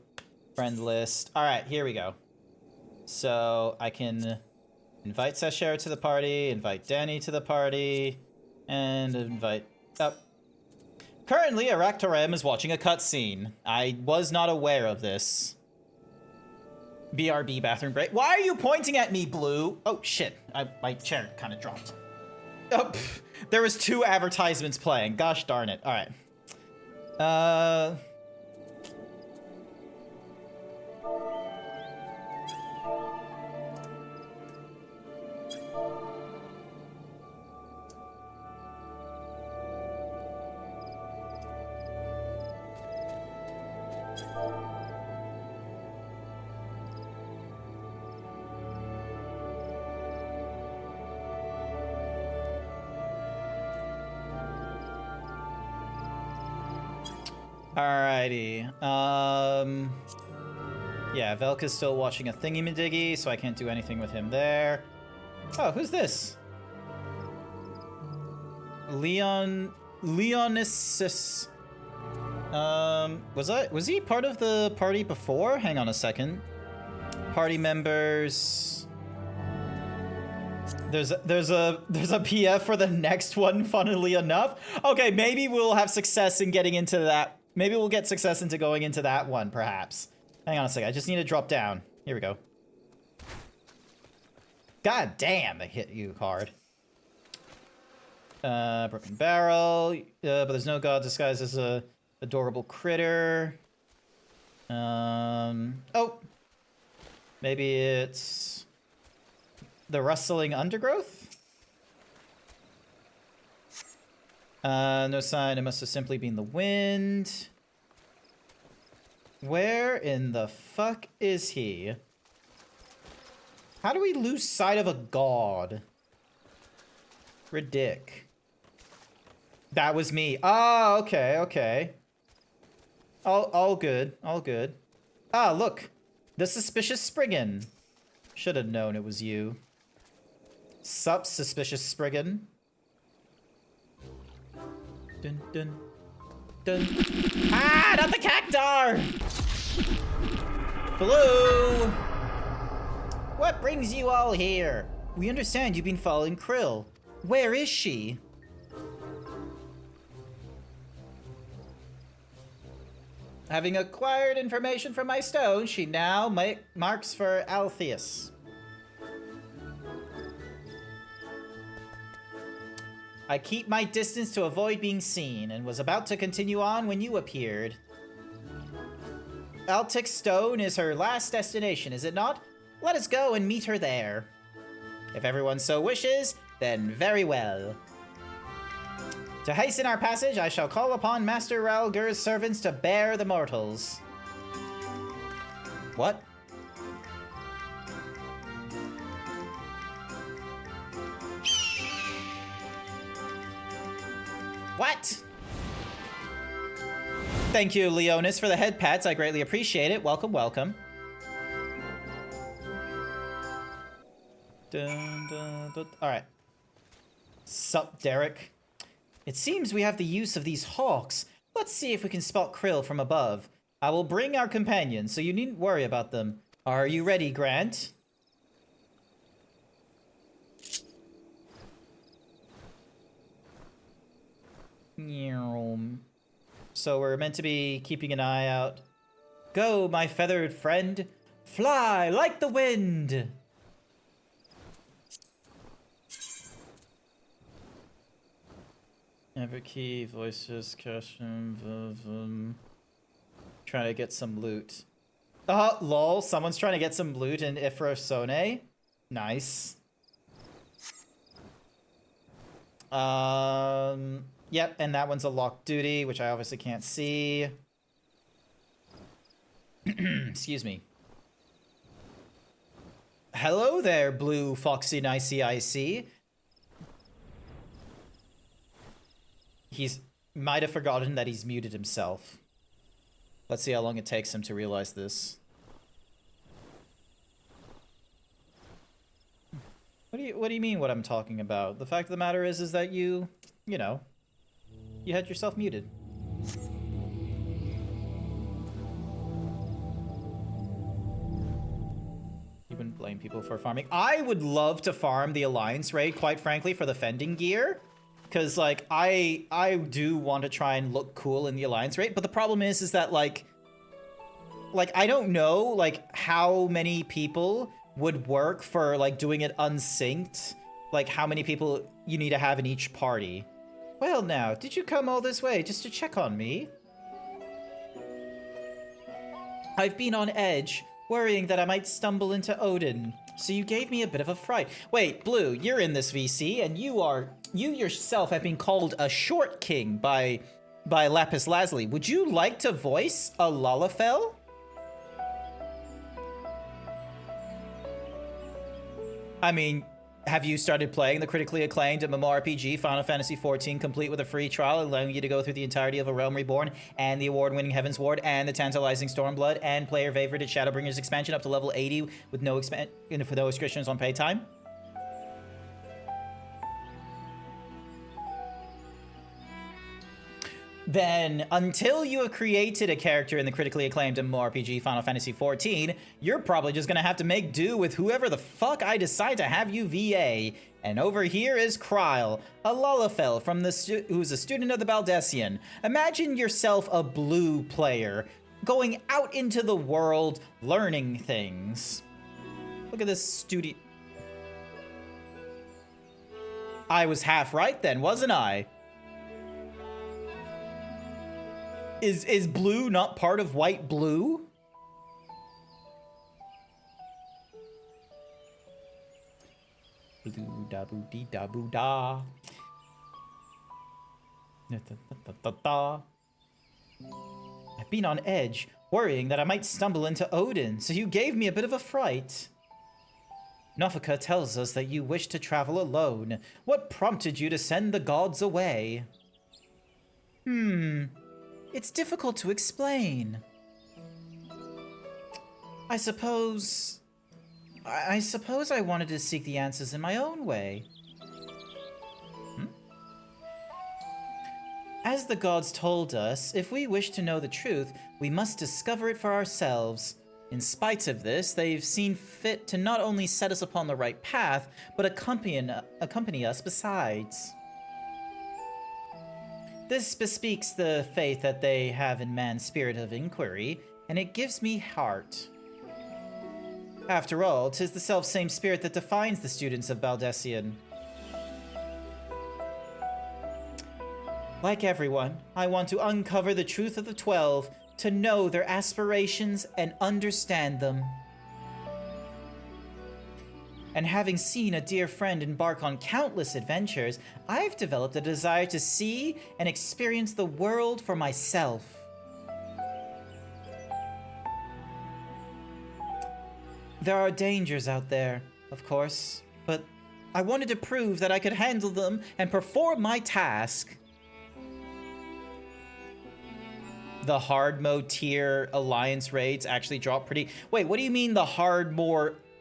friend list? Alright, here we go. So I can invite Sacher to the party, invite Danny to the party, and invite... Oh. Currently, Araktorem is watching a cutscene. I was not aware of this. BRB bathroom break. Why are you pointing at me, Blue? Oh, shit. My chair kind of dropped. Oh, pff. There was 2 advertisements playing. Gosh darn it. All right. Alrighty. Yeah, Velka's still watching a thingy-madiggy, so I can't do anything with him there. Oh, who's this? Leonisis. Was he part of the party before? Hang on a second. Party members. There's a PF for the next one, funnily enough. Okay, maybe we'll have success in getting into that. Maybe we'll get success into going into that one, perhaps. Hang on a second. I just need to drop down. Here we go. God damn, they hit you hard. Broken barrel. But there's no god disguised as a adorable critter. Oh. Maybe it's the rustling undergrowth? No sign. It must have simply been the wind. Where in the fuck is he? How do we lose sight of a god? Ridic. That was me. Oh, okay, okay. All good, all good. Ah, look. The suspicious Spriggan. Should have known it was you. Sup, suspicious Spriggan. Dun dun dun. Ah, not the cactar! Blue! What brings you all here? We understand you've been following Krill. Where is she? Having acquired information from my stone, she now marks for Altheus. I keep my distance to avoid being seen, and was about to continue on when you appeared. Altic Stone is her last destination, is it not? Let us go and meet her there. If everyone so wishes, then very well. To hasten our passage, I shall call upon Master Ralgur's servants to bear the mortals. What? What? Thank you, Leonis, for the head pats. I greatly appreciate it. Welcome, welcome. Dun, dun, dun. All right. Sup, Derek? It seems we have the use of these hawks. Let's see if we can spot Krill from above. I will bring our companions, so you needn't worry about them. Are you ready, Grant? So we're meant to be keeping an eye out. Go, my feathered friend. Fly like the wind. Ever key, voices, custom, trying to get some loot. Oh, lol, someone's trying to get some loot in Ifrosone. Nice. Yep, and that one's a locked duty, which I obviously can't see. Excuse me. Hello there, Blue Foxy Nicey Icy. He's might have forgotten that he's muted himself. Let's see how long it takes him to realize this. What do you mean what I'm talking about? The fact of the matter is that you know, you had yourself muted. You wouldn't blame people for farming. I would love to farm the Alliance raid, quite frankly, for the fending gear. Because, like, I do want to try and look cool in the alliance raid, but the problem is that, like, I don't know, like, how many people would work for, like, doing it unsynced. Like, how many people you need to have in each party. Well, now, did you come all this way just to check on me? I've been on edge, worrying that I might stumble into Odin, so you gave me a bit of a fright. Wait, Blue, you're in this VC, and you yourself have been called a short king by Lapis Lazuli. Would you like to voice a Lalafell? I mean, have you started playing the critically acclaimed MMORPG Final Fantasy XIV, complete with a free trial, allowing you to go through the entirety of A Realm Reborn, and the award-winning Heaven's Ward, and the tantalizing Stormblood, and player favorited Shadowbringers expansion up to level 80 with no restrictions on pay time? Then, until you have created a character in the critically acclaimed MMORPG Final Fantasy XIV, you're probably just gonna have to make do with whoever the fuck I decide to have you VA. And over here is Kryle, a Lalafell from who's a student of the Baldessian. Imagine yourself a blue player, going out into the world, learning things. Look at this student. I was half right then, wasn't I? Is blue not part of white blue? Blue da boo dee da boo da. I've been on edge, worrying that I might stumble into Odin, so you gave me a bit of a fright. Nofika tells us that you wish to travel alone. What prompted you to send the gods away? It's difficult to explain. I suppose I wanted to seek the answers in my own way. As the gods told us, if we wish to know the truth, we must discover it for ourselves. In spite of this, they've seen fit to not only set us upon the right path, but accompany us besides. This bespeaks the faith that they have in man's spirit of inquiry, and it gives me heart. After all, 'tis the self-same spirit that defines the students of Baldessian. Like everyone, I want to uncover the truth of the 12, to know their aspirations and understand them. And having seen a dear friend embark on countless adventures, I've developed a desire to see and experience the world for myself. There are dangers out there, of course, but I wanted to prove that I could handle them and perform my task. The hard mode tier alliance raids actually drop pretty... Wait, what do you mean the hard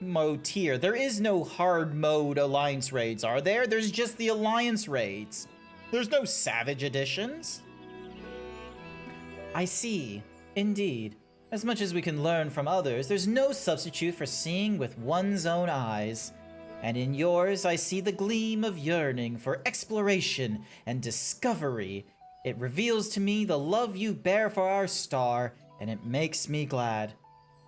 mode tier? There is no hard mode alliance raids, are there? There's just the alliance raids. There's no savage editions. I see. Indeed. As much as we can learn from others, there's no substitute for seeing with one's own eyes. And in yours, I see the gleam of yearning for exploration and discovery. It reveals to me the love you bear for our star, and it makes me glad.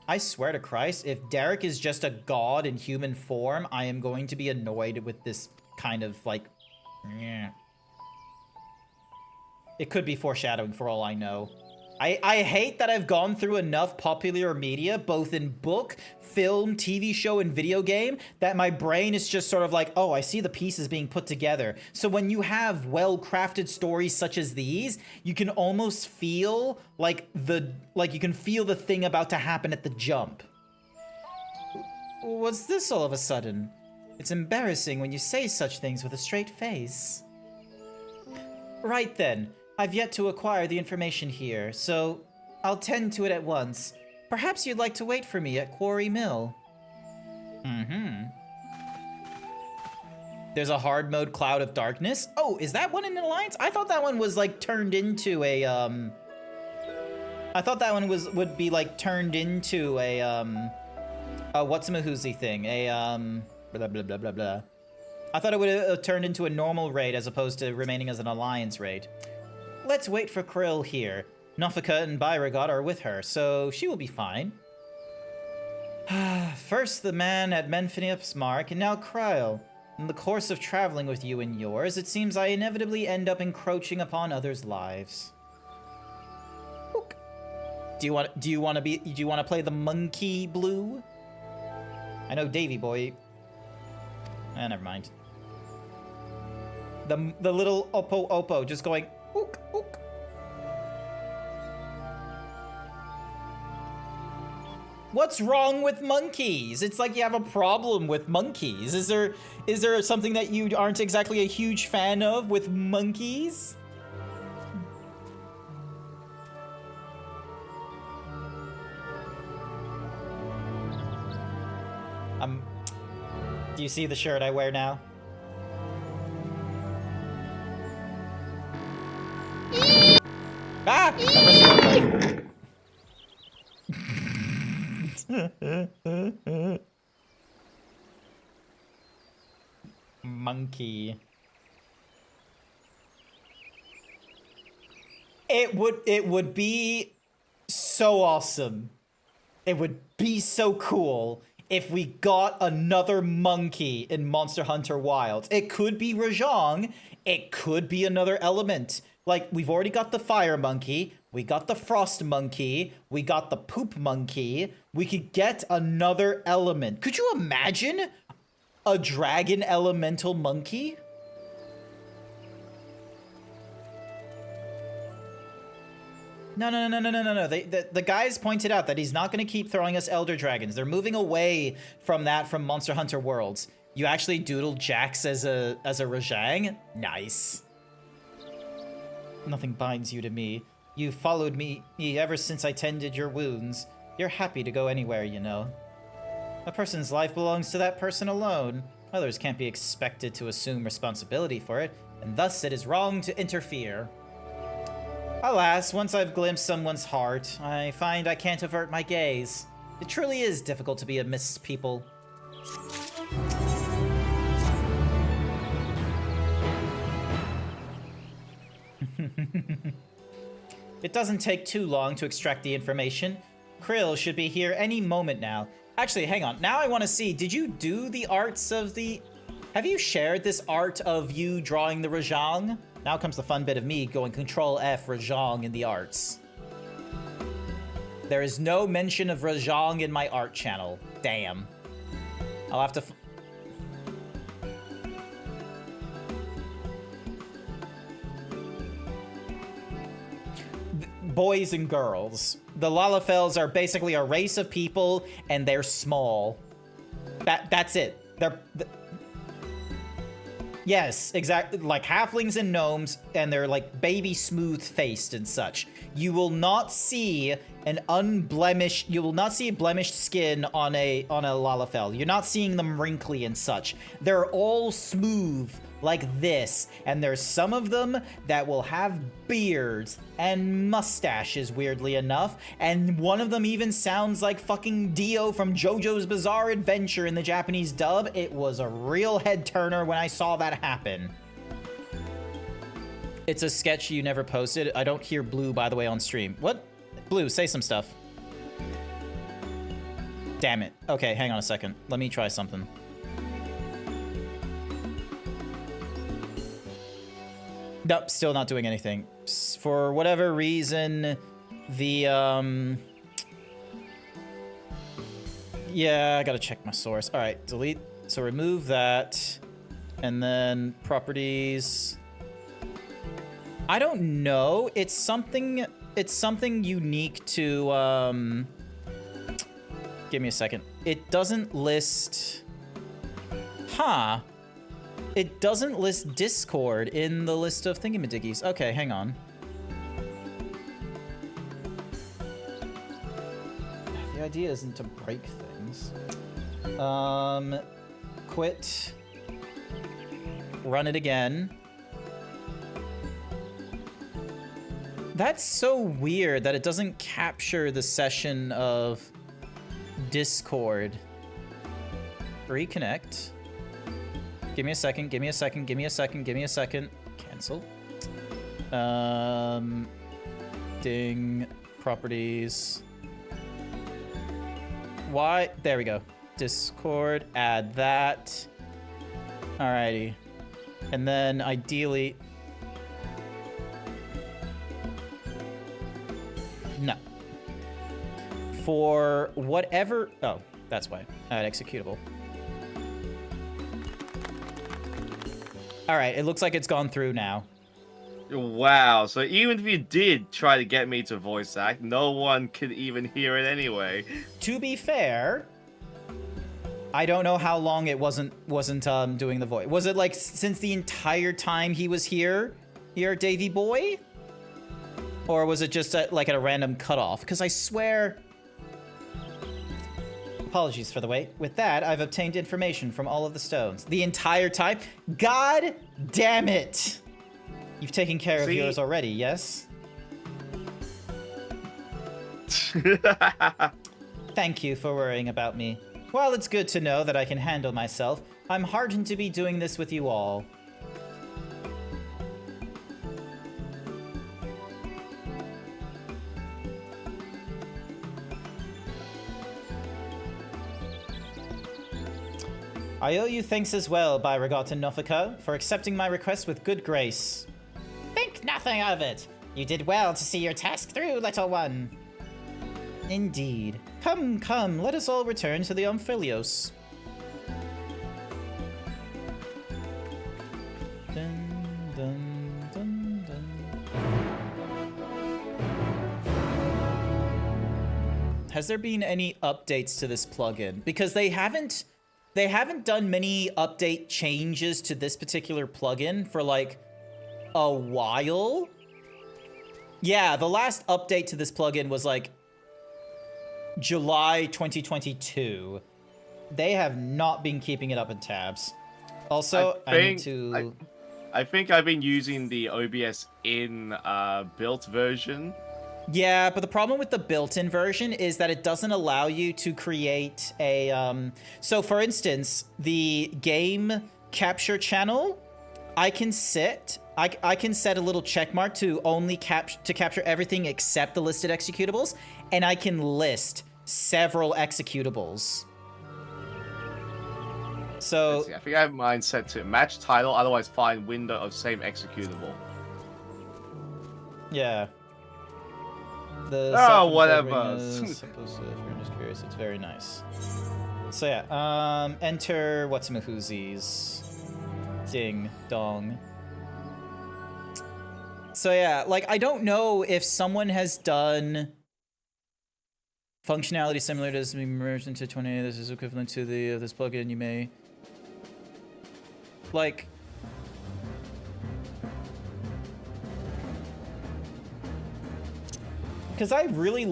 I swear to Christ, if Derek is just a god in human form, I am going to be annoyed with this kind of, like... It could be foreshadowing for all I know. I hate that I've gone through enough popular media, both in book, film, TV show, and video game, that my brain is just sort of like, oh, I see the pieces being put together. So when you have well-crafted stories such as these, you can almost feel like you can feel the thing about to happen at the jump. What's this all of a sudden? It's embarrassing when you say such things with a straight face. Right then. I've yet to acquire the information here, so I'll tend to it at once. Perhaps you'd like to wait for me at Quarry Mill. There's a hard mode Cloud of Darkness. Oh, is that one in Alliance? I thought that one was like turned into a I thought that one would be like turned into a what's-a-mahoozy thing? A blah blah blah blah blah. I thought it would have turned into a normal raid as opposed to remaining as an alliance raid. Let's wait for Krill here. Nofika and Beauregard are with her, so she will be fine. First the man at Menphiniup's mark, and now Krill. In the course of traveling with you and yours, it seems I inevitably end up encroaching upon others' lives. Ook. Do you want to play the monkey, Blue? I know Davy Boy. Never mind. The little Oppo just going ook ook. What's wrong with monkeys? It's like you have a problem with monkeys. Is there something that you aren't exactly a huge fan of with monkeys? Do you see the shirt I wear now? Ah! I pressed the wrong button. Monkey. It would be so awesome. It would be so cool if we got another monkey in Monster Hunter Wilds. It could be Rajang. It could be another element. Like, we've already got the fire monkey. We got the frost monkey. We got the poop monkey. We could get another element. Could you imagine a dragon elemental monkey? No. The guys pointed out that he's not going to keep throwing us Elder Dragons. They're moving away from that from Monster Hunter Worlds. You actually doodled Jax as a Rajang? Nice. Nothing binds you to me. You've followed me ever since I tended your wounds. You're happy to go anywhere, you know. A person's life belongs to that person alone. Others can't be expected to assume responsibility for it, and thus it is wrong to interfere. Alas, once I've glimpsed someone's heart, I find I can't avert my gaze. It truly is difficult to be amidst people. It doesn't take too long to extract the information. Krill should be here any moment now. Actually, hang on. Now I want to see, did you do the arts of the... Have you shared this art of you drawing the Rajang? Now comes the fun bit of me going Control F Rajang in the arts. There is no mention of Rajang in my art channel. Damn. I'll have to... Boys and girls. The Lalafels are basically a race of people, and they're small. That's it. Yes, exactly. Like halflings and gnomes, and they're like baby smooth-faced and such. You will not see an unblemished. You will not see a blemished skin on a Lalafell. You're not seeing them wrinkly and such. They're all smooth like this, and there's some of them that will have beards and mustaches, weirdly enough, and one of them even sounds like fucking Dio from JoJo's Bizarre Adventure in the Japanese dub. It was a real head turner when I saw that happen. It's a sketch you never posted. I don't hear Blue, by the way, on stream. What? Blue, say some stuff. Damn it. Okay, hang on a second. Let me try something. Nope, still not doing anything. For whatever reason, the, yeah, I gotta check my source. All right, delete. So remove that. And then properties. I don't know. It's something unique to, give me a second. It doesn't list, huh. It doesn't list Discord in the list of thingamadiggies. Okay, hang on. The idea isn't to break things. Quit. Run it again. That's so weird that it doesn't capture the session of Discord. Reconnect. Give me a second. Give me a second. Give me a second. Give me a second. Cancel. Ding. Properties. Why? There we go. Discord. Add that. Alrighty. And then ideally... No. For whatever... Oh, that's why. Add executable. Alright, it looks like it's gone through now. Wow, so even if you did try to get me to voice act, no one could even hear it anyway. To be fair, I don't know how long it wasn't doing the voice. Was it like since the entire time he was here, Davy boy? Or was it just like at a random cutoff? Because I swear... Apologies for the wait. With that, I've obtained information from all of the stones. The entire time? God damn it! You've taken care of yours already, yes? Thank you for worrying about me. While it's good to know that I can handle myself, I'm heartened to be doing this with you all. I owe you thanks as well, by regard to Nofika, for accepting my request with good grace. Think nothing of it. You did well to see your task through, little one. Indeed. Come, come, let us all return to the Omphilios. Dun, dun, dun, dun. Has there been any updates to this plugin? Because they haven't done many update changes to this particular plugin for like a while. Yeah, the last update to this plugin was like July 2022. They have not been keeping it up in tabs. Also, I think I've been using the OBS in built version. Yeah, but the problem with the built-in version is that it doesn't allow you to create a... So, for instance, the game capture channel, I can set a little check mark to only capture everything except the listed executables, and I can list several executables. So... I think I have mine set to match title, otherwise find window of same executable. Yeah. Whatever. It's very nice. So yeah, enter what's-mahoozies. Ding dong. So yeah, like I don't know if someone has done functionality similar to this being merged into 20. This is equivalent to the this plugin. You may like. Because I really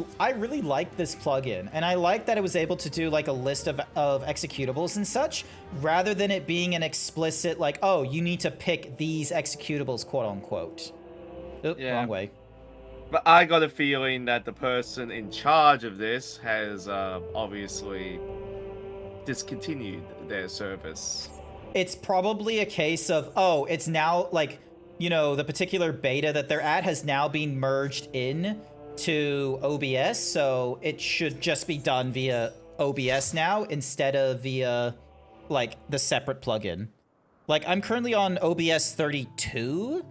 like this plugin, and I like that it was able to do like a list of executables and such, rather than it being an explicit like, oh, you need to pick these executables, quote unquote. Oop, yeah. Wrong way. But I got a feeling that the person in charge of this has obviously discontinued their service. It's probably a case of, oh, it's now like, you know, the particular beta that they're at has now been merged in to OBS, so it should just be done via OBS now instead of via like the separate plugin. Like I'm currently on OBS 32,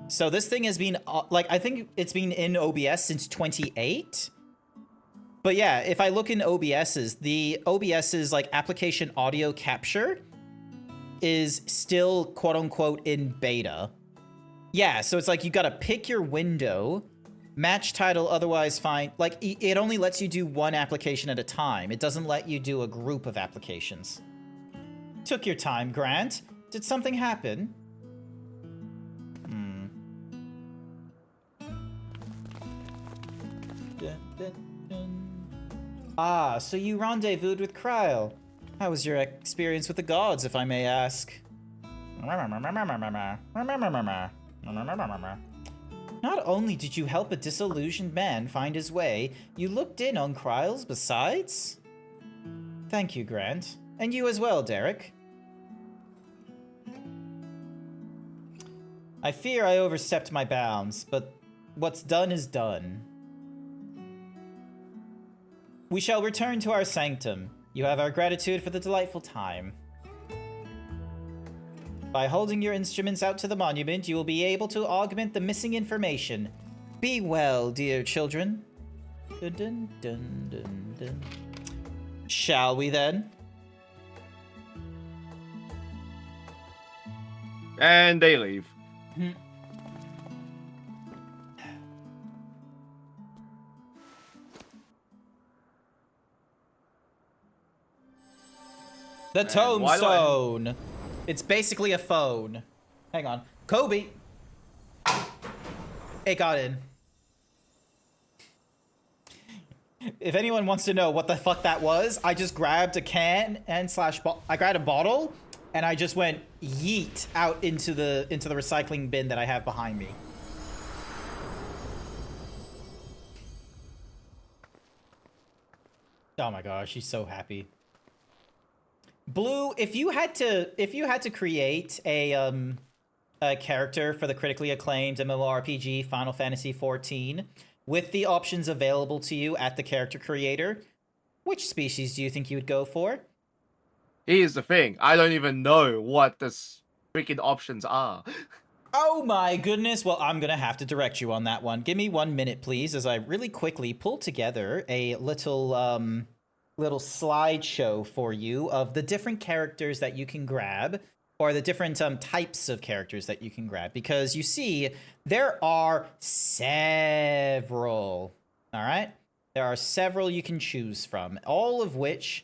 so this thing has been like I think it's been in OBS since 28. But yeah, if I look in OBS's, the OBS's like application audio capture is still quote unquote in beta. Yeah, so it's like you gotta pick your window. Match title, otherwise fine. Like, it only lets you do one application at a time. It doesn't let you do a group of applications. Took your time, Grant. Did something happen? Ah, so you rendezvoused with Kryle. How was your experience with the gods, if I may ask? Not only did you help a disillusioned man find his way, you looked in on Kryles besides? Thank you, Grant. And you as well, Derek. I fear I overstepped my bounds, but what's done is done. We shall return to our sanctum. You have our gratitude for the delightful time. By holding your instruments out to the monument, you will be able to augment the missing information. Be well, dear children. Dun, dun, dun, dun, dun. Shall we then? And they leave. The And why do I- tombstone. It's basically a phone. Hang on. Kobe. It got in. If anyone wants to know what the fuck that was, I just grabbed a can and I grabbed a bottle and I just went yeet out into the recycling bin that I have behind me. Oh my gosh, she's so happy. Blue, if you had to create a character for the critically acclaimed MMORPG Final Fantasy XIV with the options available to you at the character creator, which species do you think you would go for? Here's the thing. I don't even know what the freaking options are. Oh my goodness. Well, I'm going to have to direct you on that one. Give me 1 minute, please, as I really quickly pull together a little slideshow for you of the different characters that you can grab, or the different types of characters that you can grab, because you see there are several. All right, there are several you can choose from, all of which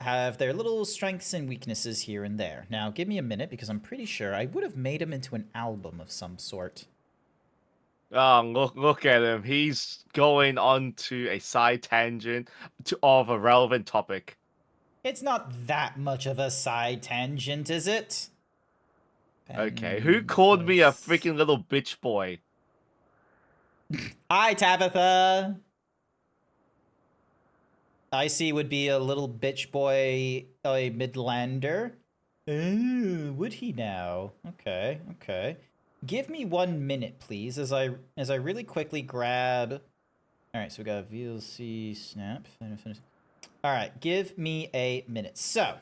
have their little strengths and weaknesses here and there. Now give me a minute, because I'm pretty sure I would have made them into an album of some sort. Oh, look at him. He's going on to a side tangent of a relevant topic. It's not that much of a side tangent, is it? Okay, who called me a freaking little bitch boy? Hi, Tabitha. Icy would be a little bitch boy, a Midlander. Oh, would he now? Okay, okay. Give me 1 minute, please, as I really quickly grab. All right, so we got VLC snap. All right, give me a minute. So,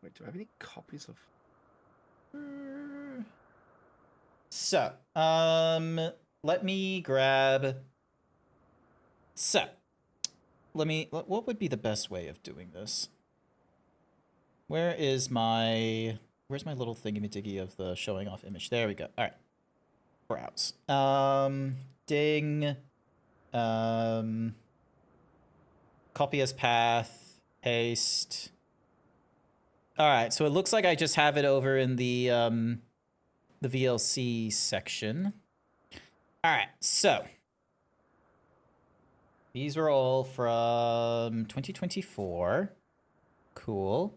Wait, do I have any copies of? So, let me grab. So, what would be the best way of doing this? Where's my little thingy-majiggy of the showing off image? There we go. All right. Browse. Ding. Copy as path. Paste. All right. So it looks like I just have it over in the VLC section. All right. So these were all from 2024. Cool.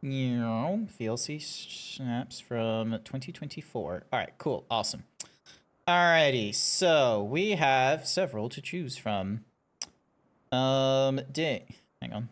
VLC snaps from 2024. All right, cool, awesome. Alrighty, so we have several to choose from. Hang on.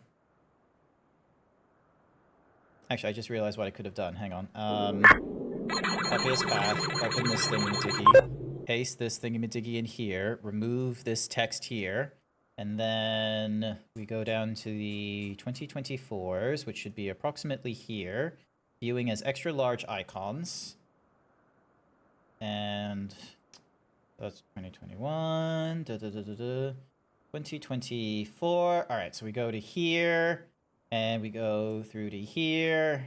Actually, I just realized what I could have done. Hang on. Copy as path. Open this thingy-majiggy. Paste this thingy-majiggy in here. Remove this text here. And then we go down to the 2024s, which should be approximately here. Viewing as extra large icons. And that's 2021. 2024. All right, so we go to here. And we go through to here.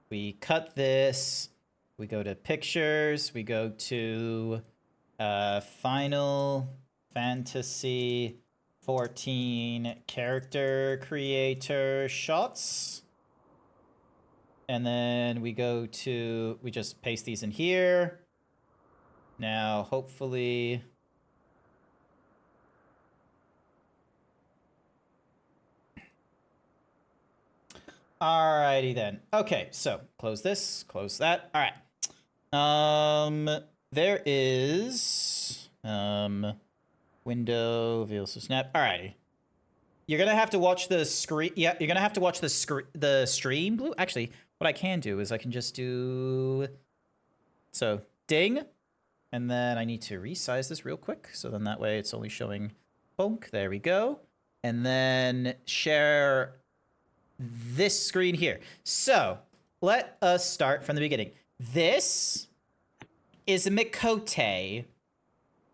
We cut this. We go to pictures. We go to Final Fantasy 14 character creator shots. And then we go to, we just paste these in here. Now, hopefully... Alrighty then. Okay, so close this, close that. All right. There is window, VLC snap. Alrighty. You're gonna have to watch the screen. Yeah, you're gonna have to watch the stream. Blue. Actually, what I can do is I can just do. So ding, and then I need to resize this real quick. So then that way it's only showing bonk. There we go. And then share this screen here. So let us start from the beginning. This is a Mikote.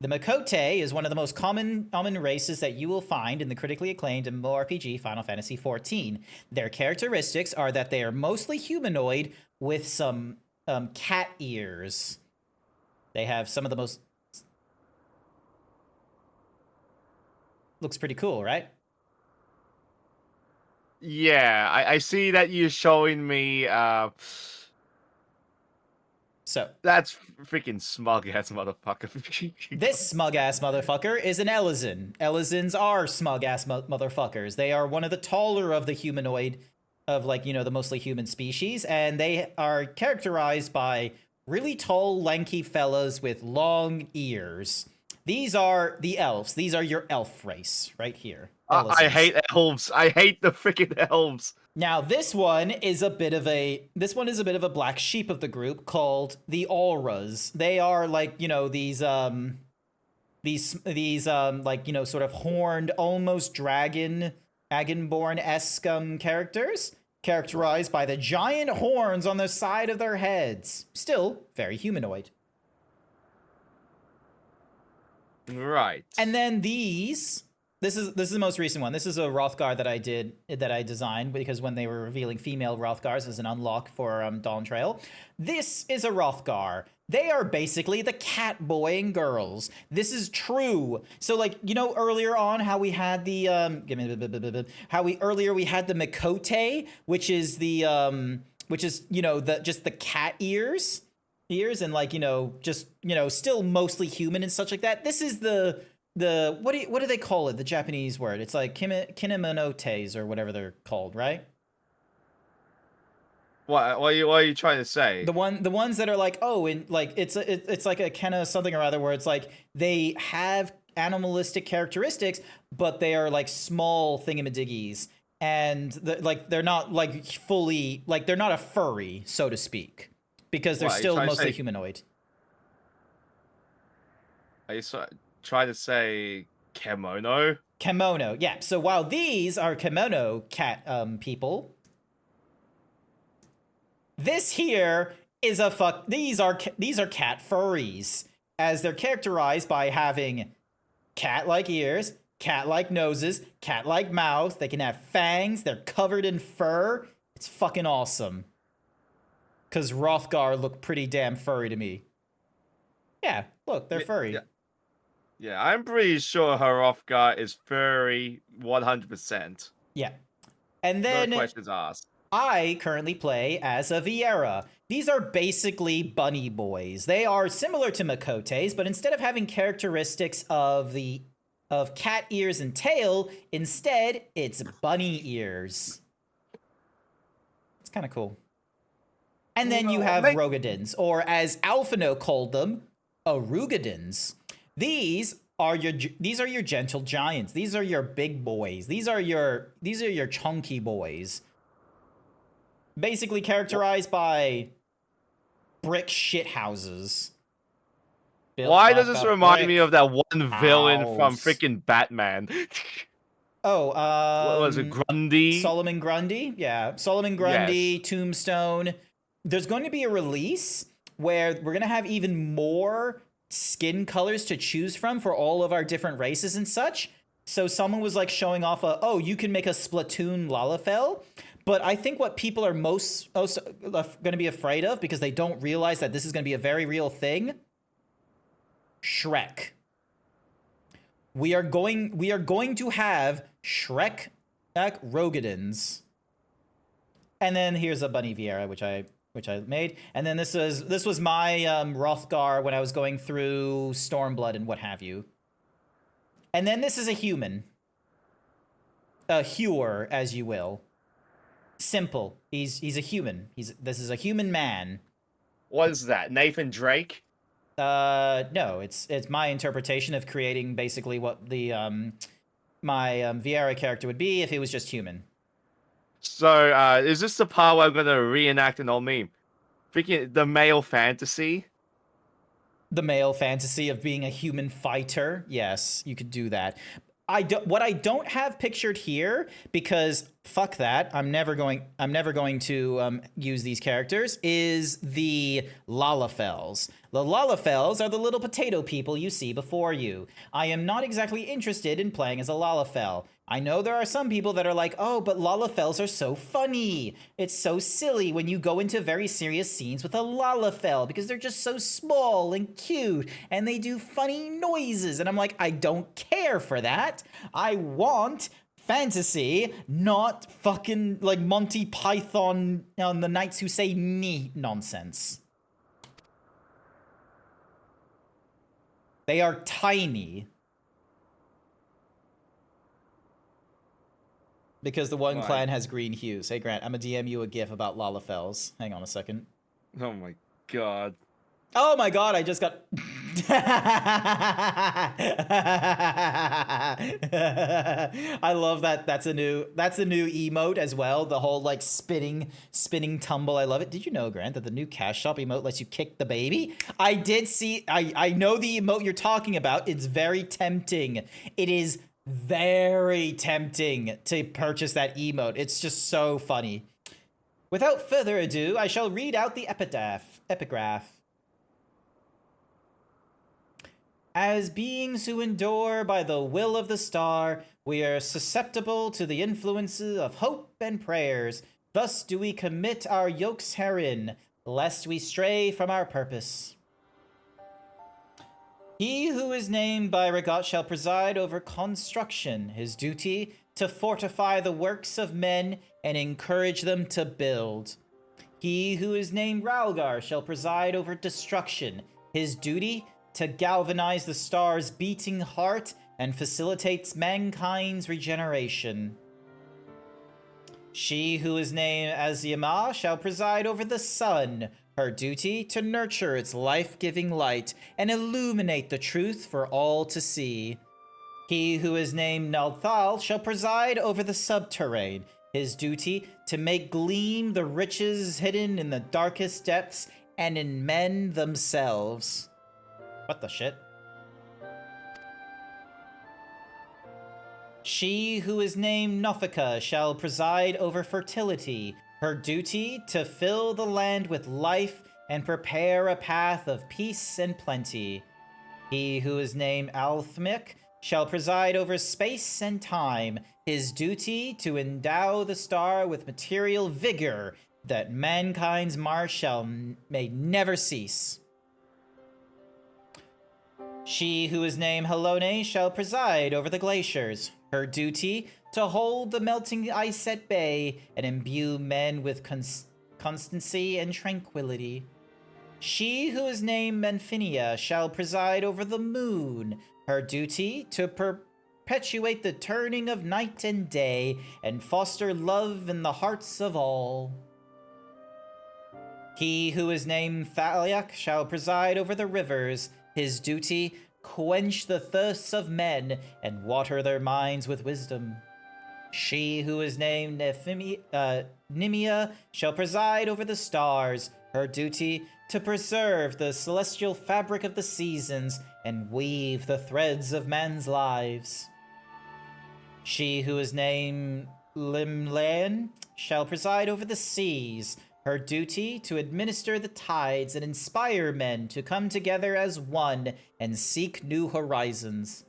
The Mikote is one of the most common races that you will find in the critically acclaimed MMORPG Final Fantasy XIV. Their characteristics are that they are mostly humanoid with some cat ears. They have some of the most... Looks pretty cool, right? Yeah, I see that you're showing me. So That's freaking smug ass motherfucker. this smug ass motherfucker is an Elizin. Elizins are smug ass motherfuckers. They are one of the taller of the humanoid, of like, you know, the mostly human species, and they are characterized by really tall, lanky fellas with long ears. These are the elves. These are your elf race right here. I Elizins. hate elves. I hate the freaking elves. Now this one is a bit of a black sheep of the group called the Auras. They are like, you know, these like, you know, sort of horned, almost dragonborn-esque characters, characterized by the giant horns on the side of their heads. Still very humanoid. Right. And then these... This is the most recent one. This is a Rothgar that I designed because when they were revealing female Rothgars as an unlock for Dawn Trail. This is a Rothgar. They are basically the cat boy and girls. This is true. So like, you know, earlier on how we had the we had the Mikote, which is the you know, just the cat ears and like, you know, just, you know, still mostly human and such like that. This is the what do they call it? The Japanese word. It's like kinemonotes or whatever they're called, right? What are you trying to say? The ones that are like, oh, and like it's like a kena something or other where it's like they have animalistic characteristics, but they are like small thingamadiggies, and they're not like fully, like they're not a furry, so to speak, because they're still mostly humanoid. Are you trying to say kimono? Kimono, yeah. So while these are kimono cat people, this here is these are cat furries, as they're characterized by having cat-like ears, cat-like noses, cat-like mouth. They can have fangs. They're covered in fur. It's fucking awesome. Because Rothgar look pretty damn furry to me. Yeah, look, they're furry. Yeah, I'm pretty sure Hrothgar is furry 100%. Yeah. And then no questions asked. I currently play as a Viera. These are basically bunny boys. They are similar to Mikotes, but instead of having characteristics of cat ears and tail, instead it's bunny ears. It's kind of cool. And then you have Rogadins, or as Alphino called them, Arugadins. These are your gentle giants. These are your big boys. These are your chunky boys. Basically characterized by brick shit houses. Why does this remind me of that one villain from freaking Batman? Oh, what was it, Grundy? Solomon Grundy? Yeah, Solomon Grundy, yes. Tombstone. There's going to be a release where we're going to have even more skin colors to choose from for all of our different races and such. So someone was like showing off oh, you can make a Splatoon Lalafell. But I think what people are most going to be afraid of, because they don't realize that this is going to be a very real thing, Shrek. We are going to have Shrek Rogadins. And then here's a Bunny Viera, which I made. And then this was my Rothgar when I was going through Stormblood and what have you. And then this is a human. A hewer, as you will. Simple. He's a human. This is a human man. What is that? Nathan Drake? No, it's my interpretation of creating basically what the Viera character would be if he was just human. So, is this the part where I'm gonna reenact an old meme? Freaking the male fantasy. The male fantasy of being a human fighter. Yes, you could do that. What I don't have pictured here, because fuck that, I'm never going to use these characters, is the Lalafels. The Lalafels are the little potato people you see before you. I am not exactly interested in playing as a Lalafel. I know there are some people that are like, oh, but Lalafels are so funny. It's so silly when you go into very serious scenes with a Lalafel because they're just so small and cute and they do funny noises. And I'm like, I don't care for that. I want fantasy, not fucking like Monty Python on the Knights Who Say Nee nonsense. They are tiny. Because the one clan has green hues. Hey, Grant, I'm gonna DM you a gif about Lalafels. Hang on a second. Oh my god. Oh my god, I just got... I love that. That's a new emote as well. The whole like spinning tumble. I love it. Did you know, Grant, that the new Cash Shop emote lets you kick the baby? I did see... I know the emote you're talking about. It's very tempting. It is very tempting to purchase that emote. It's just so funny. Without further ado, I shall read out the epigraph. As beings who endure by the will of the star, we are susceptible to the influences of hope and prayers. Thus do we commit our yokes herein, lest we stray from our purpose. He who is named by Regat shall preside over construction, his duty to fortify the works of men and encourage them to build. He who is named Ralgar shall preside over destruction, his duty to galvanize the star's beating heart and facilitates mankind's regeneration. She who is named Azyama shall preside over the sun, her duty to nurture its life-giving light and illuminate the truth for all to see. He who is named Nalthal shall preside over the subterrane, his duty to make gleam the riches hidden in the darkest depths and in men themselves. What the shit? She who is named Nothika shall preside over fertility, her duty to fill the land with life and prepare a path of peace and plenty. He who is named Althmic shall preside over space and time, his duty to endow the star with material vigor that mankind's march may never cease. She who is named Halone shall preside over the glaciers, her duty to hold the melting ice at bay and imbue men with constancy and tranquility. She who is named Menfinia shall preside over the moon, her duty to perpetuate the turning of night and day and foster love in the hearts of all. He who is named Thaliak shall preside over the rivers, his duty quench the thirsts of men and water their minds with wisdom. She who is named Nimia shall preside over the stars, her duty to preserve the celestial fabric of the seasons and weave the threads of man's lives. She who is named Limlan shall preside over the seas, her duty to administer the tides and inspire men to come together as one and seek new horizons.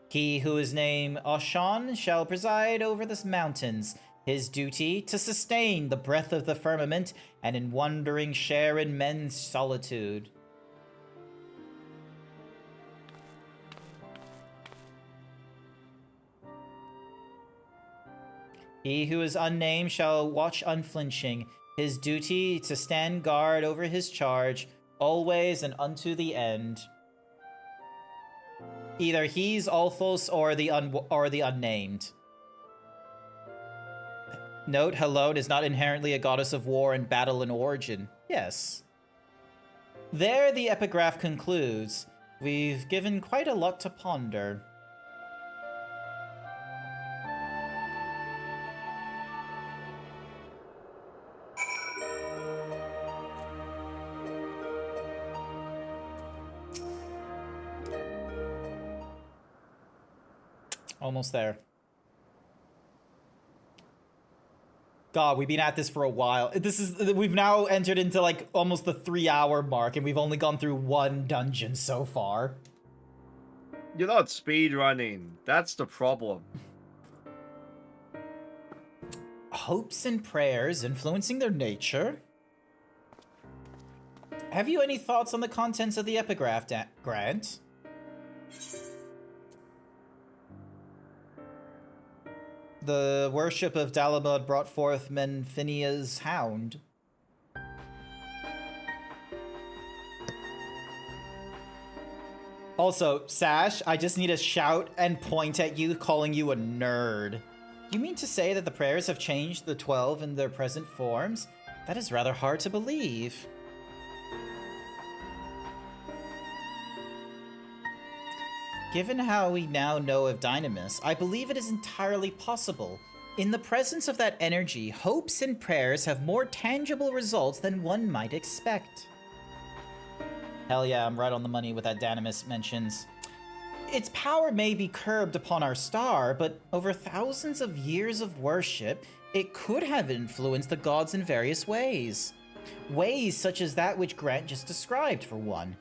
He who is named Oshan shall preside over the mountains, his duty to sustain the breath of the firmament and in wandering share in men's solitude. He who is unnamed shall watch unflinching, his duty to stand guard over his charge, always and unto the end. Either he's Althos or the unnamed. Note, Helone is not inherently a goddess of war and battle in origin. Yes. There the epigraph concludes. We've given quite a lot to ponder. Almost there. God, we've been at this for a while. We've now entered into like almost the 3-hour mark, and we've only gone through one dungeon so far. You're not speed running. That's the problem. Hopes and prayers influencing their nature. Have you any thoughts on the contents of the epigraph, Grant? The worship of Dalamud brought forth Menphinia's hound. Also, Sash, I just need to shout and point at you, calling you a nerd. You mean to say that the prayers have changed the 12 in their present forms? That is rather hard to believe. Given how we now know of Dynamis, I believe it is entirely possible. In the presence of that energy, hopes and prayers have more tangible results than one might expect. Hell yeah, I'm right on the money with that Dynamis mentions. Its power may be curbed upon our star, but over thousands of years of worship, it could have influenced the gods in various ways. Ways such as that which Grant just described, for one.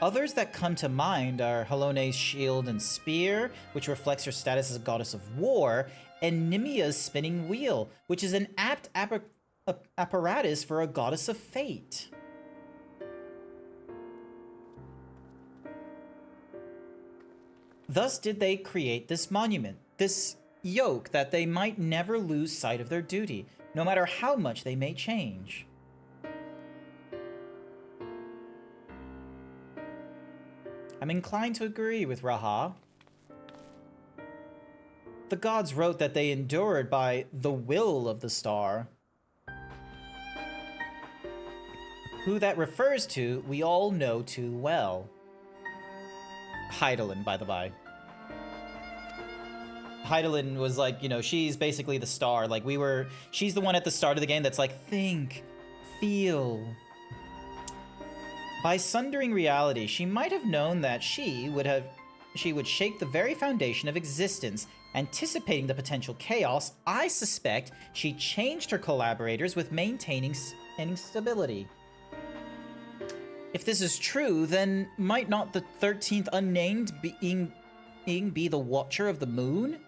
Others that come to mind are Halone's shield and spear, which reflects her status as a goddess of war, and Nimia's spinning wheel, which is an apt apparatus for a goddess of fate. Thus did they create this monument, this yoke, that they might never lose sight of their duty, no matter how much they may change. I'm inclined to agree with Raha. The gods wrote that they endured by the will of the star. Who that refers to, we all know too well. Hydaelyn, by the by. Hydaelyn was like, you know, she's basically the star. Like, she's the one at the start of the game that's like, think, feel. By sundering reality, she might have known that she would shake the very foundation of existence, anticipating the potential chaos. I suspect she changed her collaborators with maintaining any stability. If this is true, then might not the 13th unnamed being be the Watcher of the Moon?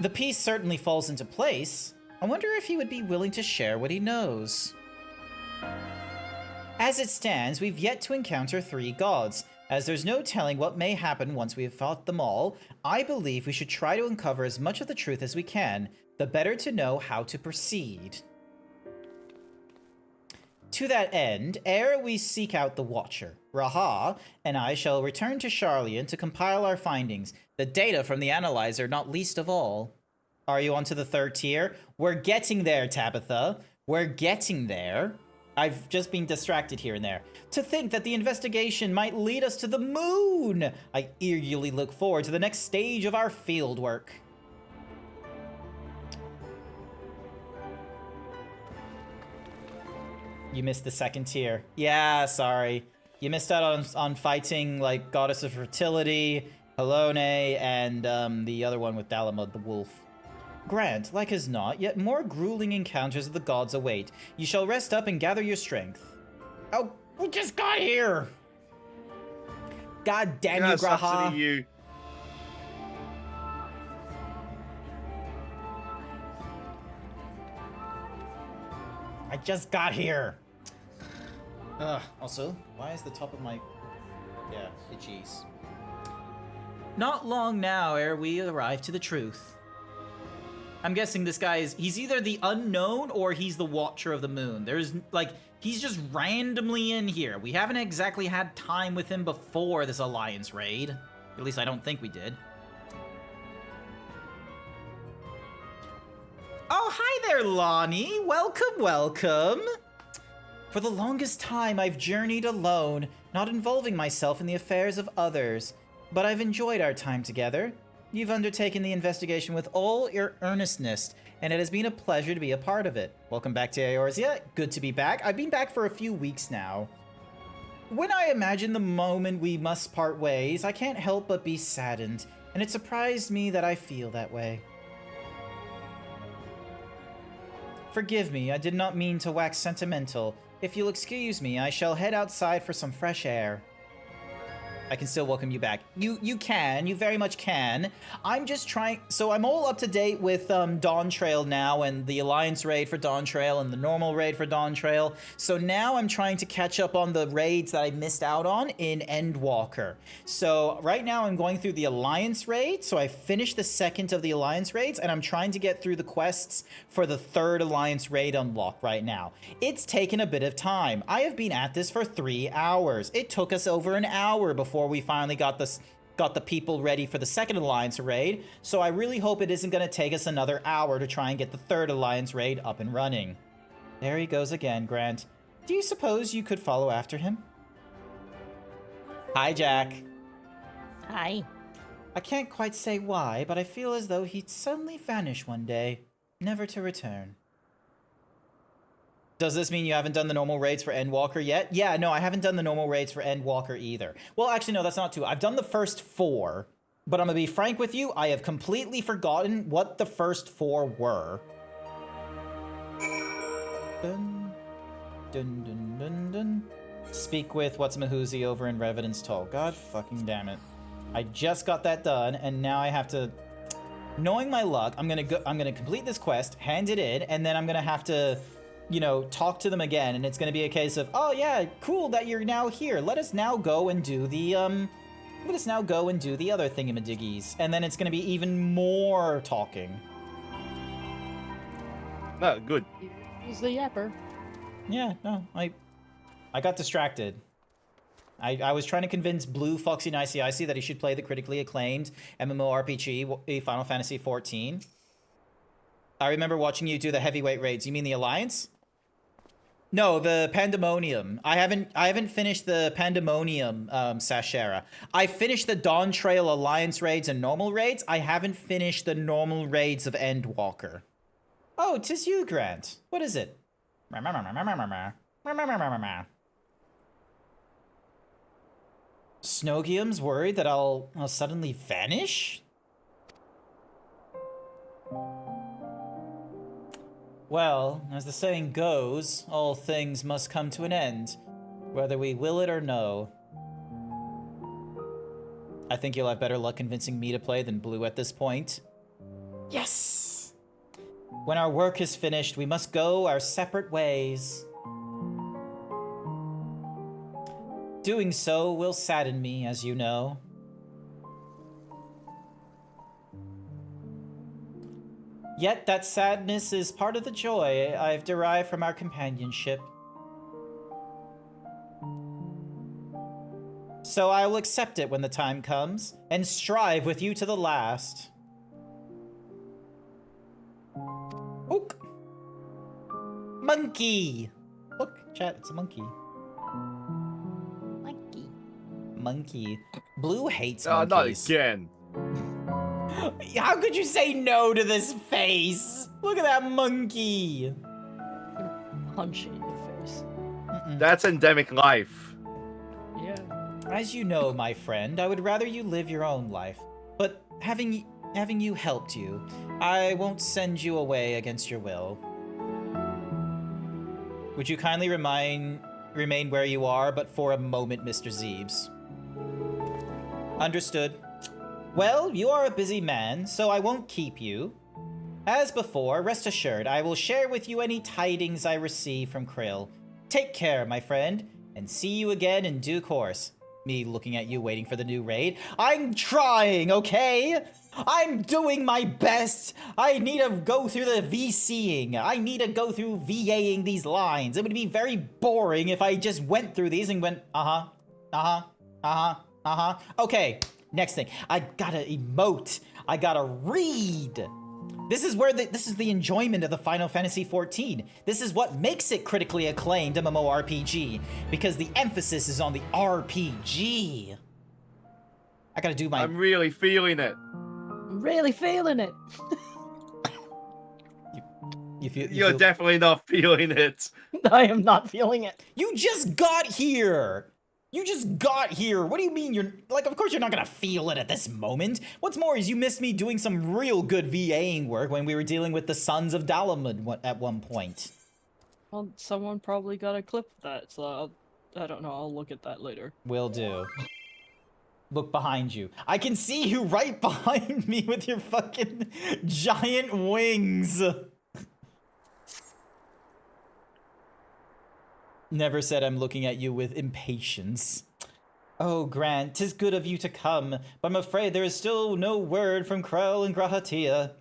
The piece certainly falls into place. I wonder if he would be willing to share what he knows. As it stands, we've yet to encounter 3 gods. As there's no telling what may happen once we have fought them all, I believe we should try to uncover as much of the truth as we can, the better to know how to proceed. To that end, ere we seek out the Watcher, Raha and I shall return to Sharlayan to compile our findings, the data from the analyzer not least of all. Are you onto the 3rd tier? We're getting there, Tabitha. We're getting there. I've just been distracted here and there. To think that the investigation might lead us to the moon! I eagerly look forward to the next stage of our fieldwork. You missed the 2nd tier. Yeah, sorry. You missed out on fighting, like, Goddess of Fertility, Halone, and the other one with Dalamud, the wolf. Grant, like as not, yet more grueling encounters of the gods await. You shall rest up and gather your strength. Oh, we just got here! God damn you, Graha! You. I just got here! Also, why is the top of my... Yeah, itchies. Not long now ere we arrive to the truth. I'm guessing this guy he's either the unknown or he's the Watcher of the Moon. There's, like, he's just randomly in here. We haven't exactly had time with him before this Alliance raid. At least I don't think we did. Oh, hi there, Lonnie. Welcome, welcome. For the longest time, I've journeyed alone, not involving myself in the affairs of others. But I've enjoyed our time together. You've undertaken the investigation with all your earnestness, and it has been a pleasure to be a part of it. Welcome back to Eorzea. Good to be back. I've been back for a few weeks now. When I imagine the moment we must part ways, I can't help but be saddened, and it surprised me that I feel that way. Forgive me, I did not mean to wax sentimental. If you'll excuse me, I shall head outside for some fresh air. I can still welcome you back. You can. You very much can. I'm just trying... So I'm all up to date with Dawn Trail now, and the Alliance raid for Dawn Trail and the normal raid for Dawn Trail. So now I'm trying to catch up on the raids that I missed out on in Endwalker. So right now I'm going through the Alliance raid. So I finished the second of the Alliance raids, and I'm trying to get through the quests for the third Alliance raid unlock right now. It's taken a bit of time. I have been at this for 3 hours. It took us over an hour before we finally got the people ready for the second Alliance raid, so I really hope it isn't going to take us another hour to try and get the third Alliance raid up and running. There he goes again, Grant. Do you suppose you could follow after him? Hi, Jack. Hi. I can't quite say why, but I feel as though he'd suddenly vanish one day, never to return. Does this mean you haven't done the normal raids for Endwalker yet? Yeah, no, I haven't done the normal raids for Endwalker either. Well, actually, no, that's not true. I've done the first 4, but I'm gonna be frank with you, I have completely forgotten what the first 4 were. Dun, dun, dun, dun, dun. Speak with What's-a-Mahoozy over in Revenant's Toll. God fucking damn it. I just got that done, and now I have to... Knowing my luck, I'm gonna complete this quest, hand it in, and then I'm gonna have to... you know, talk to them again, and it's gonna be a case of, oh yeah, cool that you're now here. Let us now go and do the, other thingamadiggies. And then it's gonna be even more talking. No, good. He's the yapper. Yeah, no, I got distracted. I was trying to convince Blue Foxy Nicey Icy that he should play the critically acclaimed MMORPG Final Fantasy XIV. I remember watching you do the heavyweight raids. You mean the Alliance? No, the Pandemonium. I haven't finished the Pandemonium Sashera. I finished the Dawn Trail Alliance raids and normal raids. I haven't finished the normal raids of Endwalker. Oh, 'tis you, Grant. What is it? Snogium's worried that I'll suddenly vanish? Well, as the saying goes, all things must come to an end, whether we will it or no. I think you'll have better luck convincing me to play than Blue at this point. Yes! When our work is finished, we must go our separate ways. Doing so will sadden me, as you know. Yet that sadness is part of the joy I've derived from our companionship. So I will accept it when the time comes, and strive with you to the last. Ook! Monkey! Look, chat, it's a monkey. Monkey. Monkey. Blue hates Not monkeys. again. How could you say no to this face? Look at that monkey. Punch it in your face. That's endemic life. Yeah. As you know, my friend, I would rather you live your own life. But having you helped you, I won't send you away against your will. Would you kindly remain where you are, but for a moment, Mr. Zeebs? Understood. Well, you are a busy man, so I won't keep you. As before, rest assured, I will share with you any tidings I receive from Krill. Take care, my friend, and see you again in due course. Me looking at you waiting for the new raid. I'm trying, okay? I'm doing my best. I need to go through the VCing. I need to go through VAing these lines. It would be very boring if I just went through these and went, Okay. Next thing, I gotta emote. I gotta read. This is the enjoyment of the Final Fantasy XIV. This is what makes it critically acclaimed MMORPG, because the emphasis is on the RPG. I gotta do my... I'm really feeling it. I'm really feeling it. You're definitely not feeling it. I am not feeling it. You just got here. You just got here. What do you mean you're... Like, of course you're not gonna feel it at this moment. What's more is you missed me doing some real good VAing work when we were dealing with the Sons of Dalamud at one point. Well, someone probably got a clip of that, so I don't know. I'll look at that later. Will do. Look behind you. I can see you right behind me with your fucking giant wings. Never said I'm looking at you with impatience. Oh, Grant, 'tis good of you to come, but I'm afraid there is still no word from Krell and Grahatia.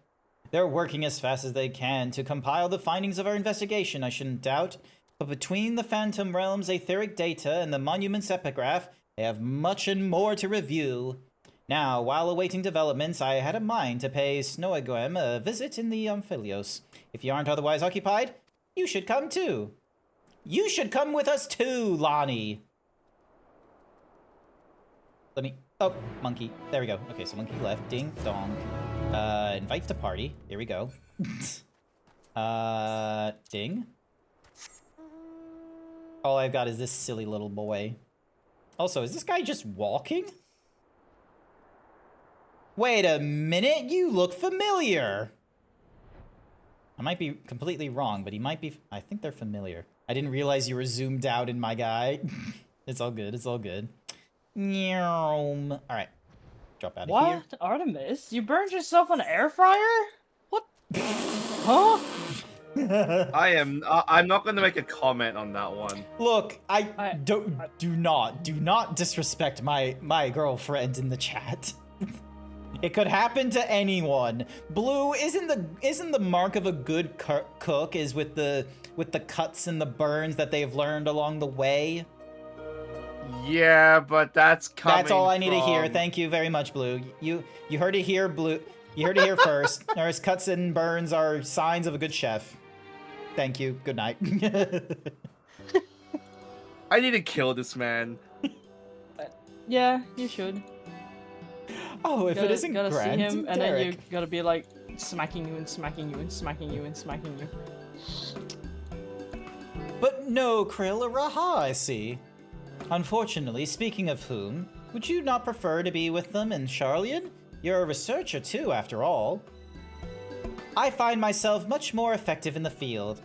They're working as fast as they can to compile the findings of our investigation, I shouldn't doubt. But between the Phantom Realm's etheric data and the Monument's epigraph, they have much and more to review. Now, while awaiting developments, I had a mind to pay Snoagwem a visit in the Amphilios. If you aren't otherwise occupied, you should come too. You should come with us too, Lonnie. Let me... Oh, monkey. There we go. Okay, so monkey left. Ding dong. Invite to party. Here we go. Ding. All I've got is this silly little boy. Also, is this guy just walking? Wait a minute, you look familiar. I might be completely wrong, but he might be... I think they're familiar. I didn't realize you were zoomed out in my guy. It's all good, it's all good. Alright. Drop out of here. What? Artemis? You burned yourself on an air fryer? What? Huh? I'm not going to make a comment on that one. Look, do not disrespect my girlfriend in the chat. It could happen to anyone. Blue, isn't the mark of a good cook is with the cuts and the burns that they've learned along the way? Yeah, but that's coming That's all I need to hear. from- Thank you very much, Blue. You heard it here, Blue. You heard it here first. There's cuts and burns are signs of a good chef. Thank you. Good night. I need to kill this man. Yeah, you should. Oh, if it isn't gotta Grant, see him, and Derek. then you gotta be like smacking you and smacking you and smacking you and smacking you. But no Krill or Raha, I see. Unfortunately, speaking of whom, would you not prefer to be with them in Charlian? You're a researcher too, after all. I find myself much more effective in the field.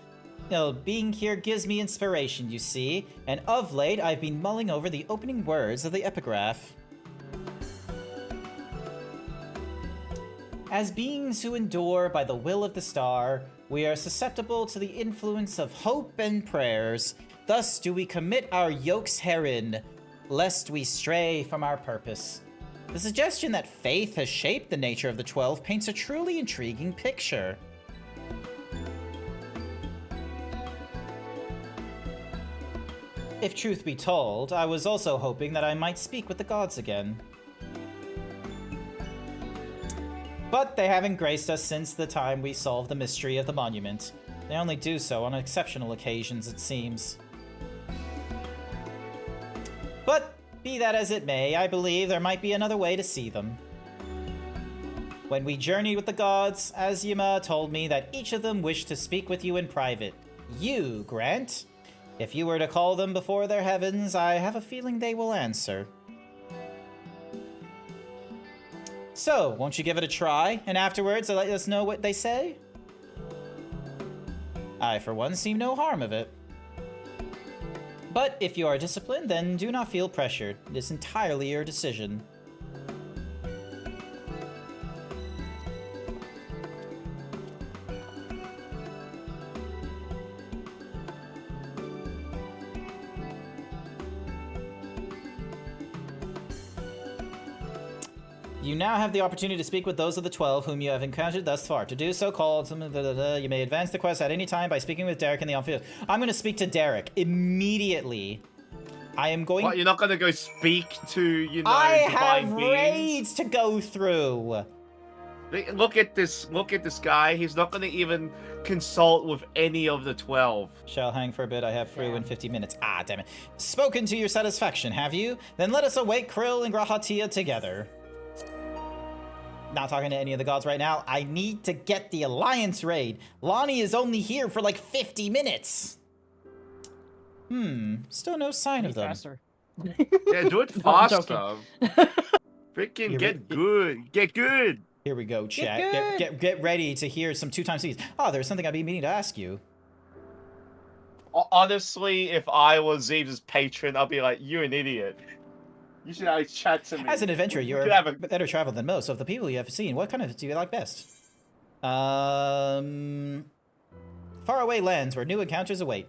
Being here gives me inspiration, you see, and of late I've been mulling over the opening words of the epigraph. As beings who endure by the will of the star, we are susceptible to the influence of hope and prayers. Thus do we commit our yokes herein, lest we stray from our purpose. The suggestion that faith has shaped the nature of the 12 paints a truly intriguing picture. If truth be told, I was also hoping that I might speak with the gods again. But they haven't graced us since the time we solved the mystery of the monument. They only do so on exceptional occasions, it seems. But, be that as it may, I believe there might be another way to see them. When we journeyed with the gods, Azyama told me that each of them wished to speak with you in private. You, Grant. If you were to call them before their heavens, I have a feeling they will answer. So, won't you give it a try, and afterwards let us know what they say? I, for one, see no harm of it. But if you are disciplined, then do not feel pressured. It is entirely your decision. You now have the opportunity to speak with those of the 12 whom you have encountered thus far. To do so, call some. You may advance the quest at any time by speaking with Derek in the office. I'm going to speak to Derek immediately. I am going. What? You're not going to go speak to, you know, I divine have beings? raids to go through. Look at this. Look at this guy. He's not going to even consult with any of the 12. Shall hang for a bit. I have through in 50 minutes. Ah, damn it. Spoken to your satisfaction, have you? Then let us await Krill and Grahatia together. Not talking to any of the gods right now. I need to get the Alliance raid. Lonnie is only here for like 50 minutes. Still no sign of them. Faster. Yeah, do it No, I'm faster. Freaking get good. Get good. Here we go, chat. Get ready to hear some 2 times speeds. Oh, there's something I've been meaning to ask you. Honestly, if I was Zeebs' patron, I'd be like, you're an idiot. You should always chat to me. As an adventurer, you're better traveled than most. Of the people you have seen, what kind of do you like best? Faraway lands where new encounters await.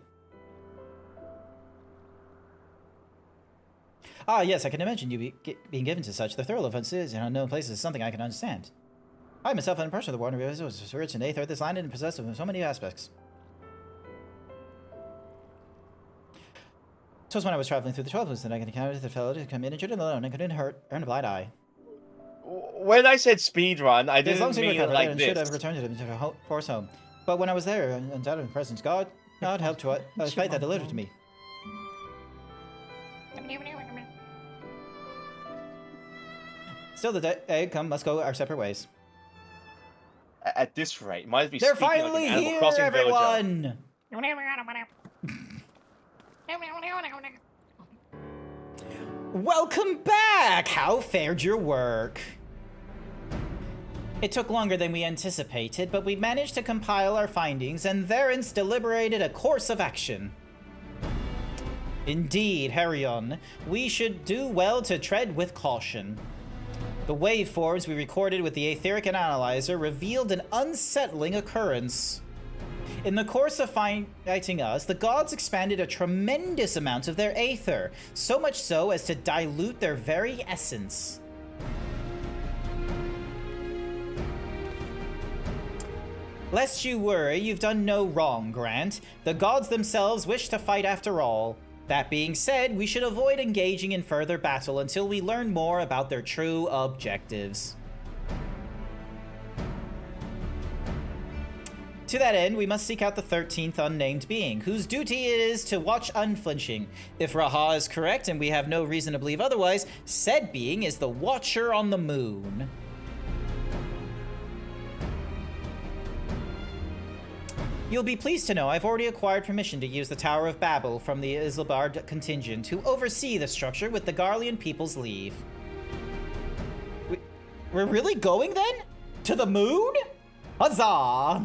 Ah, yes, I can imagine you being given to such. The thrill of fantasy in unknown places is something I can understand. I myself am a person of the water was rich in Aether, this land and possessive in so many aspects. Twas when I was traveling through the 12 moons that I encountered the fellow to come injured and alone and couldn't earn a blind eye. When I said speedrun, I didn't mean it like this. Should have returned him to the force home. But when I was there, and out of his presence, God helped to it. It was fate that delivered to me. Still, the day must go our separate ways. At this rate, might be. They're finally like here, everyone. Welcome back! How fared your work? It took longer than we anticipated, but we managed to compile our findings and therein deliberated a course of action. Indeed, Harion, we should do well to tread with caution. The waveforms we recorded with the etheric analyzer revealed an unsettling occurrence. In the course of fighting us, the gods expanded a tremendous amount of their aether, so much so as to dilute their very essence. Lest you worry, you've done no wrong, Grant. The gods themselves wish to fight after all. That being said, we should avoid engaging in further battle until we learn more about their true objectives. To that end, we must seek out the 13th unnamed being, whose duty it is to watch unflinching. If Raha is correct, and we have no reason to believe otherwise, said being is the Watcher on the Moon. You'll be pleased to know I've already acquired permission to use the Tower of Babel from the Isilbard contingent to oversee the structure with the Garlean people's leave. We're really going then? To the moon? Huzzah!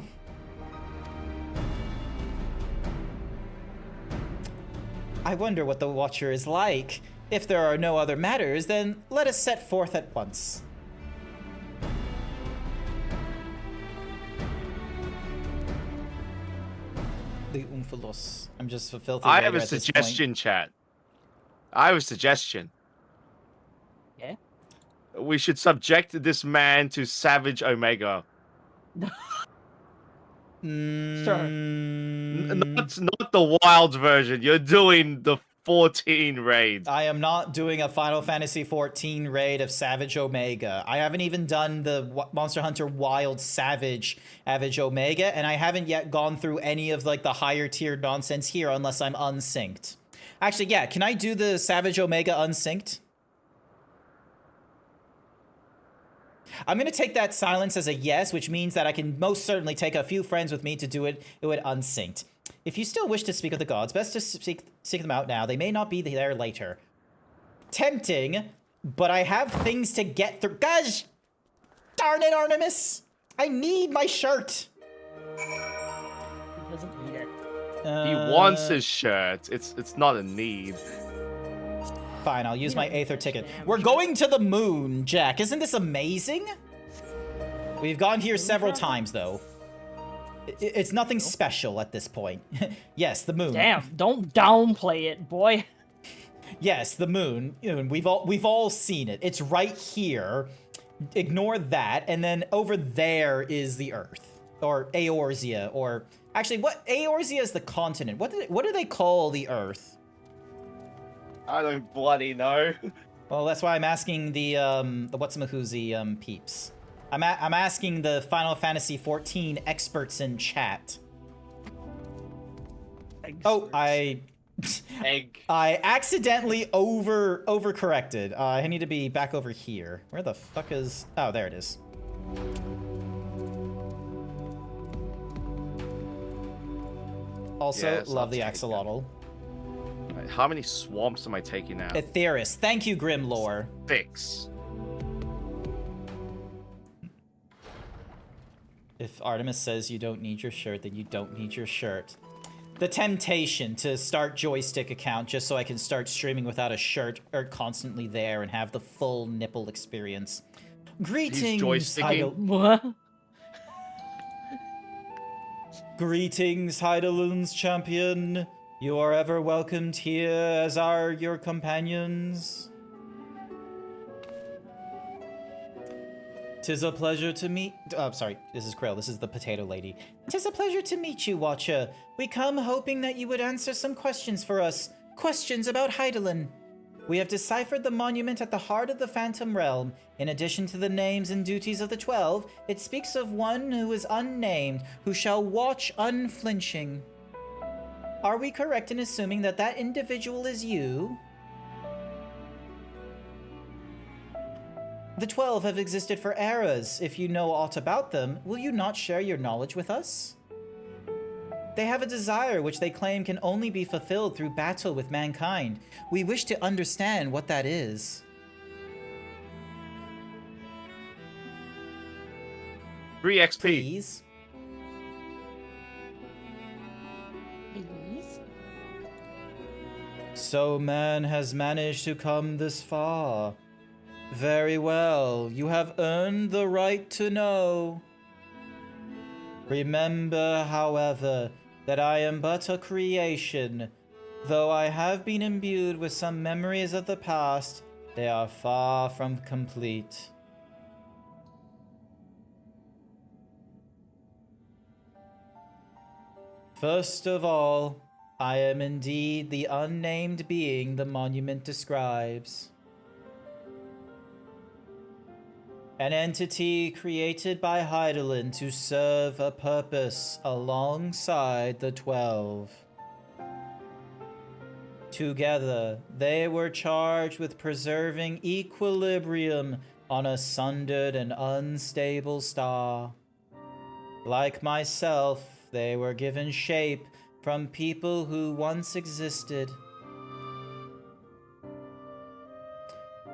I wonder what the Watcher is like. If there are no other matters, then let us set forth at once. The Umphalos. I'm just a filthy I have a suggestion, chat. I have a suggestion. Yeah? We should subject this man to Savage Omega. Sure. Not the wild version. You're doing the 14 raid. I am not doing a Final Fantasy XIV raid of Savage Omega. I haven't even done the Monster Hunter Wild Savage Omega, and I haven't yet gone through any of like the higher tier nonsense here unless I'm unsynced. Actually, yeah, can I do the Savage Omega unsynced? I'm going to take that silence as a yes, which means that I can most certainly take a few friends with me to do it unsynced. If you still wish to speak of the gods, best to seek them out now. They may not be there later. Tempting, but I have things to get through. Gosh, darn it, Artemis! I need my shirt. He doesn't need it. He wants his shirt. It's not a need. Fine, I'll use my Aether ticket. We're going to the moon, Jack. Isn't this amazing? We've gone here several times, though. It's nothing special at this point. Yes, the moon. Damn, don't downplay it, boy. Yes, the moon. We've all seen it. It's right here. Ignore that, and then over there is the Earth, or Eorzea, or actually, what Eorzea is the continent. What do they call the Earth? I don't bloody know. Well, that's why I'm asking the whatsamahoozy peeps. I'm asking the Final Fantasy XIV experts in chat. Experts. Oh, I accidentally overcorrected. I need to be back over here. Where the fuck is? Oh, there it is. Also, Yes, love the I'll take axolotl. How many swamps am I taking out? Aetheris. Thank you, Grim Lore. 6. If Artemis says you don't need your shirt, then you don't need your shirt. The temptation to start joystick account just so I can start streaming without a shirt are constantly there and have the full nipple experience. Greetings, What? Greetings, Heidelun's champion. You are ever welcomed here, as are your companions. 'Tis a pleasure to meet... Oh, sorry, this is Krill. This is the potato lady. 'Tis a pleasure to meet you, Watcher. We come hoping that you would answer some questions for us. Questions about Heidelun. We have deciphered the monument at the heart of the Phantom Realm. In addition to the names and duties of the 12, it speaks of one who is unnamed, who shall watch unflinching. Are we correct in assuming that that individual is you? The 12 have existed for eras. If you know aught about them, will you not share your knowledge with us? They have a desire which they claim can only be fulfilled through battle with mankind. We wish to understand what that is. Free XP. Please. Please? So man has managed to come this far. Very well, you have earned the right to know. Remember, however, that I am but a creation. Though I have been imbued with some memories of the past, they are far from complete. First of all, I am indeed the unnamed being the monument describes. An entity created by Heidelun to serve a purpose alongside the 12. Together, they were charged with preserving equilibrium on a sundered and unstable star. Like myself, they were given shape from people who once existed.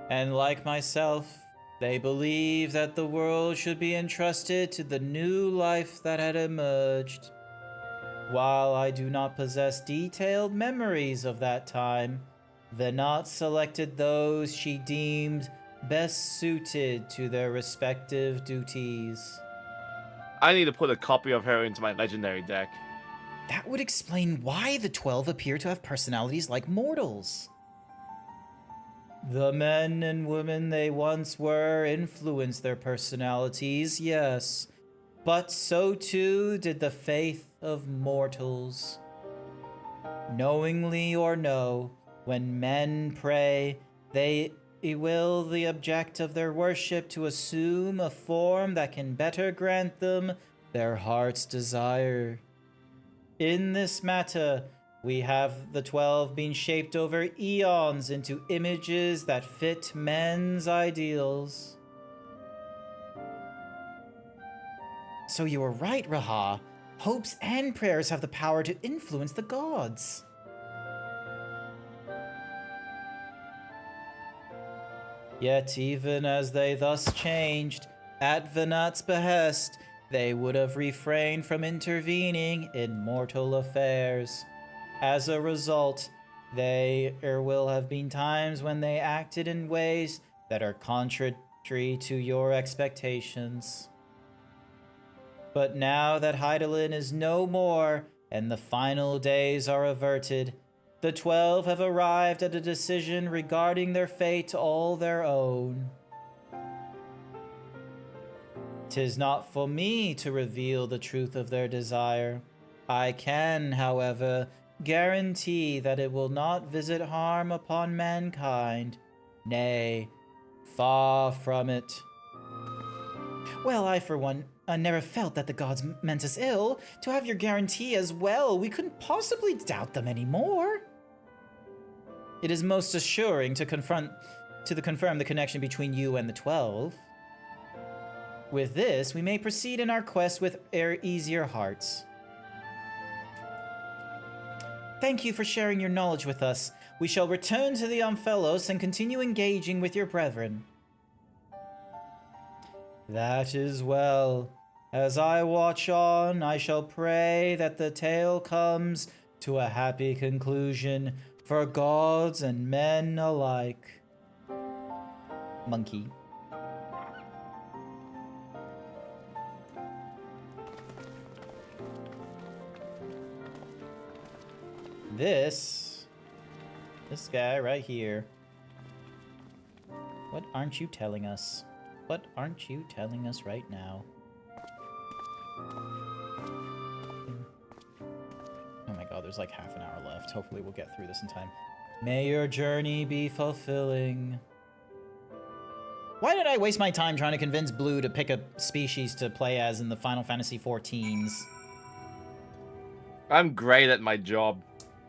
And like myself, they believe that the world should be entrusted to the new life that had emerged. While I do not possess detailed memories of that time, Venat selected those she deemed best suited to their respective duties. I need to put a copy of her into my legendary deck. That would explain why the 12 appear to have personalities like mortals. The men and women they once were influenced their personalities, yes, but so too did the faith of mortals. Knowingly or no, when men pray, they will the object of their worship to assume a form that can better grant them their heart's desire. In this matter, we have the 12 been shaped over eons into images that fit men's ideals. So you were right, Raha. Hopes and prayers have the power to influence the gods. Yet even as they thus changed, at Venat's behest, they would have refrained from intervening in mortal affairs. As a result, there will have been times when they acted in ways that are contrary to your expectations. But now that Heidelun is no more and the final days are averted, the 12 have arrived at a decision regarding their fate all their own. 'Tis not for me to reveal the truth of their desire. I can, however, guarantee that it will not visit harm upon mankind. Nay, far from it. Well, I, for one, never felt that the gods meant us ill. To have your guarantee as well, we couldn't possibly doubt them anymore. It is most assuring to confirm the connection between you and the 12. With this, we may proceed in our quest with easier hearts. Thank you for sharing your knowledge with us. We shall return to the Omphalos and continue engaging with your brethren. That is well. As I watch on, I shall pray that the tale comes to a happy conclusion for gods and men alike. Monkey. This guy right here. What aren't you telling us? What aren't you telling us right now? Oh my god, there's like half an hour left. Hopefully we'll get through this in time. May your journey be fulfilling. Why did I waste my time trying to convince Blue to pick a species to play as in the Final Fantasy XIVs? I'm great at my job.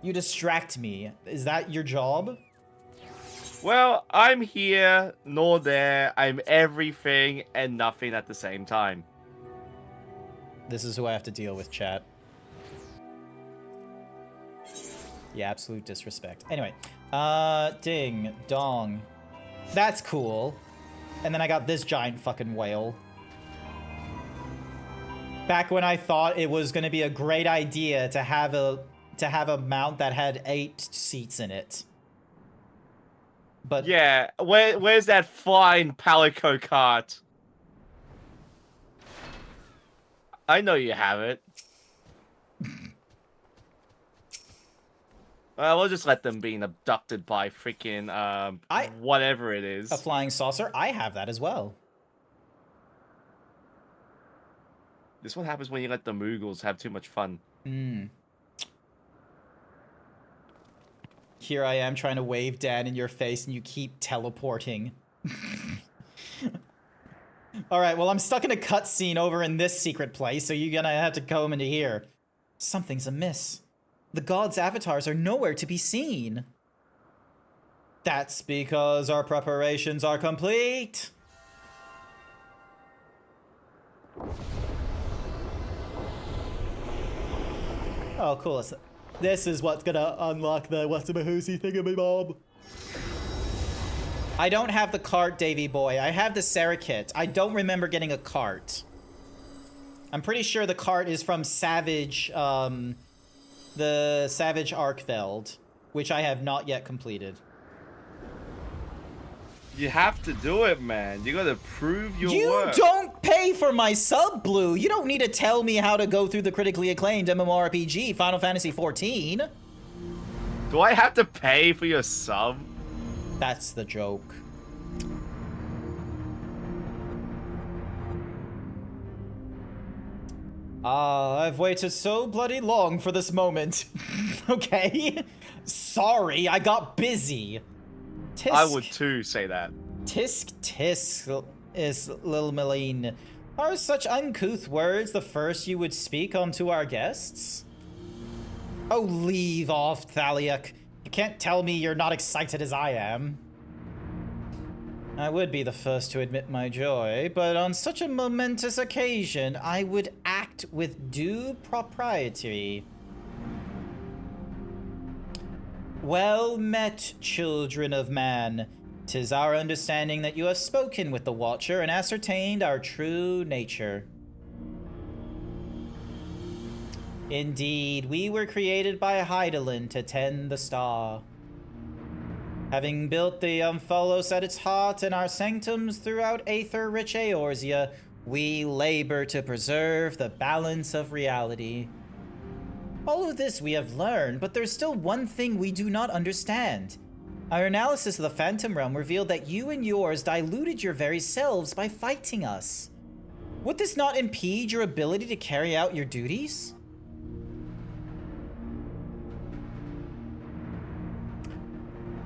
You distract me. Is that your job? Well, I'm here, nor there. I'm everything and nothing at the same time. This is who I have to deal with, chat. Yeah, absolute disrespect. Anyway, ding, dong. That's cool. And then I got this giant fucking whale. Back when I thought it was gonna be a great idea to have a mount that had 8 seats in it. But yeah, where's that flying Palico cart? I know you have it. Well, we'll just let them being abducted by freaking whatever it is. A flying saucer? I have that as well. This is what happens when you let the Moogles have too much fun. Here I am trying to wave Dan in your face and you keep teleporting. Alright, well I'm stuck in a cutscene over in this secret place, so you're gonna have to come into here. Something's amiss. The gods' avatars are nowhere to be seen. That's because our preparations are complete. Oh, cool. This is what's gonna unlock the What's-a-Mahoosie thingamabob. I don't have the cart, Davy boy. I have the Sarakit. I don't remember getting a cart. I'm pretty sure the cart is from Savage, the Savage Arkveld, which I have not yet completed. You have to do it, man. You gotta prove your work. You don't pay for my sub, Blue. You don't need to tell me how to go through the critically acclaimed MMORPG Final Fantasy XIV. Do I have to pay for your sub? That's the joke. I've waited so bloody long for this moment. Okay. Sorry, I got busy. Tisk. I would too say that. Tisk tisk is Lil Meline. Are such uncouth words the first you would speak unto our guests? Oh, leave off, Thaliak. You can't tell me you're not excited as I am. I would be the first to admit my joy, but on such a momentous occasion, I would act with due propriety. Well met, children of man. 'Tis our understanding that you have spoken with the Watcher and ascertained our true nature. Indeed, we were created by Hydaelyn to tend the star. Having built the Omphalos at its heart and our sanctums throughout aether-rich Eorzea, we labor to preserve the balance of reality. All of this we have learned, but there's still one thing we do not understand. Our analysis of the Phantom Realm revealed that you and yours diluted your very selves by fighting us. Would this not impede your ability to carry out your duties?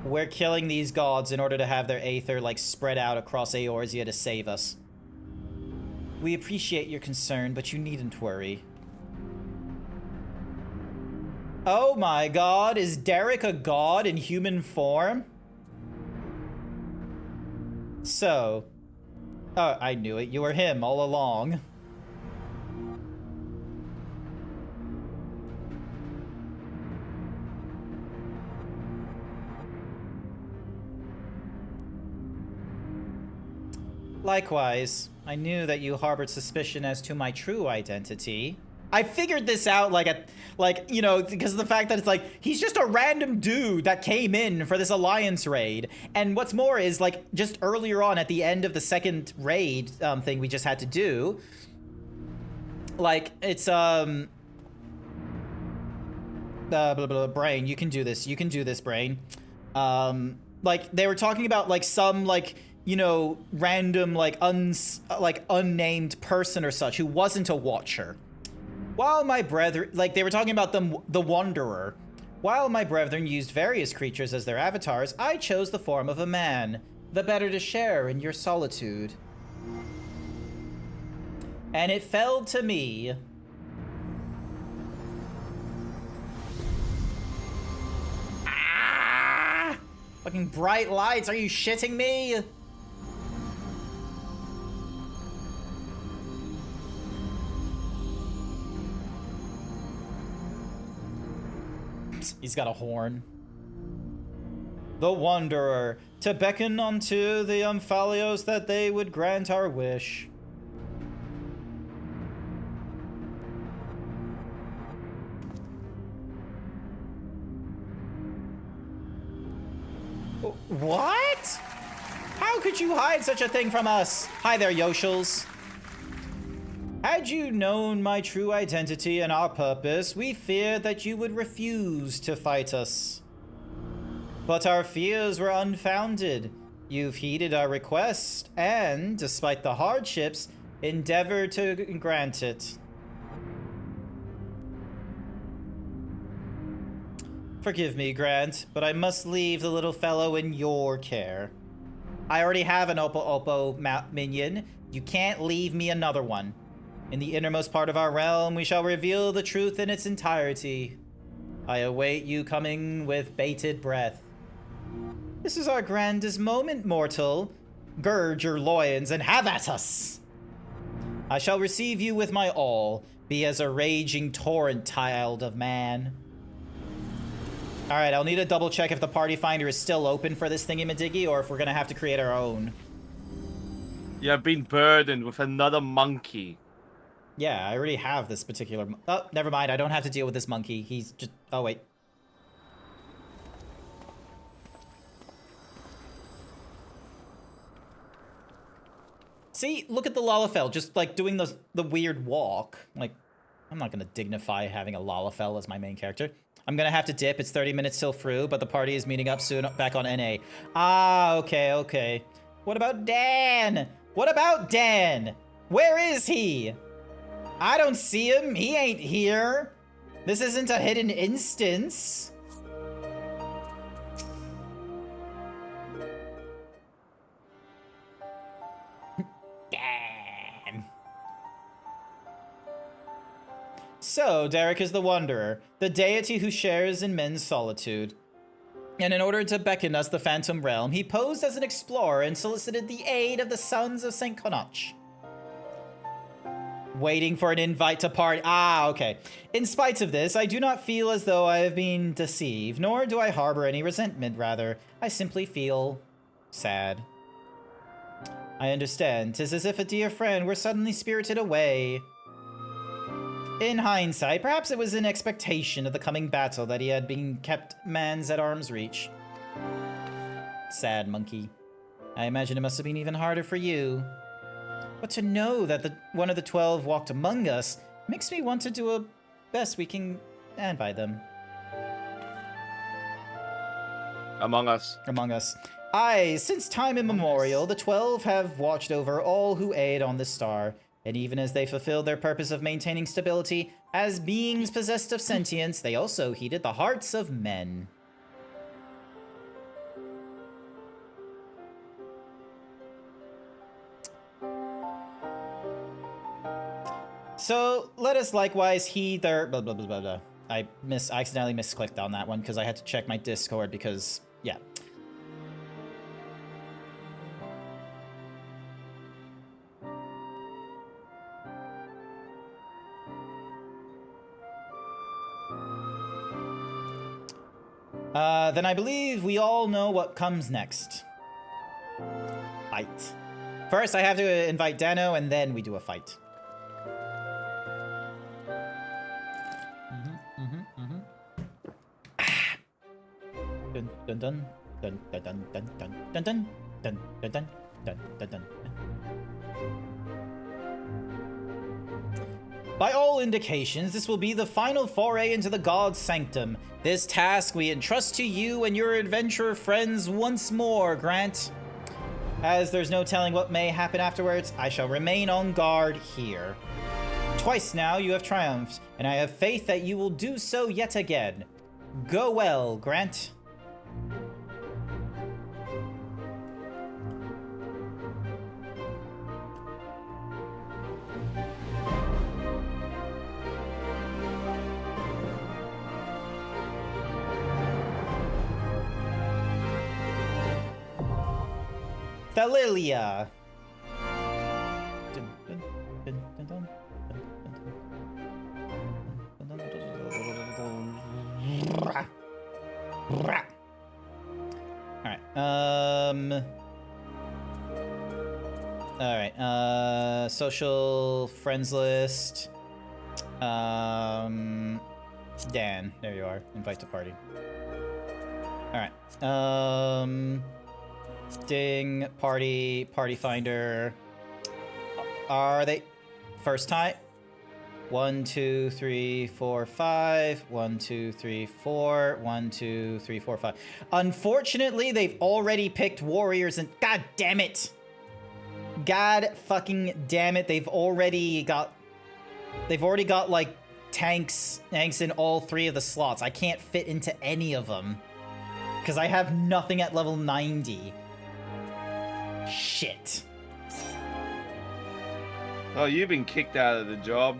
We're killing these gods in order to have their aether, like, spread out across Eorzea to save us. We appreciate your concern, but you needn't worry. Oh my god, is Derek a god in human form? So... Oh, I knew it. You were him all along. Likewise, I knew that you harbored suspicion as to my true identity. I figured this out you know, because of the fact that it's like, he's just a random dude that came in for this alliance raid. And what's more is like, just earlier on at the end of the second raid thing we just had to do, like, it's, Brain, you can do this. You can do this, Brain. Like, they were talking about, like, some, like, you know, random, like, unnamed person or such who wasn't a Watcher. While my brethren, like, they were talking about the Wanderer. While my brethren used various creatures as their avatars, I chose the form of a man, the better to share in your solitude. And it fell to me. Ah! Fucking bright lights, are you shitting me? He's got a horn. The Wanderer, to beckon unto the Omphalios that they would grant our wish. What? How could you hide such a thing from us? Hi there, Yoshals. Had you known my true identity and our purpose, we feared that you would refuse to fight us. But our fears were unfounded. You've heeded our request, and, despite the hardships, endeavored to grant it. Forgive me, Grant, but I must leave the little fellow in your care. I already have an Oppo minion. You can't leave me another one. In the innermost part of our realm, we shall reveal the truth in its entirety. I await you coming with bated breath. This is our grandest moment, mortal. Gird your loins and have at us. I shall receive you with my all, be as a raging torrent child of man. All right, I'll need to double check if the party finder is still open for this thingy-majiggy or if we're gonna have to create our own. You have been burdened with another monkey. Yeah, I already have this particular... Oh, never mind. I don't have to deal with this monkey. He's just... Oh, wait. See? Look at the Lalafell just, like, doing the weird walk. Like, I'm not going to dignify having a Lalafell as my main character. I'm going to have to dip. It's 30 minutes till through, but the party is meeting up soon back on NA. Ah, okay, okay. What about Dan? What about Dan? Where is he? I don't see him. He ain't here. This isn't a hidden instance. Damn. So, Derek is the Wanderer, the deity who shares in men's solitude. And in order to beckon us the Phantom Realm, he posed as an explorer and solicited the aid of the Sons of St. Connacht. Waiting for an invite to party. Ah, okay. In spite of this, I do not feel as though I have been deceived, nor do I harbor any resentment, rather. I simply feel sad. I understand. 'Tis as if a dear friend were suddenly spirited away. In hindsight, perhaps it was in expectation of the coming battle that he had been kept man's at arm's reach. Sad monkey. I imagine it must have been even harder for you. But to know that one of the 12 walked among us makes me want to do a best we can stand by them. Among us. Among us. Aye, since time immemorial, the 12 have watched over all who aid on this star, and even as they fulfilled their purpose of maintaining stability, as beings possessed of sentience, they also heeded the hearts of men. So, let us likewise heed their... blah, blah, blah, blah, blah. I accidentally misclicked on that one because I had to check my Discord because, yeah. Then I believe we all know what comes next. Fight. First, I have to invite Dano, and then we do a fight. Dun dun dun dun dun dun dun dun dun dun dun dun dun dun dun. By all indications, this will be the final foray into the God's Sanctum. This task we entrust to you and your adventurer friends once more, Grant. As there's no telling what may happen afterwards, I shall remain on guard here. Twice now you have triumphed, and I have faith that you will do so yet again. Go well, Grant. Thalilia. Alright, social friends list. Dan, there you are. Invite to party. Alright, Ding, party finder. Are they first time? 1, 2, 3, 4, 5. 1, 2, 3, 4. 1, 2, 3, 4, 5. Unfortunately, they've already picked warriors and god damn it. God fucking damn it. They've already got like tanks in all 3 of the slots. I can't fit into any of them because I have nothing at level 90. Shit. Oh, you've been kicked out of the job.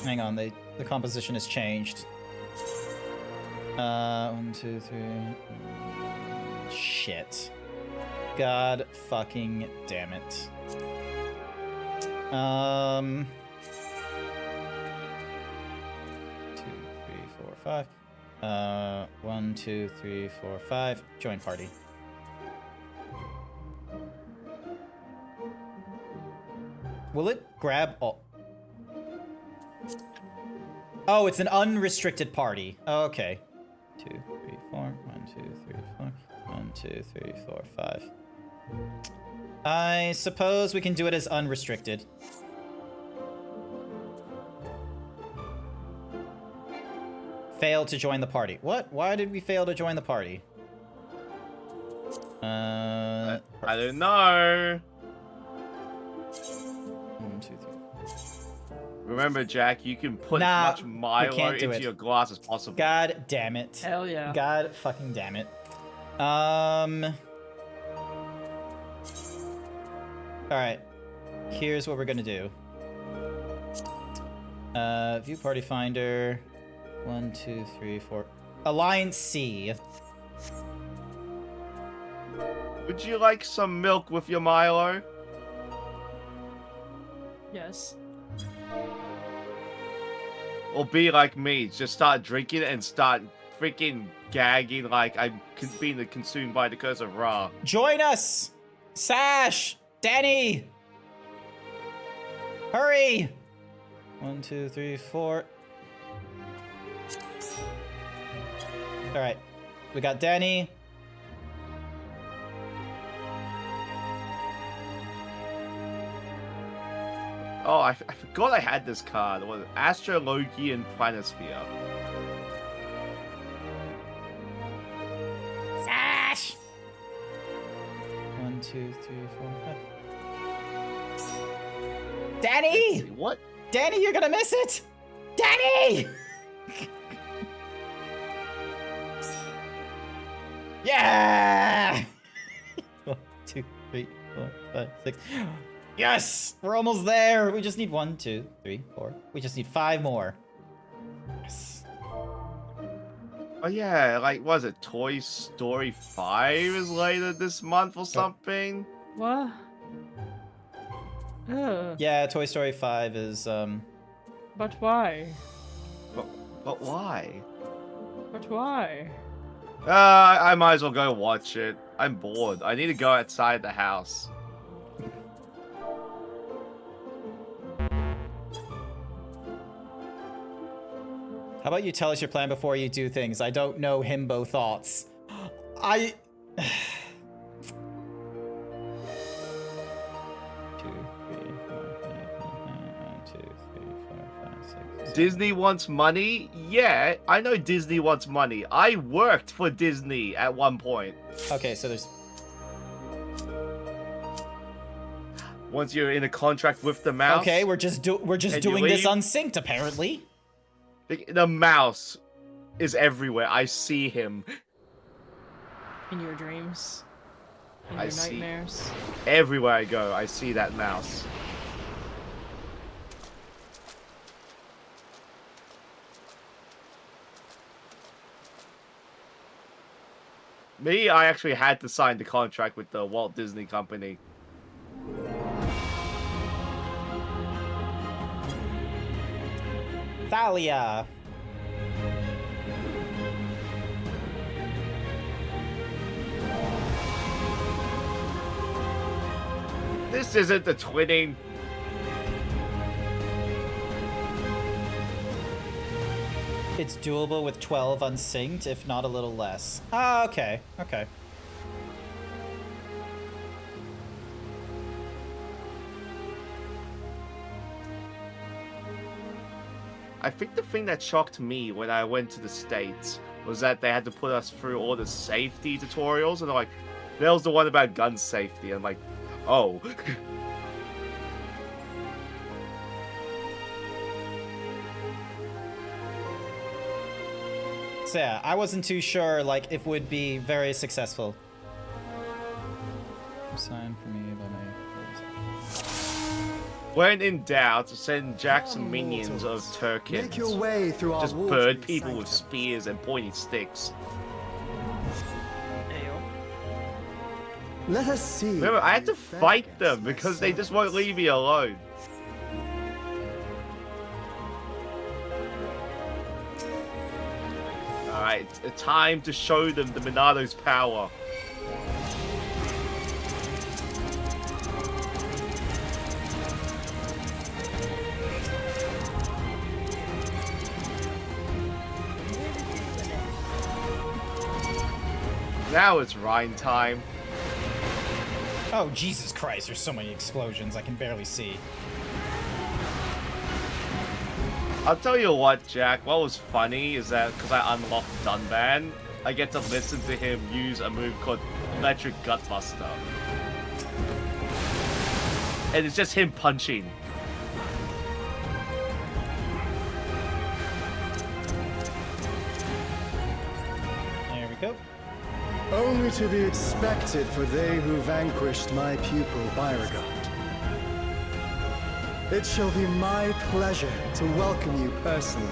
Hang on, the composition has changed. 1, 2, 3. Shit. God fucking damn it. 2, 3, 4, 5. 1, 2, 3, 4, 5. Join party. Will it grab all? Oh, it's an unrestricted party. Okay. 2, 3, 4. 1, 2, 3, 4. 1, 2, 3, 4, 5. I suppose we can do it as unrestricted. Failed to join the party. What? Why did we fail to join the party? I don't know. 1, 2, 3. Remember, Jack, you can put Nah, as much Milo into it. your glass as possible. God damn it. Hell yeah. God fucking damn it. Alright. Here's what we're gonna do. View party finder. 1, 2, 3, 4. Alliance C. Would you like some milk with your Milo? Yes. Or be like me, just start drinking and start freaking gagging like I'm being consumed by the curse of Ra. Join us! Sash! Danny! Hurry! 1, 2, 3, 4. Alright. We got Danny. Oh, I forgot I had this card. It was Astrology and Planisphere. Sash! 1, 2, 3, 4, 5. Danny! What? Danny, you're gonna miss it! Danny! Yeah! 1, 2, 3, 4, 5, 6. Yes! We're almost there! We just need 1, 2, 3, 4. We just need 5 more. Yes. Oh yeah, like, was it Toy Story 5 is later this month or something? What? Yeah, Toy Story 5 is, But why? But why? But why? I might as well go watch it. I'm bored. I need to go outside the house. How about you tell us your plan before you do things? I don't know himbo thoughts. I... 2, 3, 4, 5, 6. Disney wants money? Yeah, I know Disney wants money. I worked for Disney at one point. Okay, so there's... Once you're in a contract with the mouse. Okay, we're just doing this unsynced, apparently. The mouse is everywhere. I see him. In your dreams. In I your see. nightmares. Everywhere I go, I see that mouse. Me, I actually had to sign the contract with the Walt Disney Company. Thalia. This isn't the twinning. It's doable with 12 unsynced, if not a little less. Ah, okay, okay. I think the thing that shocked me when I went to the States was that they had to put us through all the safety tutorials, and they're like, there was the one about gun safety, and like, oh. So yeah, I wasn't too sure, like, if it would be very successful. Sign for me by my... When in doubt, send Jack some minions of Turkins. Make your way through our Just bird people with spears and pointy sticks. Ayo. Let us see. Remember, I had to fight them because they just won't leave me alone. Alright, time to show them the Minado's power. Now it's Rhine time. Oh, Jesus Christ, there's so many explosions, I can barely see. I'll tell you what, Jack, what was funny is that because I unlocked Dunban, I get to listen to him use a move called Electric Gutbuster. And it's just him punching. There we go. Only to be expected for they who vanquished my pupil Beauregard. It shall be my pleasure to welcome you personally.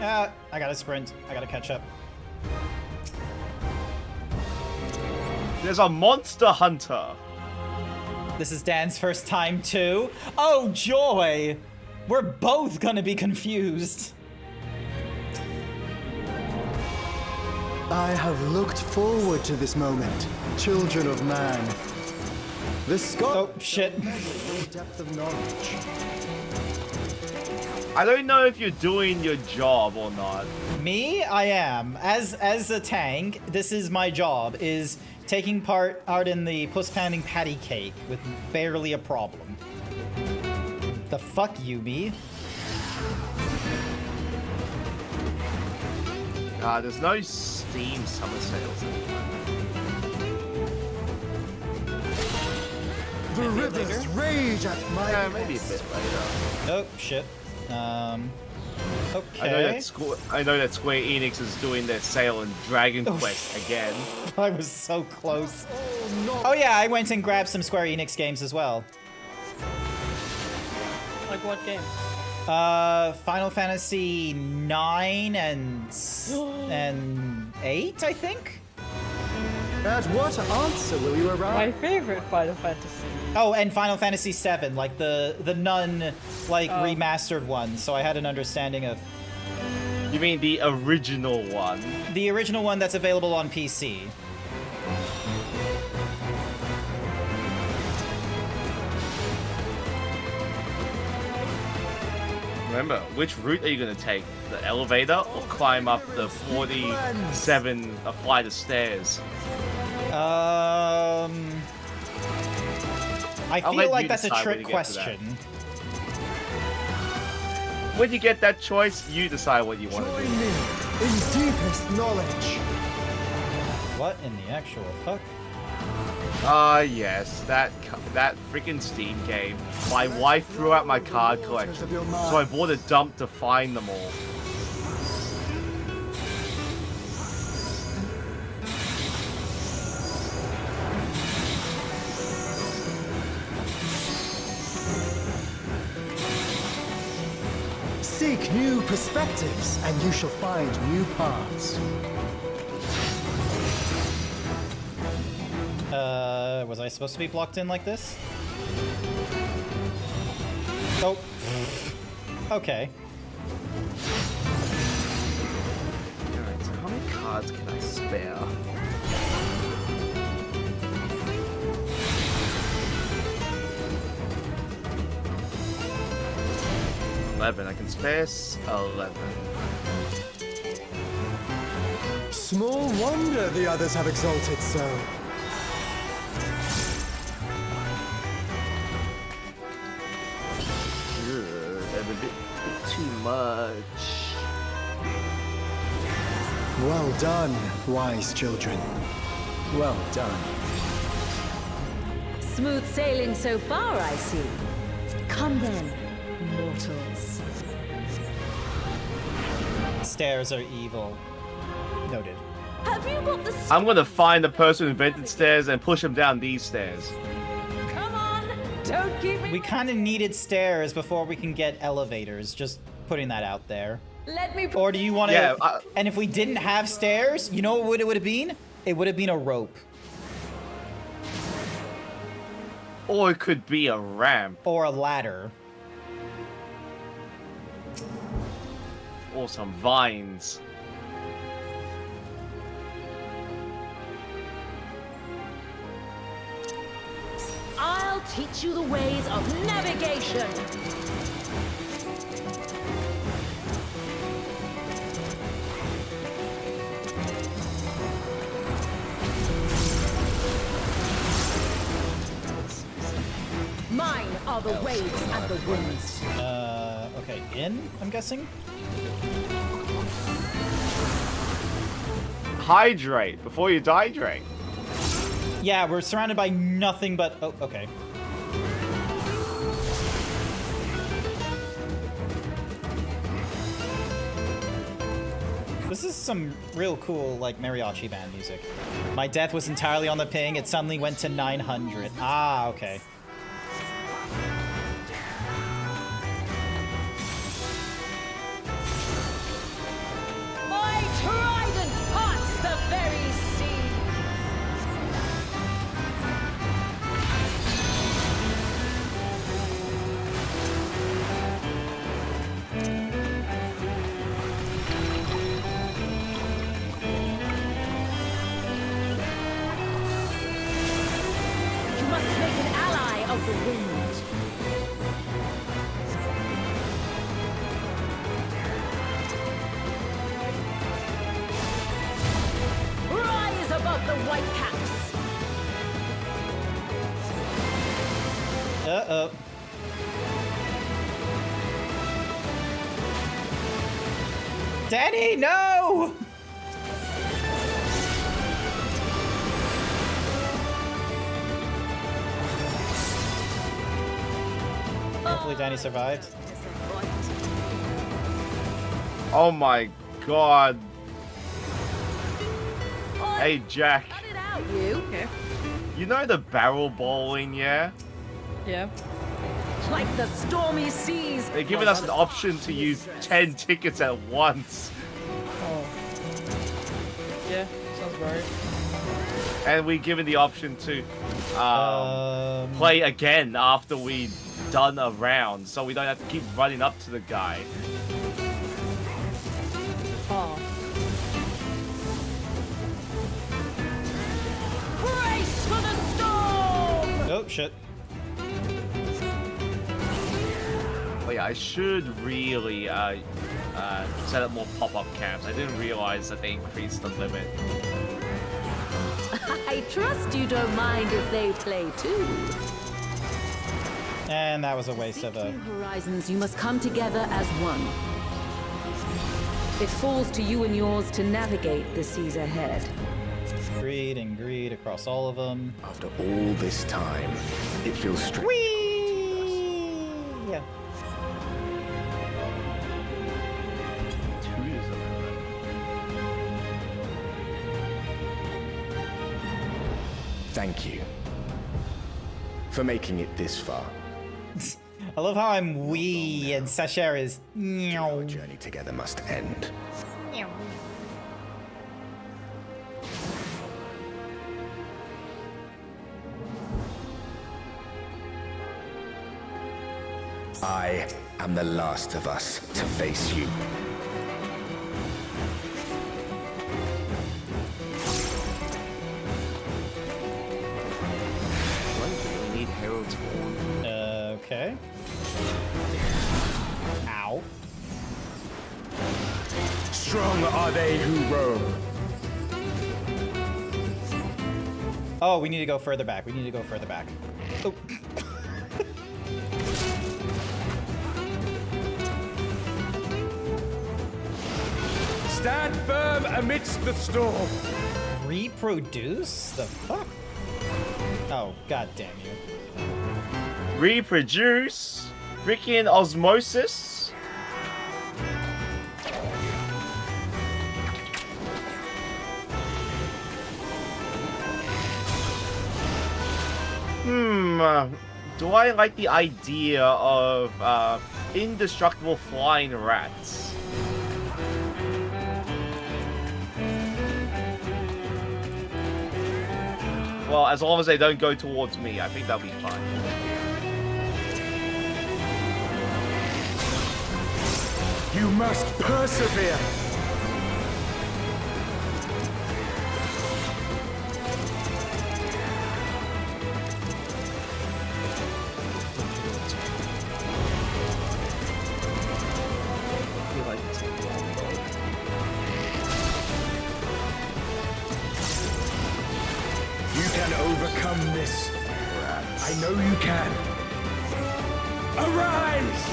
I gotta sprint. I gotta catch up. There's a monster hunter. This is Dan's first time too. Oh, joy! We're both gonna be confused. I have looked forward to this moment, children of man. The Scott. Oh, shit. Depth of knowledge. I don't know if you're doing your job or not. Me? I am. As a tank, this is my job, is taking part out in the puss-pounding patty cake with barely a problem. The fuck, Yubi? There's no Steam summer sales anymore. The rivers rage at my Maybe a bit later. Oh, shit. Okay. I know that Square Enix is doing their sale in Dragon Quest again. I was so close. Oh yeah, I went and grabbed some Square Enix games as well. Like what game? Final Fantasy 9 and 8, I think. At what answer will you arrive? My favorite Final Fantasy. Oh, and Final Fantasy 7, like the nun, like remastered one. So I had an understanding of. You mean the original one? The original one that's available on PC. Remember, which route are you going to take? The elevator or climb up the 47 flight of stairs? I I'll feel let like you that's a decide when trick you get to that. question. When you get that choice, you decide what you want to Join do. me in deepest knowledge. What in the actual fuck? Yes, that freaking Steam game. My wife threw out my card collection, so I bought a dump to find them all. Seek new perspectives, and you shall find new paths. Was I supposed to be blocked in like this? Oh. Okay. Alright, so how many cards can I spare? I can spare 11. Small wonder the others have exalted so. That's a bit too much. Well done, wise children. Well done. Smooth sailing so far, I see. Come then, mortals. Stairs are evil. Noted. Have you got the I'm gonna find the person who invented stairs and push him down these stairs. Come on, don't keep me. We kind of needed stairs before we can get elevators. Just putting that out there. Let me. Or do you want to? Yeah, and if we didn't have stairs, you know what it would have been? It would have been a rope. Or it could be a ramp. Or a ladder. Or some vines. I'll teach you the ways of navigation. Mine are the waves and the winds. Okay, in, I'm guessing? Hydrate before you dehydrate. Yeah, we're surrounded by nothing but... Oh, okay. This is some real cool, like, mariachi band music. My death was entirely on the ping. It suddenly went to 900. Ah, okay. My trident parts the very sea. You must make an ally of the wind. Rise above the white caps. Uh-oh. Danny, no! Hopefully Danny survived. Oh my god. Hey Jack, Cut it out, you. Okay. you know the barrel bowling, yeah? Yeah. Like the stormy seas. They're giving us an option to use 10 tickets at once. Oh. Yeah, sounds about right. And we're given the option to play again after we've done a round, so we don't have to keep running up to the guy. Oh. Brace for the storm! Oh, shit. Oh yeah, I should really set up more pop-up camps. I didn't realize that they increased the limit. I trust you don't mind if they play too. And that was a waste of a... Two horizons, you must come together as one. It falls to you and yours to navigate the seas ahead. Greed and greed across all of them. After all this time, it feels strange. Whee! Yeah. Thank you for making it this far. I love how I'm wee and Sasher is... Our journey together must end. I am the last of us to face you. We need Herald's Horn. Okay. Ow. Strong are they who roam. Oh, we need to go further back. We need to go further back. Oh. Stand firm amidst the storm. Reproduce? The fuck? Oh, god damn you. Reproduce? Freaking osmosis? Do I like the idea of indestructible flying rats? Well, as long as they don't go towards me, I think that'll be fine. You must persevere. You can overcome this. I know you can. Arise!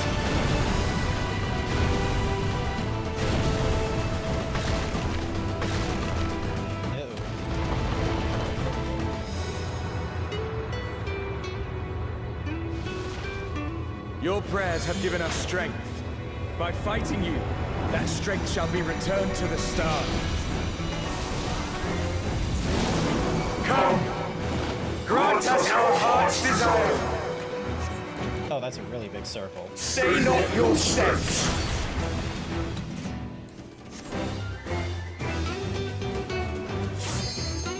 Your prayers have given us strength. By fighting you, that strength shall be returned to the star. Come! Grant us our heart's desire! Oh, that's a really big circle. Stay not your steps!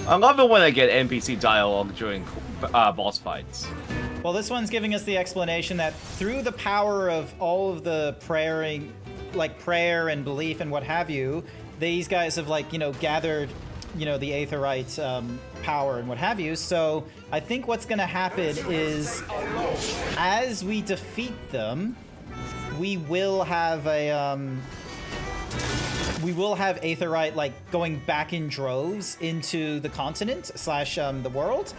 I love it when I get NPC dialogue during boss fights. Well, this one's giving us the explanation that through the power of all of the praying, like prayer and belief and what have you, these guys have, like, you know, gathered, you know, the Aetherite power and what have you. So I think what's going to happen is as we defeat them, we will have a Aetherite, like, going back in droves into the continent / the world.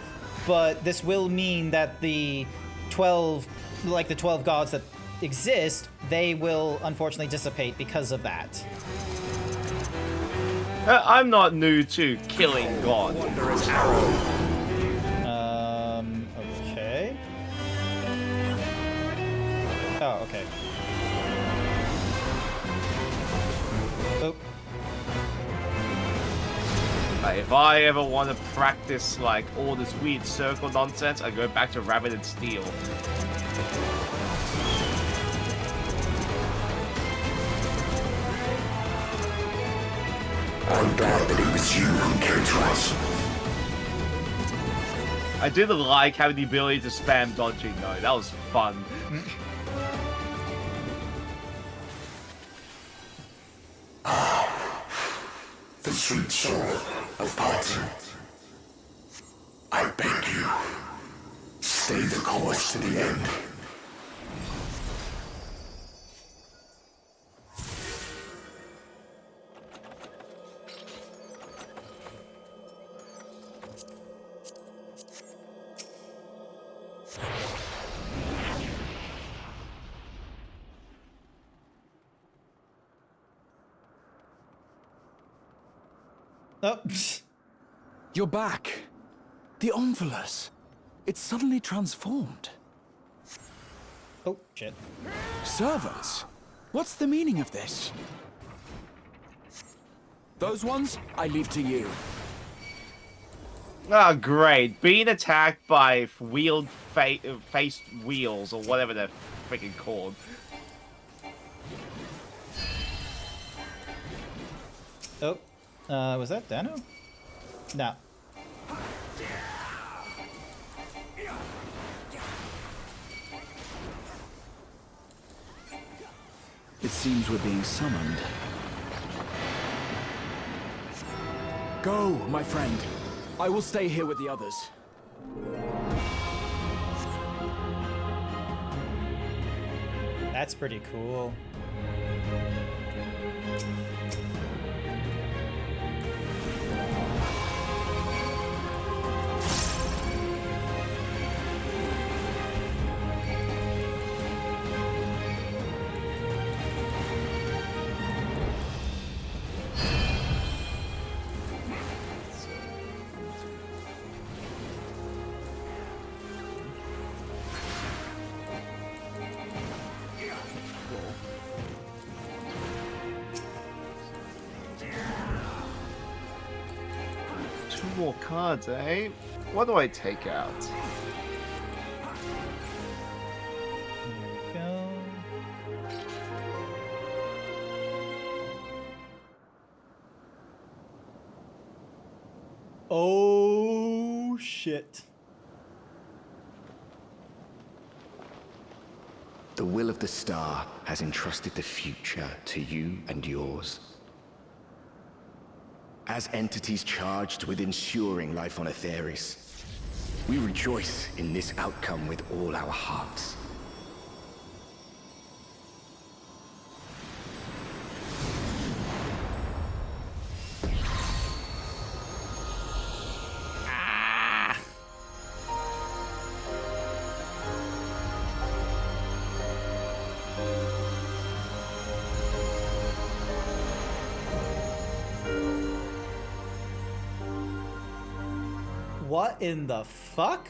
But this will mean that the 12 gods that exist, they will unfortunately dissipate because of that. I'm not new to killing God. Okay. Oh, okay. Oh. If I ever want to practice, like, all this weird circle nonsense, I go back to Rabbit and Steel. I'm glad that it was you who came to us. I did like having the ability to spam dodging, though. That was fun. The sweet sorrow of parting. I beg you, stay the course to the end. Oh. You're back. The Omphilus. It's suddenly transformed. Oh, shit. Servants? What's the meaning of this? Those ones, I leave to you. Ah, great. Being attacked by faced wheels, or whatever they're freaking called. Oh, was that Dano? No. It seems we're being summoned. Go, my friend. I will stay here with the others. That's pretty cool. More cards, eh? What do I take out? Here we go. Oh, shit. The will of the star has entrusted the future to you and yours. As entities charged with ensuring life on Aetheris, we rejoice in this outcome with all our hearts. What in the fuck?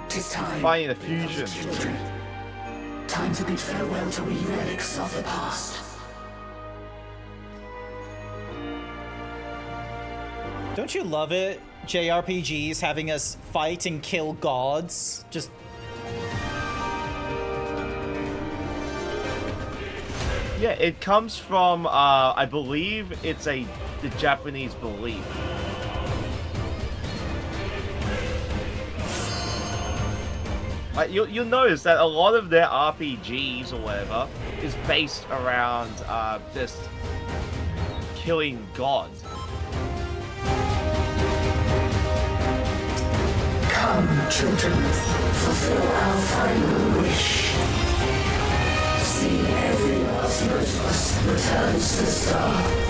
Tis time. Finding the fusion. Children. Time to bid farewell to we relics of the past. Don't you love it? JRPGs having us fight and kill gods? Just... Yeah, it comes from, I believe it's the Japanese belief. You'll notice that a lot of their RPGs or whatever is based around just killing gods. Come, children, fulfill our final wish. See every last of us returns to the star.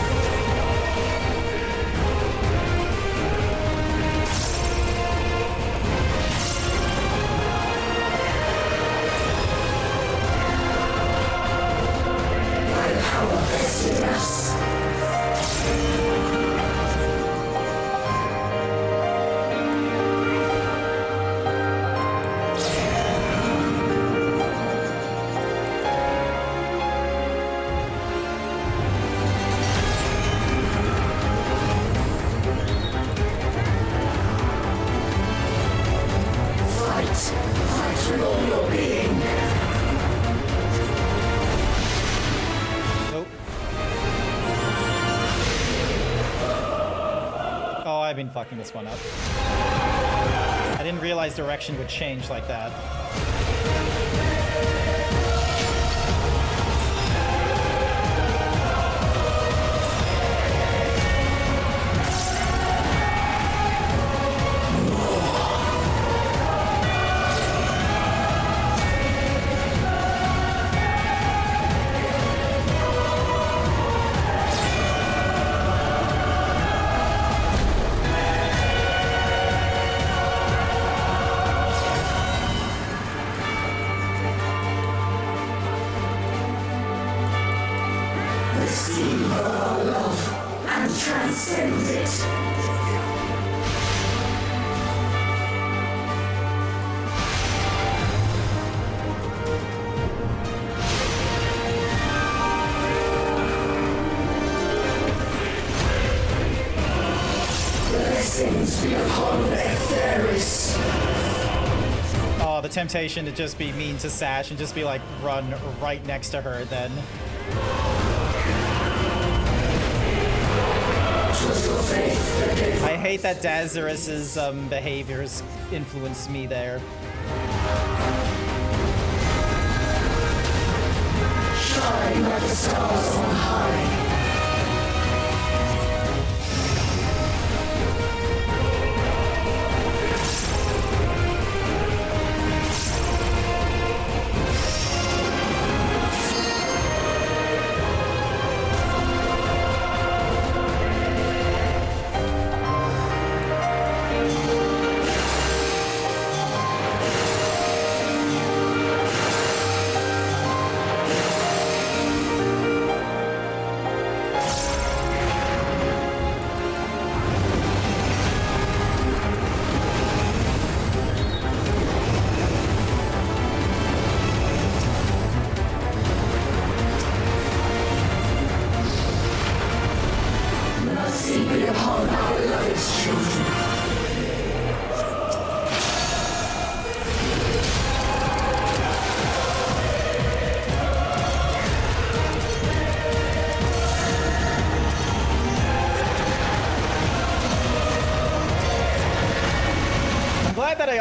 I've been fucking this one up. I didn't realize direction would change like that. Send it. Blessings be upon Etheris. Oh, the temptation to just be mean to Sash and just be like, run right next to her then. I hate that Dazarus's behaviors influenced me there. Shine like the stars on high.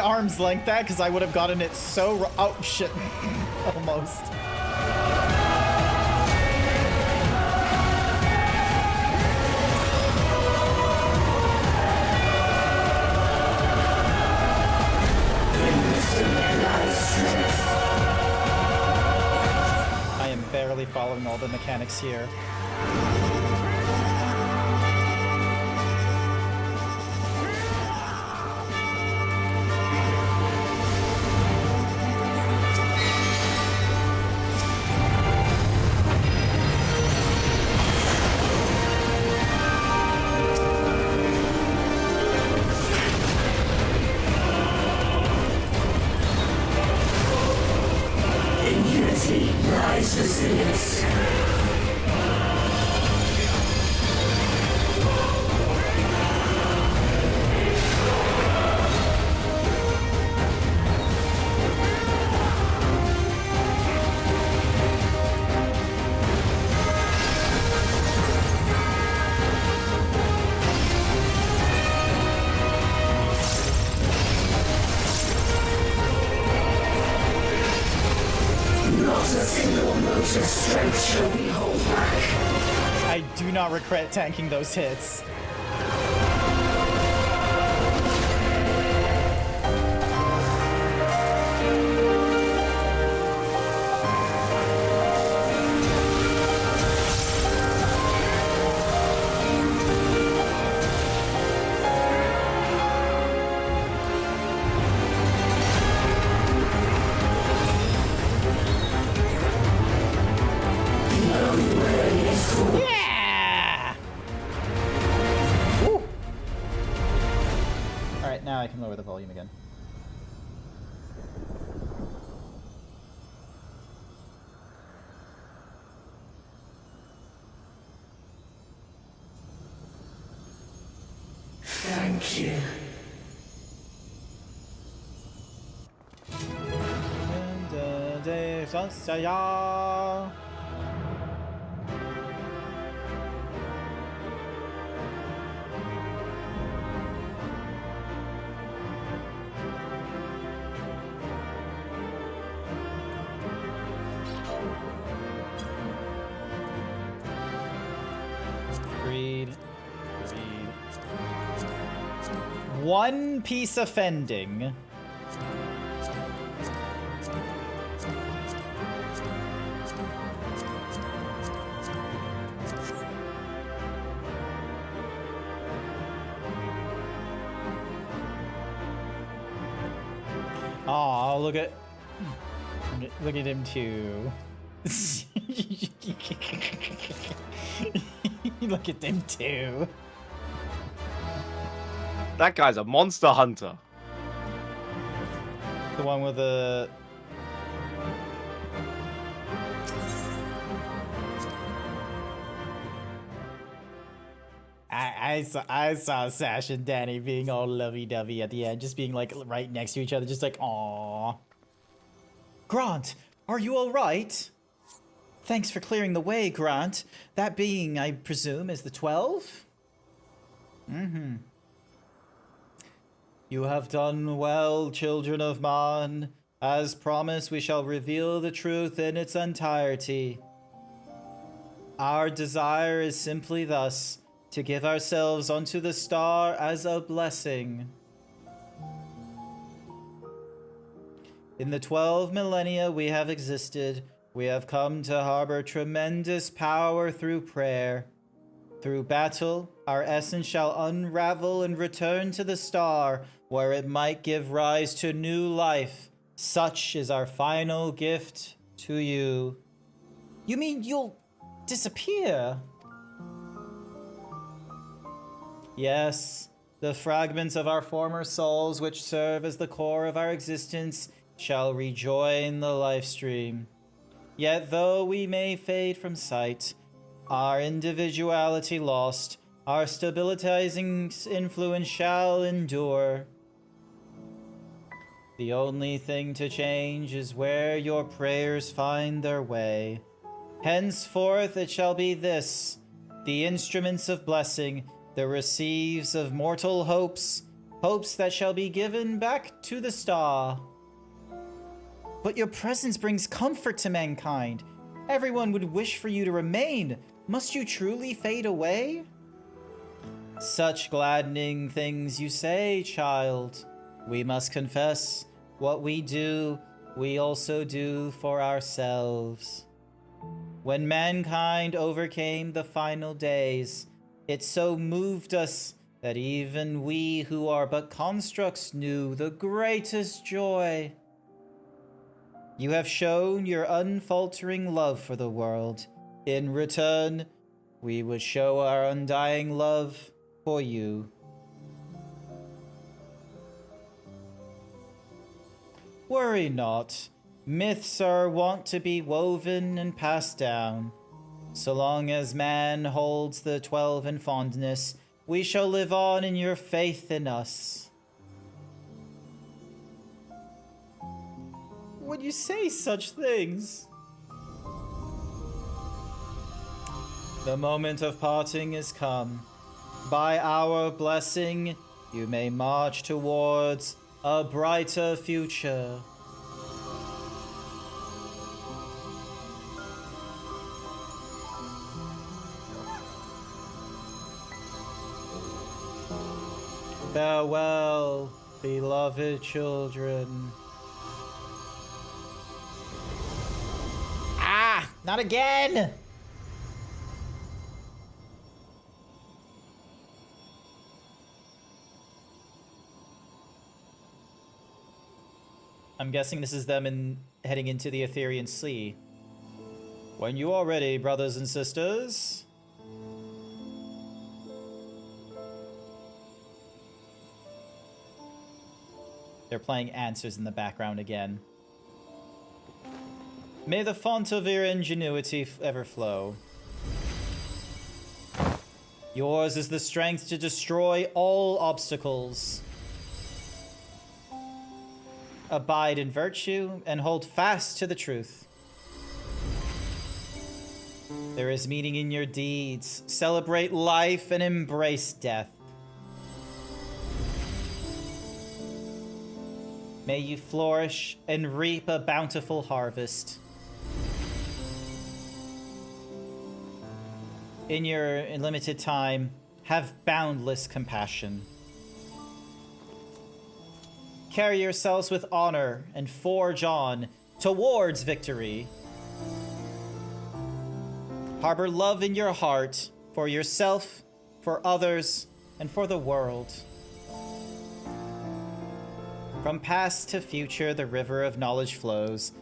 Arms length that because I would have gotten it so oh shit almost. I am barely following all the mechanics here. I do not regret tanking those hits. I can lower the volume again. Thank you. One piece offending. Oh, look at him too. Look at them too. That guy's a monster hunter. The one with the... I saw Sash and Danny being all lovey-dovey at the end, just being like right next to each other, just like, aww. Grant, are you all right? Thanks for clearing the way, Grant. That being, I presume, is the 12? Mm-hmm. You have done well, children of Man. As promised, we shall reveal the truth in its entirety. Our desire is simply thus, to give ourselves unto the star as a blessing. In the 12 millennia we have existed, we have come to harbor tremendous power through prayer. Through battle, our essence shall unravel and return to the star, where it might give rise to new life. Such is our final gift to you. You mean you'll disappear? Yes, the fragments of our former souls which serve as the core of our existence shall rejoin the life stream. Yet though we may fade from sight, our individuality lost, our stabilizing influence shall endure. The only thing to change is where your prayers find their way. Henceforth it shall be this, the instruments of blessing, the receives of mortal hopes, hopes that shall be given back to the star. But your presence brings comfort to mankind. Everyone would wish for you to remain. Must you truly fade away? Such gladdening things you say, child. We must confess, what we do, we also do for ourselves. When mankind overcame the final days, it so moved us that even we who are but constructs knew the greatest joy. You have shown your unfaltering love for the world. In return, we would show our undying love for you. Worry not. Myths are wont to be woven and passed down. So long as man holds the 12 in fondness, we shall live on in your faith in us. Would you say such things? The moment of parting is come. By our blessing, you may march towards a brighter future. Farewell, beloved children. Ah, not again! I'm guessing this is them heading into the Etherean Sea. When you are ready, brothers and sisters. They're playing answers in the background again. May the font of your ingenuity ever flow. Yours is the strength to destroy all obstacles. Abide in virtue and hold fast to the truth. There is meaning in your deeds. Celebrate life and embrace death. May you flourish and reap a bountiful harvest. In your limited time, have boundless compassion. Carry yourselves with honor and forge on towards victory. Harbor love in your heart for yourself, for others, and for the world. From past to future, the river of knowledge flows.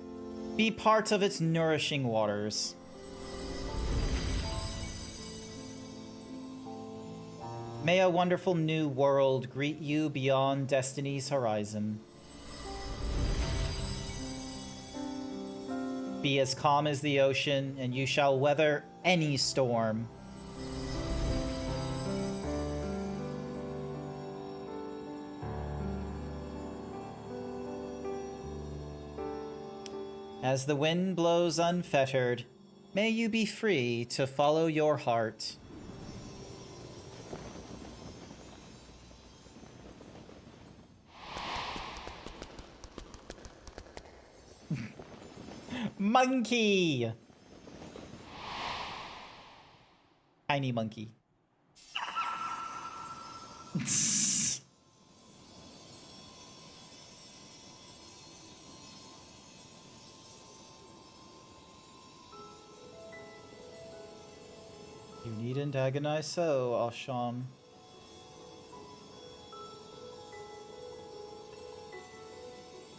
Be part of its nourishing waters. May a wonderful new world greet you beyond destiny's horizon. Be as calm as the ocean, and you shall weather any storm. As the wind blows unfettered, may you be free to follow your heart. Monkey! Tiny monkey. You needn't agonize so, Asham.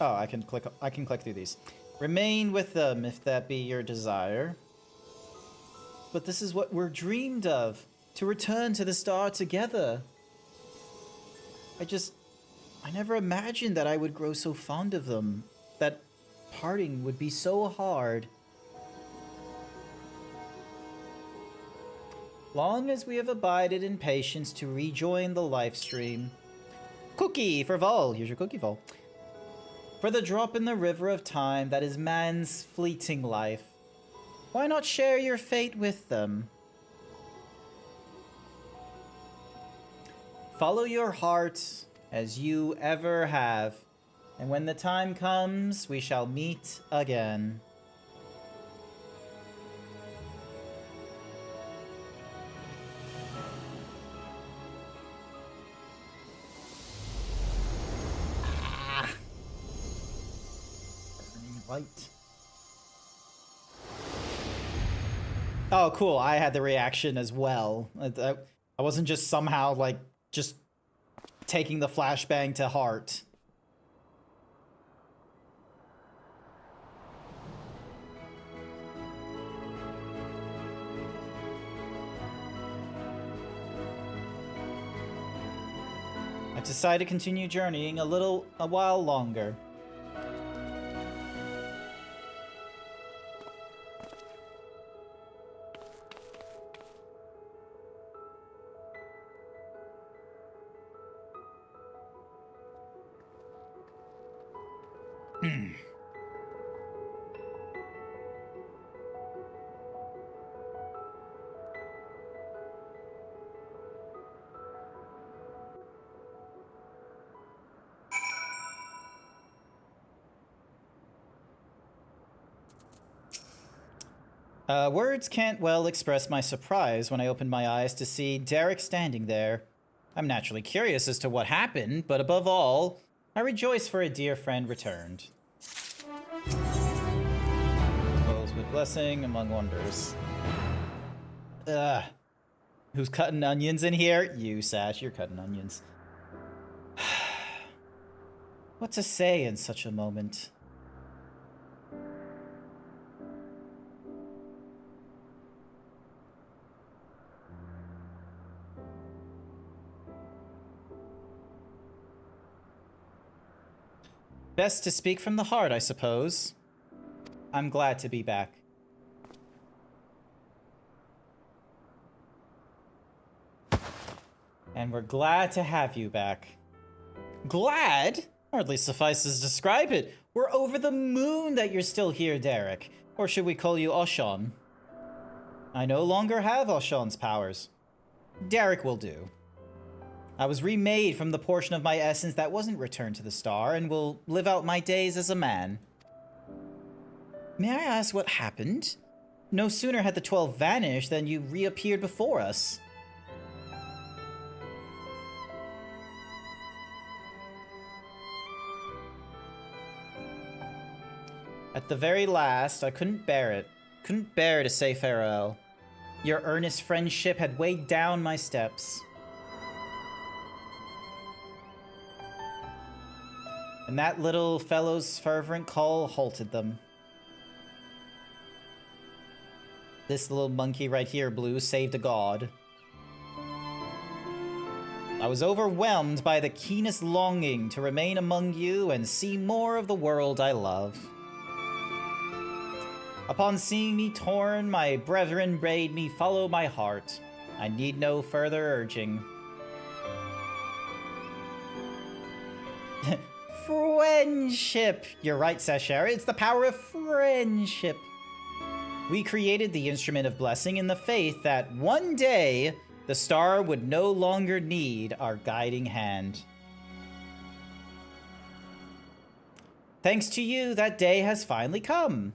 Oh, I can click through these. Remain with them if that be your desire. But this is what we're dreamed of, to return to the star together. I never imagined that I would grow so fond of them, that parting would be so hard. Long as we have abided in patience to rejoin the life stream. Cookie for Vol. Here's your cookie, Vol. For the drop in the river of time that is man's fleeting life, why not share your fate with them? Follow your heart as you ever have, and when the time comes, we shall meet again. Light. Oh, cool. I had the reaction as well. I wasn't just somehow, like, just taking the flashbang to heart. I decided to continue journeying a while longer. Words can't well express my surprise when I opened my eyes to see Derek standing there. I'm naturally curious as to what happened, but above all, I rejoice for a dear friend returned. Spoils with blessing among wonders. Who's cutting onions in here? You, Sash, you're cutting onions. What to say in such a moment? Best to speak from the heart, I suppose. I'm glad to be back. And we're glad to have you back. Glad? Hardly suffices to describe it. We're over the moon that you're still here, Derek. Or should we call you Oshan? I no longer have Oshan's powers. Derek will do. I was remade from the portion of my essence that wasn't returned to the star, and will live out my days as a man. May I ask what happened? No sooner had the 12 vanished than you reappeared before us. At the very last, I couldn't bear it. Couldn't bear to say farewell. Your earnest friendship had weighed down my steps. And that little fellow's fervent call halted them. This little monkey right here, Blue, saved a god. I was overwhelmed by the keenest longing to remain among you and see more of the world I love. Upon seeing me torn, my brethren bade me follow my heart. I need no further urging. Friendship! You're right, Sashera. It's the power of friendship. We created the instrument of blessing in the faith that one day the star would no longer need our guiding hand. Thanks to you, that day has finally come.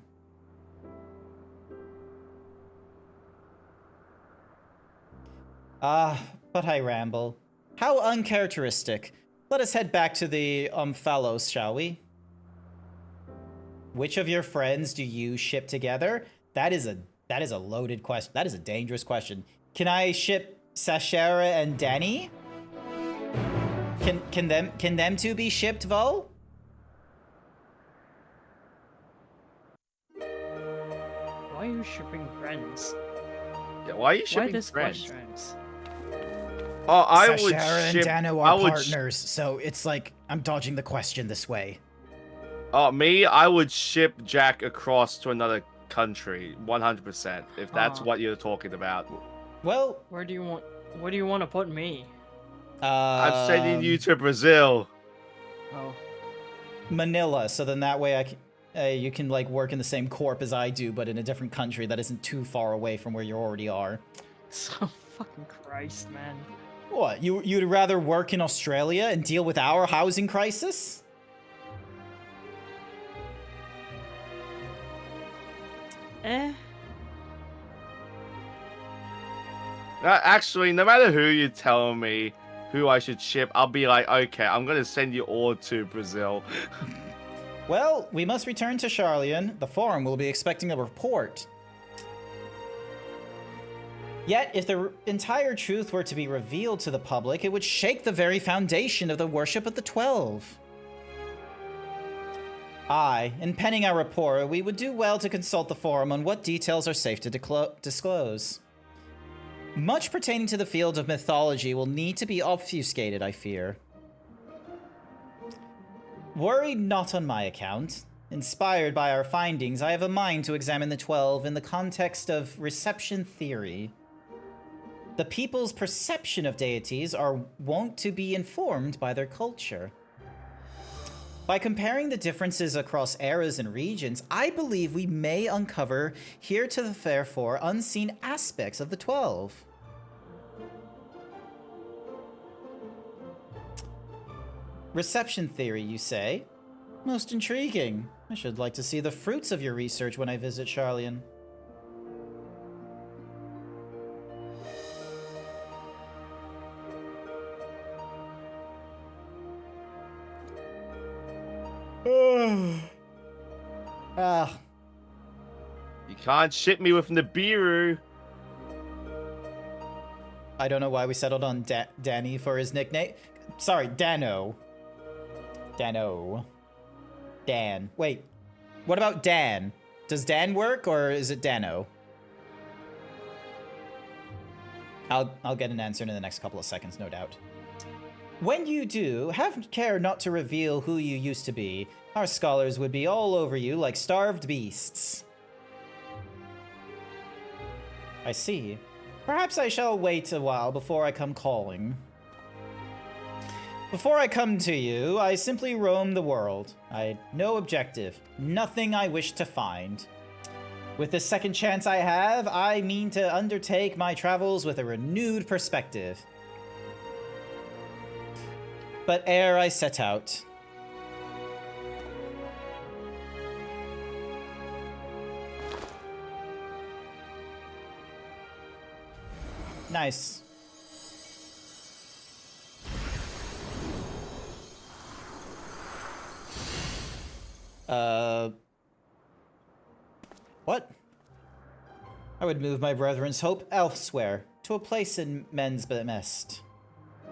But I ramble. How uncharacteristic. Let us head back to the Omphalos, shall we? Which of your friends do you ship together? That is a loaded question. That is a dangerous question. Can I ship Sashera and Danny? Can them two be shipped, Vo? Why are you shipping friends? Yeah, why are you shipping this friends? questions? Oh, I would Sashera ship. and Dano are partners, so it's like I'm dodging the question this way. Me, I would ship Jack across to another country, 100%. If that's what you're talking about. Well, where do you want to put me? I'm sending you to Brazil. Oh. Manila, so then that way you can like work in the same corp as I do, but in a different country that isn't too far away from where you already are. So fucking Christ, man. What, you'd rather work in Australia and deal with our housing crisis? Actually, no matter who you tell me who I should ship, I'll be like, okay, I'm gonna send you all to Brazil. Well, we must return to Charlian. The Forum will be expecting a report. Yet, if the entire truth were to be revealed to the public, it would shake the very foundation of the worship of the 12. In penning our report, we would do well to consult the Forum on what details are safe to disclose. Much pertaining to the field of mythology will need to be obfuscated, I fear. Worry not on my account. Inspired by our findings, I have a mind to examine the 12 in the context of reception theory. The people's perception of deities are wont to be informed by their culture. By comparing the differences across eras and regions, I believe we may uncover heretofore unseen aspects of the 12. Reception theory, you say? Most intriguing. I should like to see the fruits of your research when I visit Charlian. You can't ship me with Nibiru. I don't know why we settled on Danny for his nickname. Sorry, Dano. Dan. Wait, what about Dan? Does Dan work, or is it Dano? I'll get an answer in the next couple of seconds, no doubt. When you do, have care not to reveal who you used to be. Our scholars would be all over you like starved beasts. I see. Perhaps I shall wait a while before I come calling. Before I come to you, I simply roam the world. I had no objective, nothing I wish to find. With this second chance I have, I mean to undertake my travels with a renewed perspective. But ere I set out, nice. What? I would move my brethren's hope elsewhere, to a place in men's best.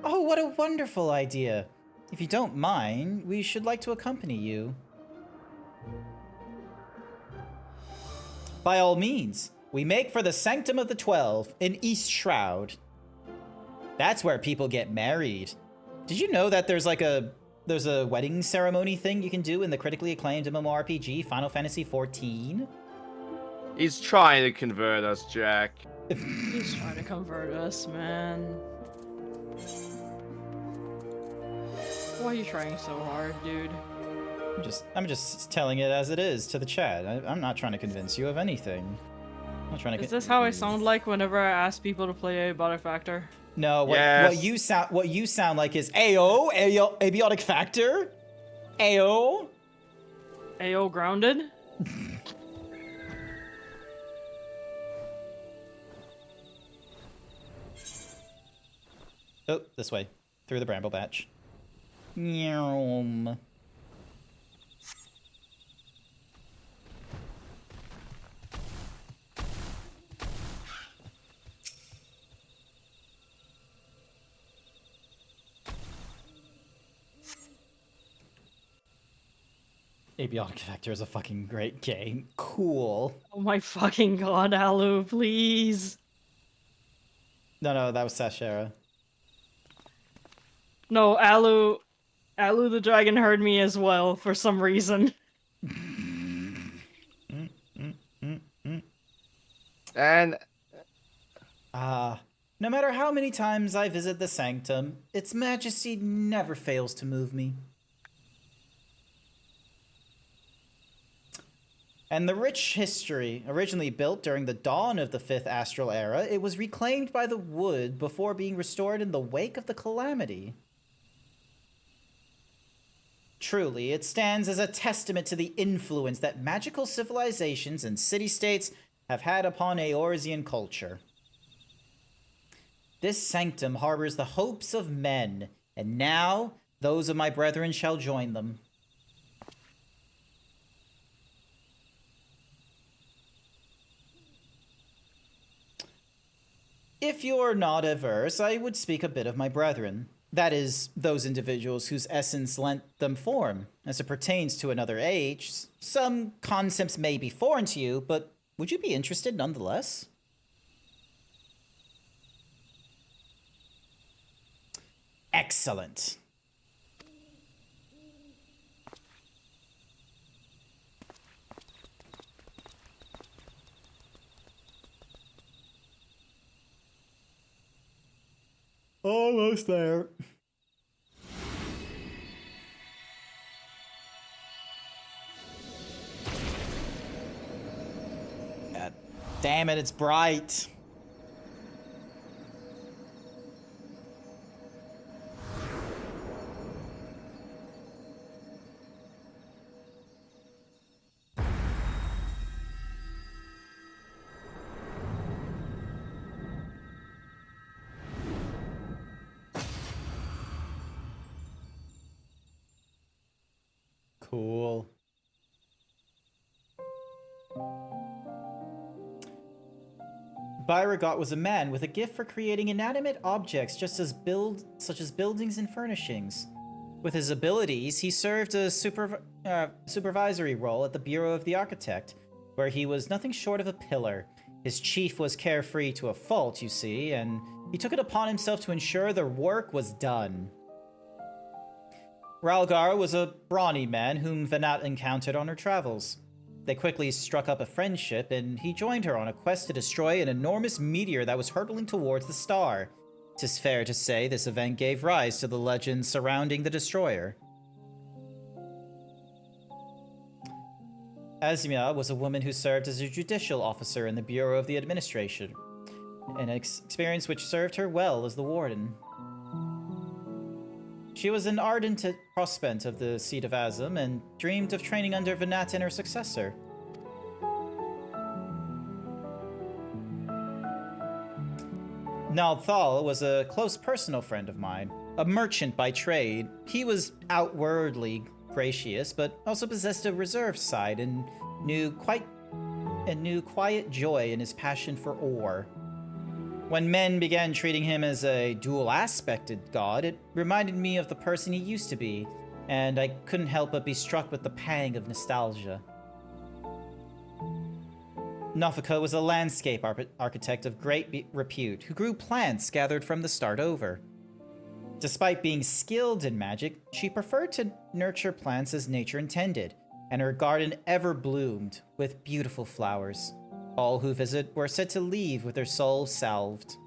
Oh, what a wonderful idea. If you don't mind, we should like to accompany you. By all means, we make for the Sanctum of the 12 in East Shroud. That's where people get married. Did you know that there's a wedding ceremony thing you can do in the critically acclaimed MMORPG Final Fantasy XIV? He's trying to convert us, Jack. He's trying to convert us, man. Why are you trying so hard, dude? I'm just telling it as it is to the chat. I'm not trying to convince you of anything. I'm not trying to. Is this how I sound like whenever I ask people to play Abiotic Factor? No, what you sound like is AO, Abiotic Factor, AO, AO grounded. Oh, this way, through the bramble patch. Meow. Abiotic Factor is a fucking great game. Cool. Oh my fucking god, Alu, please. No, that was Sashera. No, Alu the dragon heard me as well for some reason. And no matter how many times I visit the Sanctum, its majesty never fails to move me. And the rich history, originally built during the dawn of the 5th Astral Era, it was reclaimed by the Wood before being restored in the wake of the Calamity. Truly, it stands as a testament to the influence that magical civilizations and city-states have had upon Eorzean culture. This sanctum harbors the hopes of men, and now those of my brethren shall join them. If you're not averse, I would speak a bit of my brethren. That is, those individuals whose essence lent them form. As it pertains to another age, some concepts may be foreign to you, but would you be interested nonetheless? Excellent. Almost there. God damn it, it's bright. Cool. Byragot was a man with a gift for creating inanimate objects such as buildings and furnishings. With his abilities, he served a supervisory role at the Bureau of the Architect, where he was nothing short of a pillar. His chief was carefree to a fault, you see, and he took it upon himself to ensure their work was done. Ralgar was a brawny man whom Vanat encountered on her travels. They quickly struck up a friendship, and he joined her on a quest to destroy an enormous meteor that was hurtling towards the star. 'Tis fair to say this event gave rise to the legends surrounding the destroyer. Azmia was a woman who served as a judicial officer in the Bureau of the Administration, an experience which served her well as the warden. She was an ardent prospect of the seat of Azim and dreamed of training under Vanat and her successor. Nalthal was a close personal friend of mine, a merchant by trade. He was outwardly gracious, but also possessed a reserved side and knew quiet joy in his passion for ore. When men began treating him as a dual-aspected god, it reminded me of the person he used to be, and I couldn't help but be struck with the pang of nostalgia. Nofika was a landscape architect of great repute who grew plants gathered from the start over. Despite being skilled in magic, she preferred to nurture plants as nature intended, and her garden ever bloomed with beautiful flowers. All who visit were said to leave with their souls salved.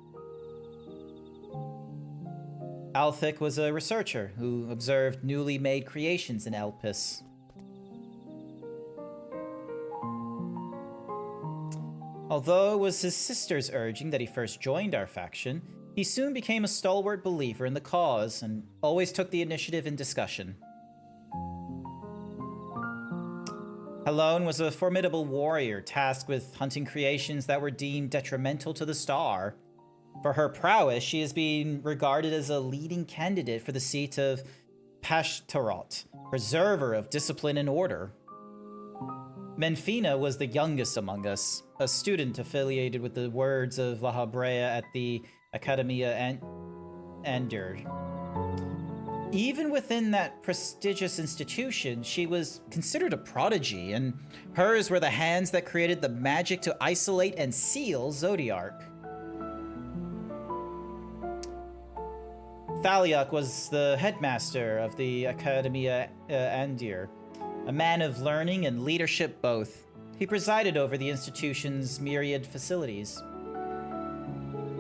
Althik was a researcher who observed newly made creations in Elpis. Although it was his sister's urging that he first joined our faction, he soon became a stalwart believer in the cause and always took the initiative in discussion. Helone was a formidable warrior tasked with hunting creations that were deemed detrimental to the star. For her prowess, she is being regarded as a leading candidate for the seat of Pashtarot, preserver of discipline and order. Menfina was the youngest among us, a student affiliated with the words of La Habrea at the Academia Ander. Even within that prestigious institution, she was considered a prodigy, and hers were the hands that created the magic to isolate and seal Zodiark. Thaliok was the headmaster of the Academia Andir, a man of learning and leadership both. He presided over the institution's myriad facilities.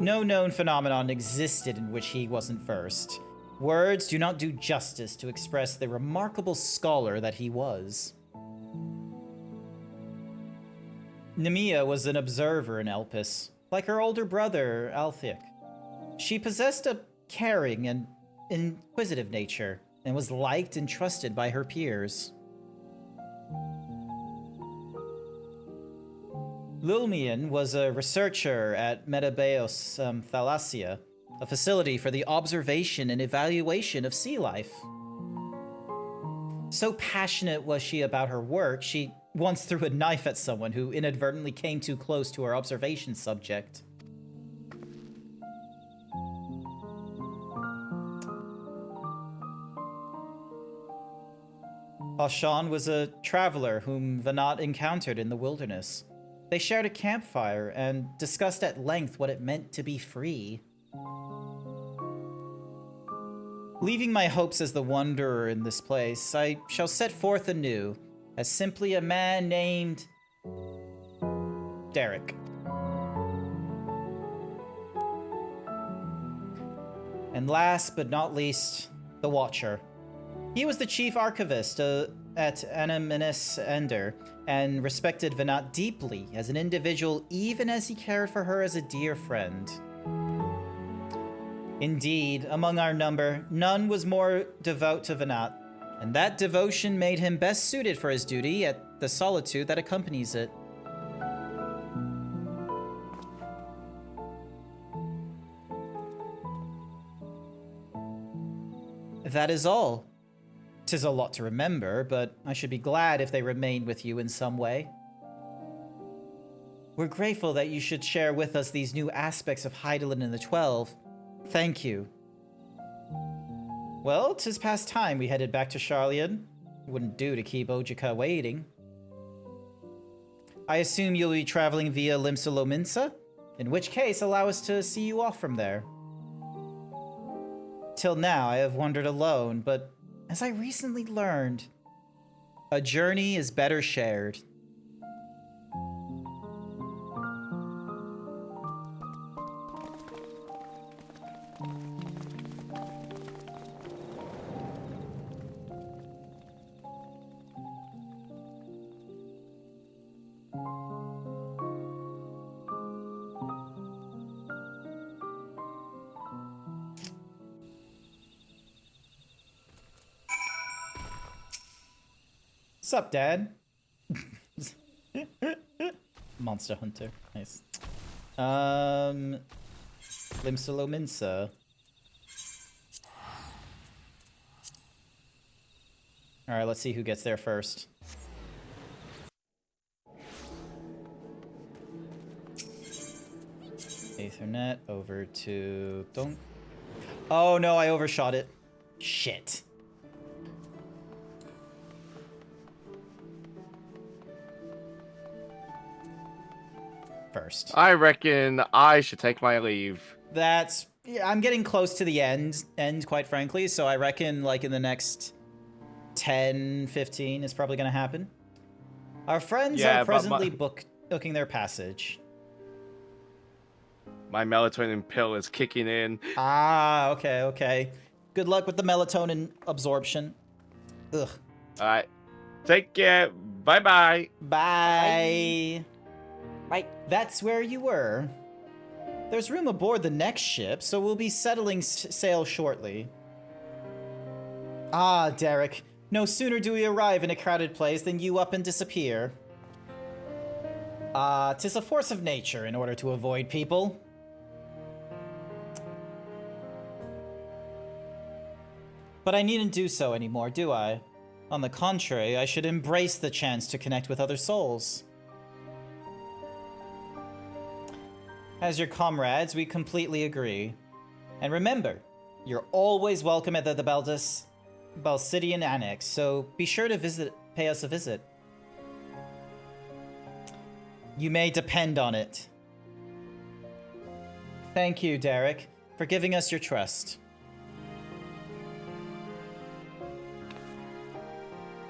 No known phenomenon existed in which he wasn't versed. Words do not do justice to express the remarkable scholar that he was. Nemia was an observer in Elpis, like her older brother, Althik. She possessed a caring and inquisitive nature, and was liked and trusted by her peers. Lulmian was a researcher at Metabeos Thalassia, a facility for the observation and evaluation of sea life. So passionate was she about her work, she once threw a knife at someone who inadvertently came too close to her observation subject. Ashan was a traveler whom Vanat encountered in the wilderness. They shared a campfire and discussed at length what it meant to be free. Leaving my hopes as the wanderer in this place, I shall set forth anew as simply a man named Derek. And last but not least, the Watcher. He was the chief archivist at Animinus Ender and respected Vanat deeply as an individual, even as he cared for her as a dear friend. Indeed, among our number, none was more devout to Vanat, and that devotion made him best suited for his duty at the solitude that accompanies it. That is all. 'Tis a lot to remember, but I should be glad if they remain with you in some way. We're grateful that you should share with us these new aspects of Hydaelyn and the 12. Thank you. Well, 'tis past time we headed back to Sharlayan. It wouldn't do to keep Ojika waiting. I assume you'll be traveling via Limsa, in which case allow us to see you off from there. Till now I have wandered alone, but as I recently learned, a journey is better shared. Sup, Dad? Monster Hunter. Nice. Limsa. Alright, let's see who gets there first. Ethernet over to... Don't... Oh no, I overshot it. Shit. first. I reckon I should take my leave. That's... Yeah, I'm getting close to the end, quite frankly, so I reckon, like, in the next 10, 15 is probably going to happen. Our friends are presently booking their passage. My melatonin pill is kicking in. Ah, okay, okay. Good luck with the melatonin absorption. Ugh. Alright. Take care. Bye-bye. Bye. Bye. That's where you were. There's room aboard the next ship, so we'll be settling sail shortly. Ah, Derek. No sooner do we arrive in a crowded place than you up and disappear. Ah, 'tis a force of nature in order to avoid people. But I needn't do so anymore, do I? On the contrary, I should embrace the chance to connect with other souls. As your comrades, we completely agree. And remember, you're always welcome at the Balsidian Annex, so be sure to pay us a visit. You may depend on it. Thank you, Derek, for giving us your trust.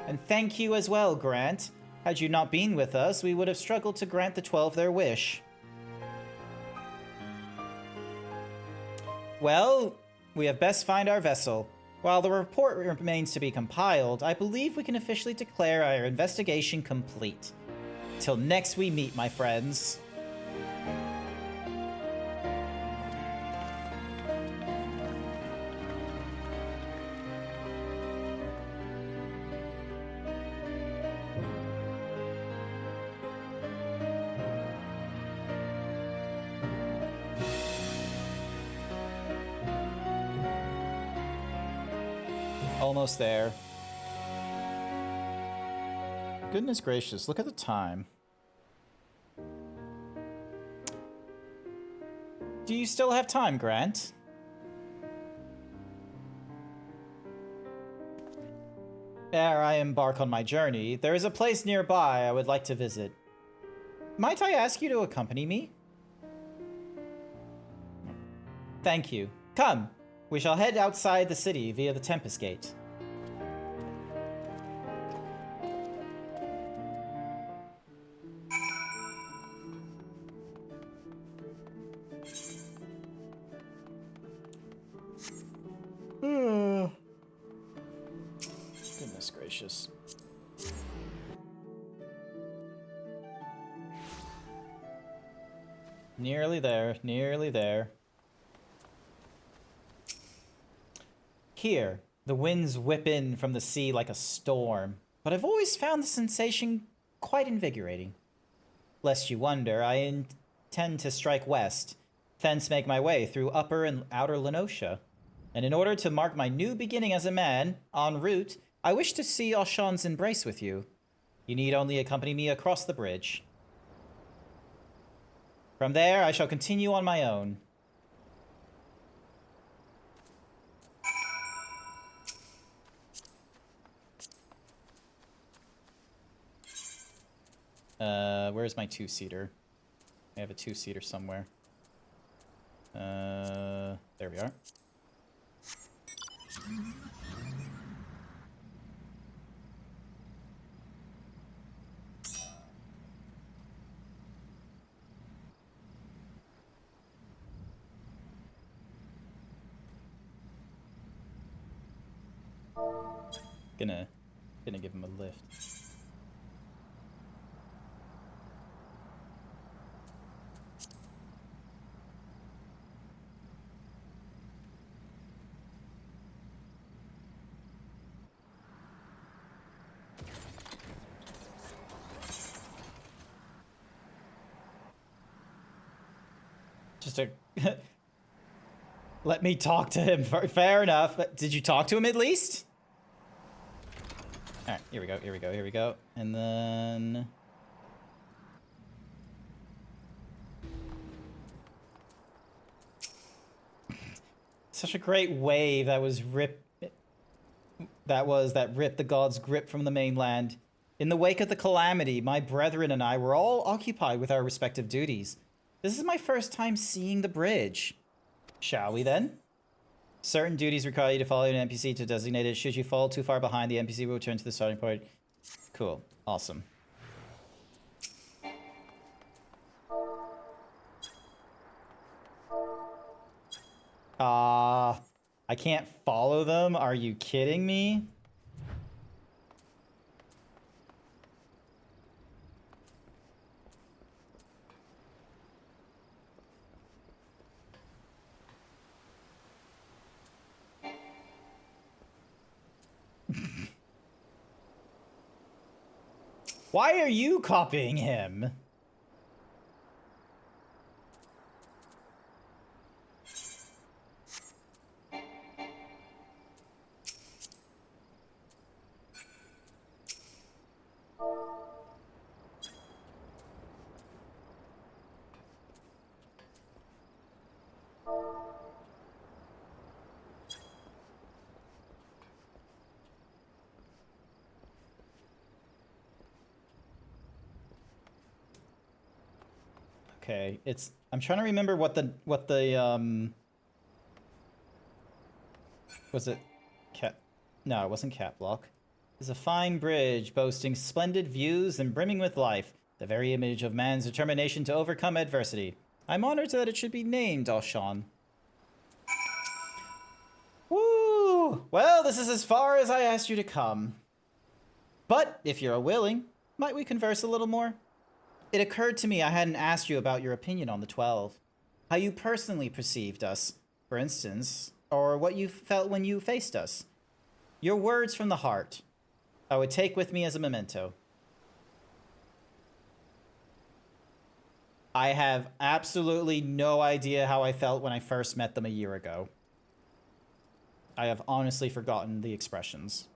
And thank you as well, Grant. Had you not been with us, we would have struggled to grant the 12 their wish. Well, we have best find our vessel. While the report remains to be compiled, I believe we can officially declare our investigation complete. Till next we meet, my friends. Almost there. Goodness gracious, look at the time. Do you still have time, Grant? Ere I embark on my journey, there is a place nearby I would like to visit. Might I ask you to accompany me? Thank you. Come, we shall head outside the city via the Tempest Gate. Goodness gracious. Nearly there, nearly there. Here, the winds whip in from the sea like a storm, but I've always found the sensation quite invigorating. Lest you wonder, I intend to strike west, thence make my way through Upper and Outer Lenosha. And in order to mark my new beginning as a man, en route, I wish to see Auchan's embrace with you. You need only accompany me across the bridge. From there, I shall continue on my own. Where's my two-seater? I have a two-seater somewhere. There we are. Gonna give him a lift. Just a... Let me talk to him. Fair enough. Did you talk to him at least? Alright, here we go, here we go, here we go. And then... Such a great wave that was ripped... That ripped the god's grip from the mainland. In the wake of the calamity, my brethren and I were all occupied with our respective duties. This is my first time seeing the bridge. Shall we then? Certain duties require you to follow an NPC to designate it. Should you fall too far behind, the NPC will return to the starting point. Cool. Awesome. I can't follow them? Are you kidding me? Why are you copying him? Okay, I'm trying to remember what the was it no, it wasn't cat block. It's a fine bridge boasting splendid views and brimming with life, the very image of man's determination to overcome adversity. I'm honored that it should be named Alshan. Woo! Well, this is as far as I asked you to come. But if you're willing, might we converse a little more? It occurred to me I hadn't asked you about your opinion on the 12. How you personally perceived us, for instance, or what you felt when you faced us. Your words from the heart, I would take with me as a memento. I have absolutely no idea how I felt when I first met them a year ago. I have honestly forgotten the expressions.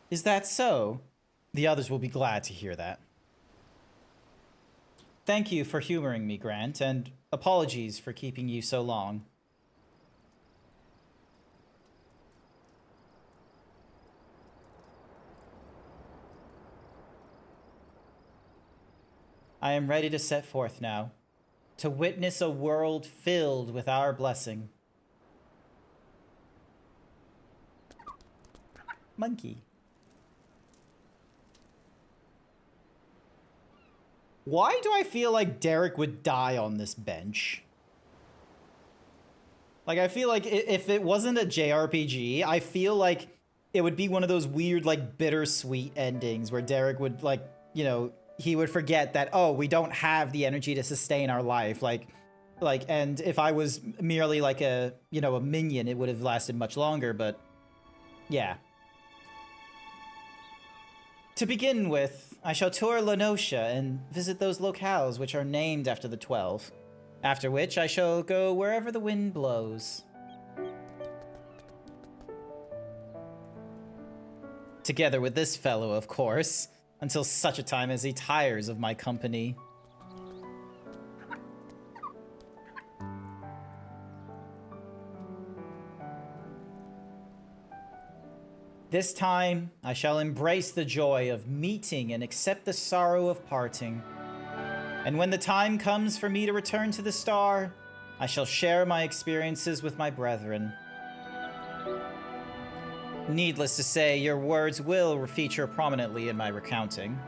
Is that so? The others will be glad to hear that. Thank you for humoring me, Grant, and apologies for keeping you so long. I am ready to set forth now, to witness a world filled with our blessing. Monkey. Why do I feel like Derek would die on this bench? Like, I feel like if it wasn't a JRPG, I feel like it would be one of those weird, like, bittersweet endings where Derek would, like, you know, he would forget that, oh, we don't have the energy to sustain our life. And if I was merely like a, you know, a minion, it would have lasted much longer, but yeah. To begin with, I shall tour Lenosha and visit those locales which are named after the 12. After which, I shall go wherever the wind blows. Together with this fellow, of course, until such a time as he tires of my company. This time, I shall embrace the joy of meeting and accept the sorrow of parting. And when the time comes for me to return to the star, I shall share my experiences with my brethren. Needless to say, your words will feature prominently in my recounting.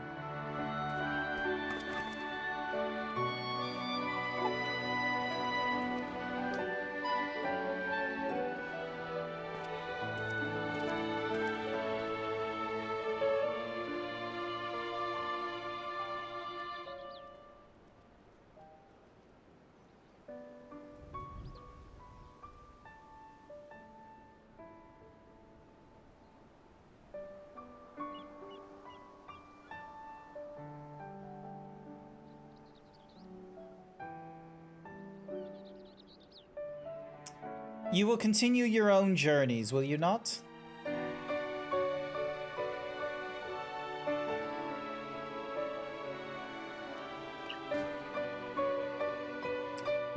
You will continue your own journeys, will you not?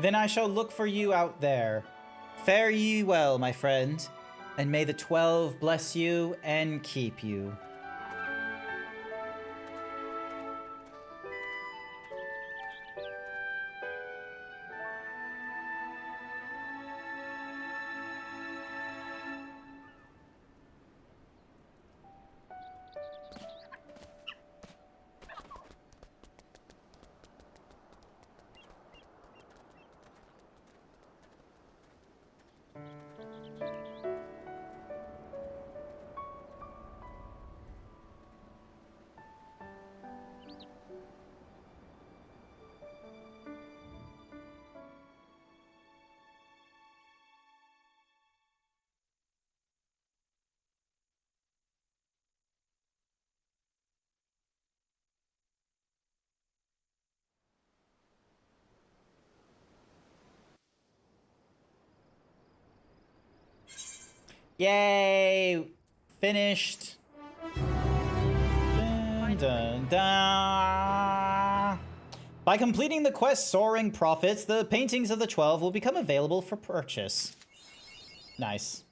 Then I shall look for you out there. Fare ye well, my friend, and may the 12 bless you and keep you. Yay! Finished. Dun, dun, dun. By completing the quest Soaring Prophets, the paintings of the 12 will become available for purchase. Nice.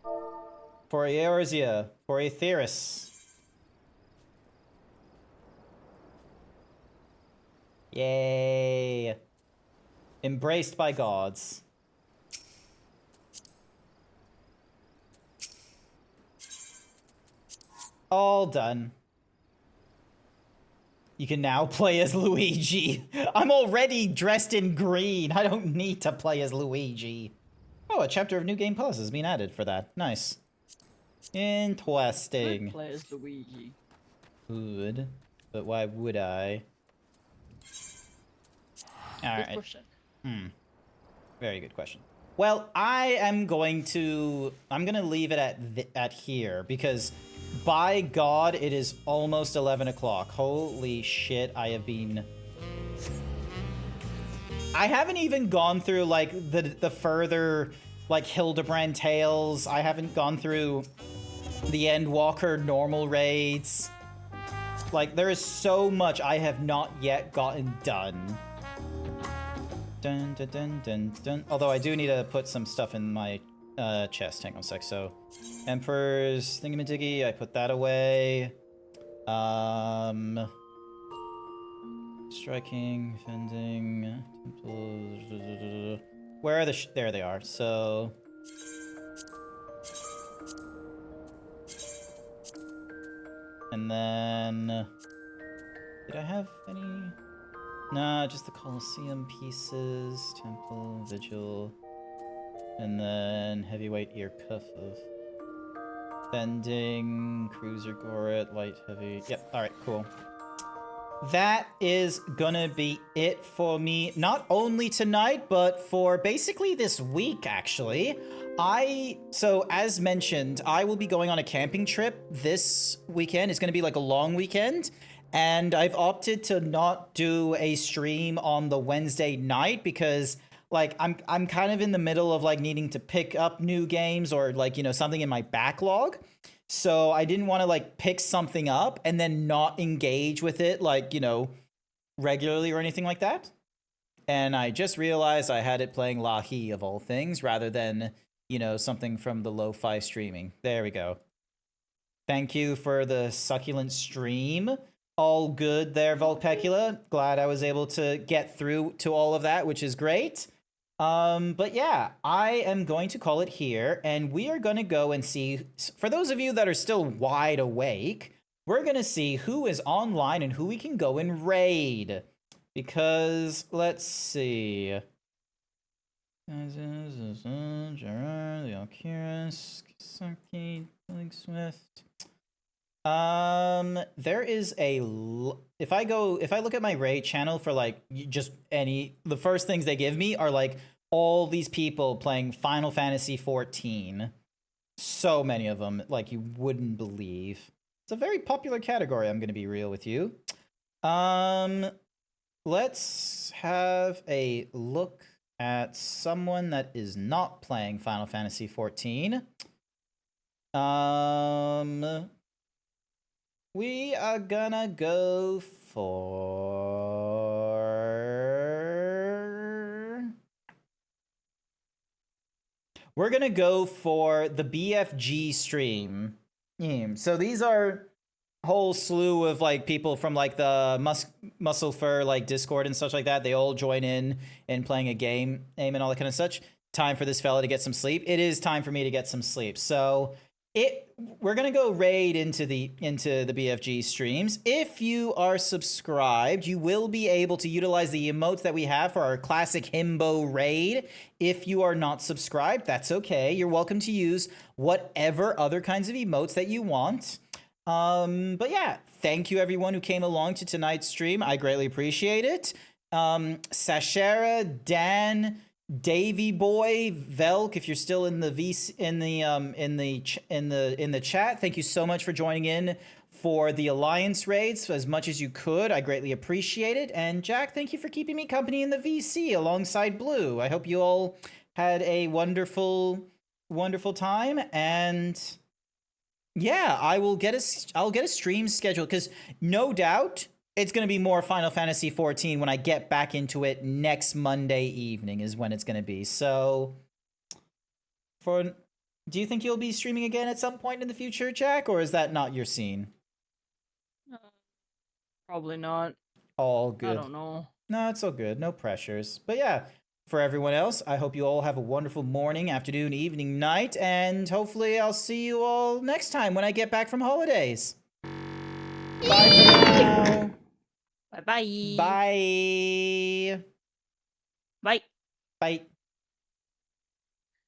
For Eorzea, for Aetheris. Yay. Embraced by gods. All done. You can now play as Luigi. I'm already dressed in green. I don't need to play as Luigi. Oh, a chapter of New Game Plus has been added for that. Nice. Interesting. Could play as Luigi. Good. But why would I? Alright. Good question. Very good question. Well, I'm gonna leave it at here because by God, it is almost 11 o'clock. Holy shit, I haven't even gone through like the further like Hildebrand tales. I haven't gone through the Endwalker normal raids. Like there is so much I have not yet gotten done. Dun, dun, dun, dun, dun. Although I do need to put some stuff in my chest. Hang on a sec. So, Emperor's thingamadiggy, I put that away. Striking, fending, temples. Where are the there they are. So, and then did I have any? Nah, just the Colosseum pieces, Temple, Vigil, and then Heavyweight Ear Cuff of Bending, Cruiser Goret, Light Heavy. Yep, alright, cool. That is gonna be it for me, not only tonight, but for basically this week, actually. So as mentioned, I will be going on a camping trip this weekend. It's gonna be like a long weekend. And I've opted to not do a stream on the Wednesday night because like I'm kind of in the middle of like needing to pick up new games or like, you know, something in my backlog. So I didn't want to like pick something up and then not engage with it like, you know, regularly or anything like that. And I just realized I had it playing Lahi of all things rather than, you know, something from the lo-fi streaming. There we go. Thank you for the succulent stream. All good there, Volpecula. Glad I was able to get through to all of that, which is great. But yeah, I am going to call it here, and we are going to go and see, for those of you that are still wide awake, we're going to see who is online and who we can go and raid. Because, let's see. Gerard, the Alkirus, Kisaki, Swift. There is if I look at my raid channel for like just the first things they give me are like all these people playing Final Fantasy XIV. So many of them, like you wouldn't believe. It's a very popular category, I'm gonna be real with you. Let's have a look at someone that is not playing Final Fantasy XIV. We are gonna go for we're gonna go for the BFG stream. So these are a whole slew of like people from like the Muscle Fur like Discord and such like that. They all join in playing a game, aim and all that kind of such. Time for this fella to get some sleep. It is time for me to get some sleep. So we're gonna go raid into the BFG streams. If you are subscribed, you will be able to utilize the emotes that we have for our classic Himbo raid. If you are not subscribed, that's okay. You're welcome to use whatever other kinds of emotes that you want. But yeah, thank you everyone who came along to tonight's stream. I greatly appreciate it. Sashera, Dan, Davy Boy, Velk, if you're still in the in the chat, thank you so much for joining in for the Alliance raids as much as you could. I greatly appreciate it. And Jack, thank you for keeping me company in the VC alongside Blue. I hope you all had a wonderful time. And yeah, I'll get a stream scheduled because no doubt it's going to be more Final Fantasy XIV when I get back into it next Monday evening is when it's going to be. So, do you think you'll be streaming again at some point in the future, Jack, or is that not your scene? Probably not. All good. I don't know. No, it's all good. No pressures. But yeah, for everyone else, I hope you all have a wonderful morning, afternoon, evening, night, and hopefully I'll see you all next time when I get back from holidays. Bye for now. Bye-bye. Bye. Bye. Bye.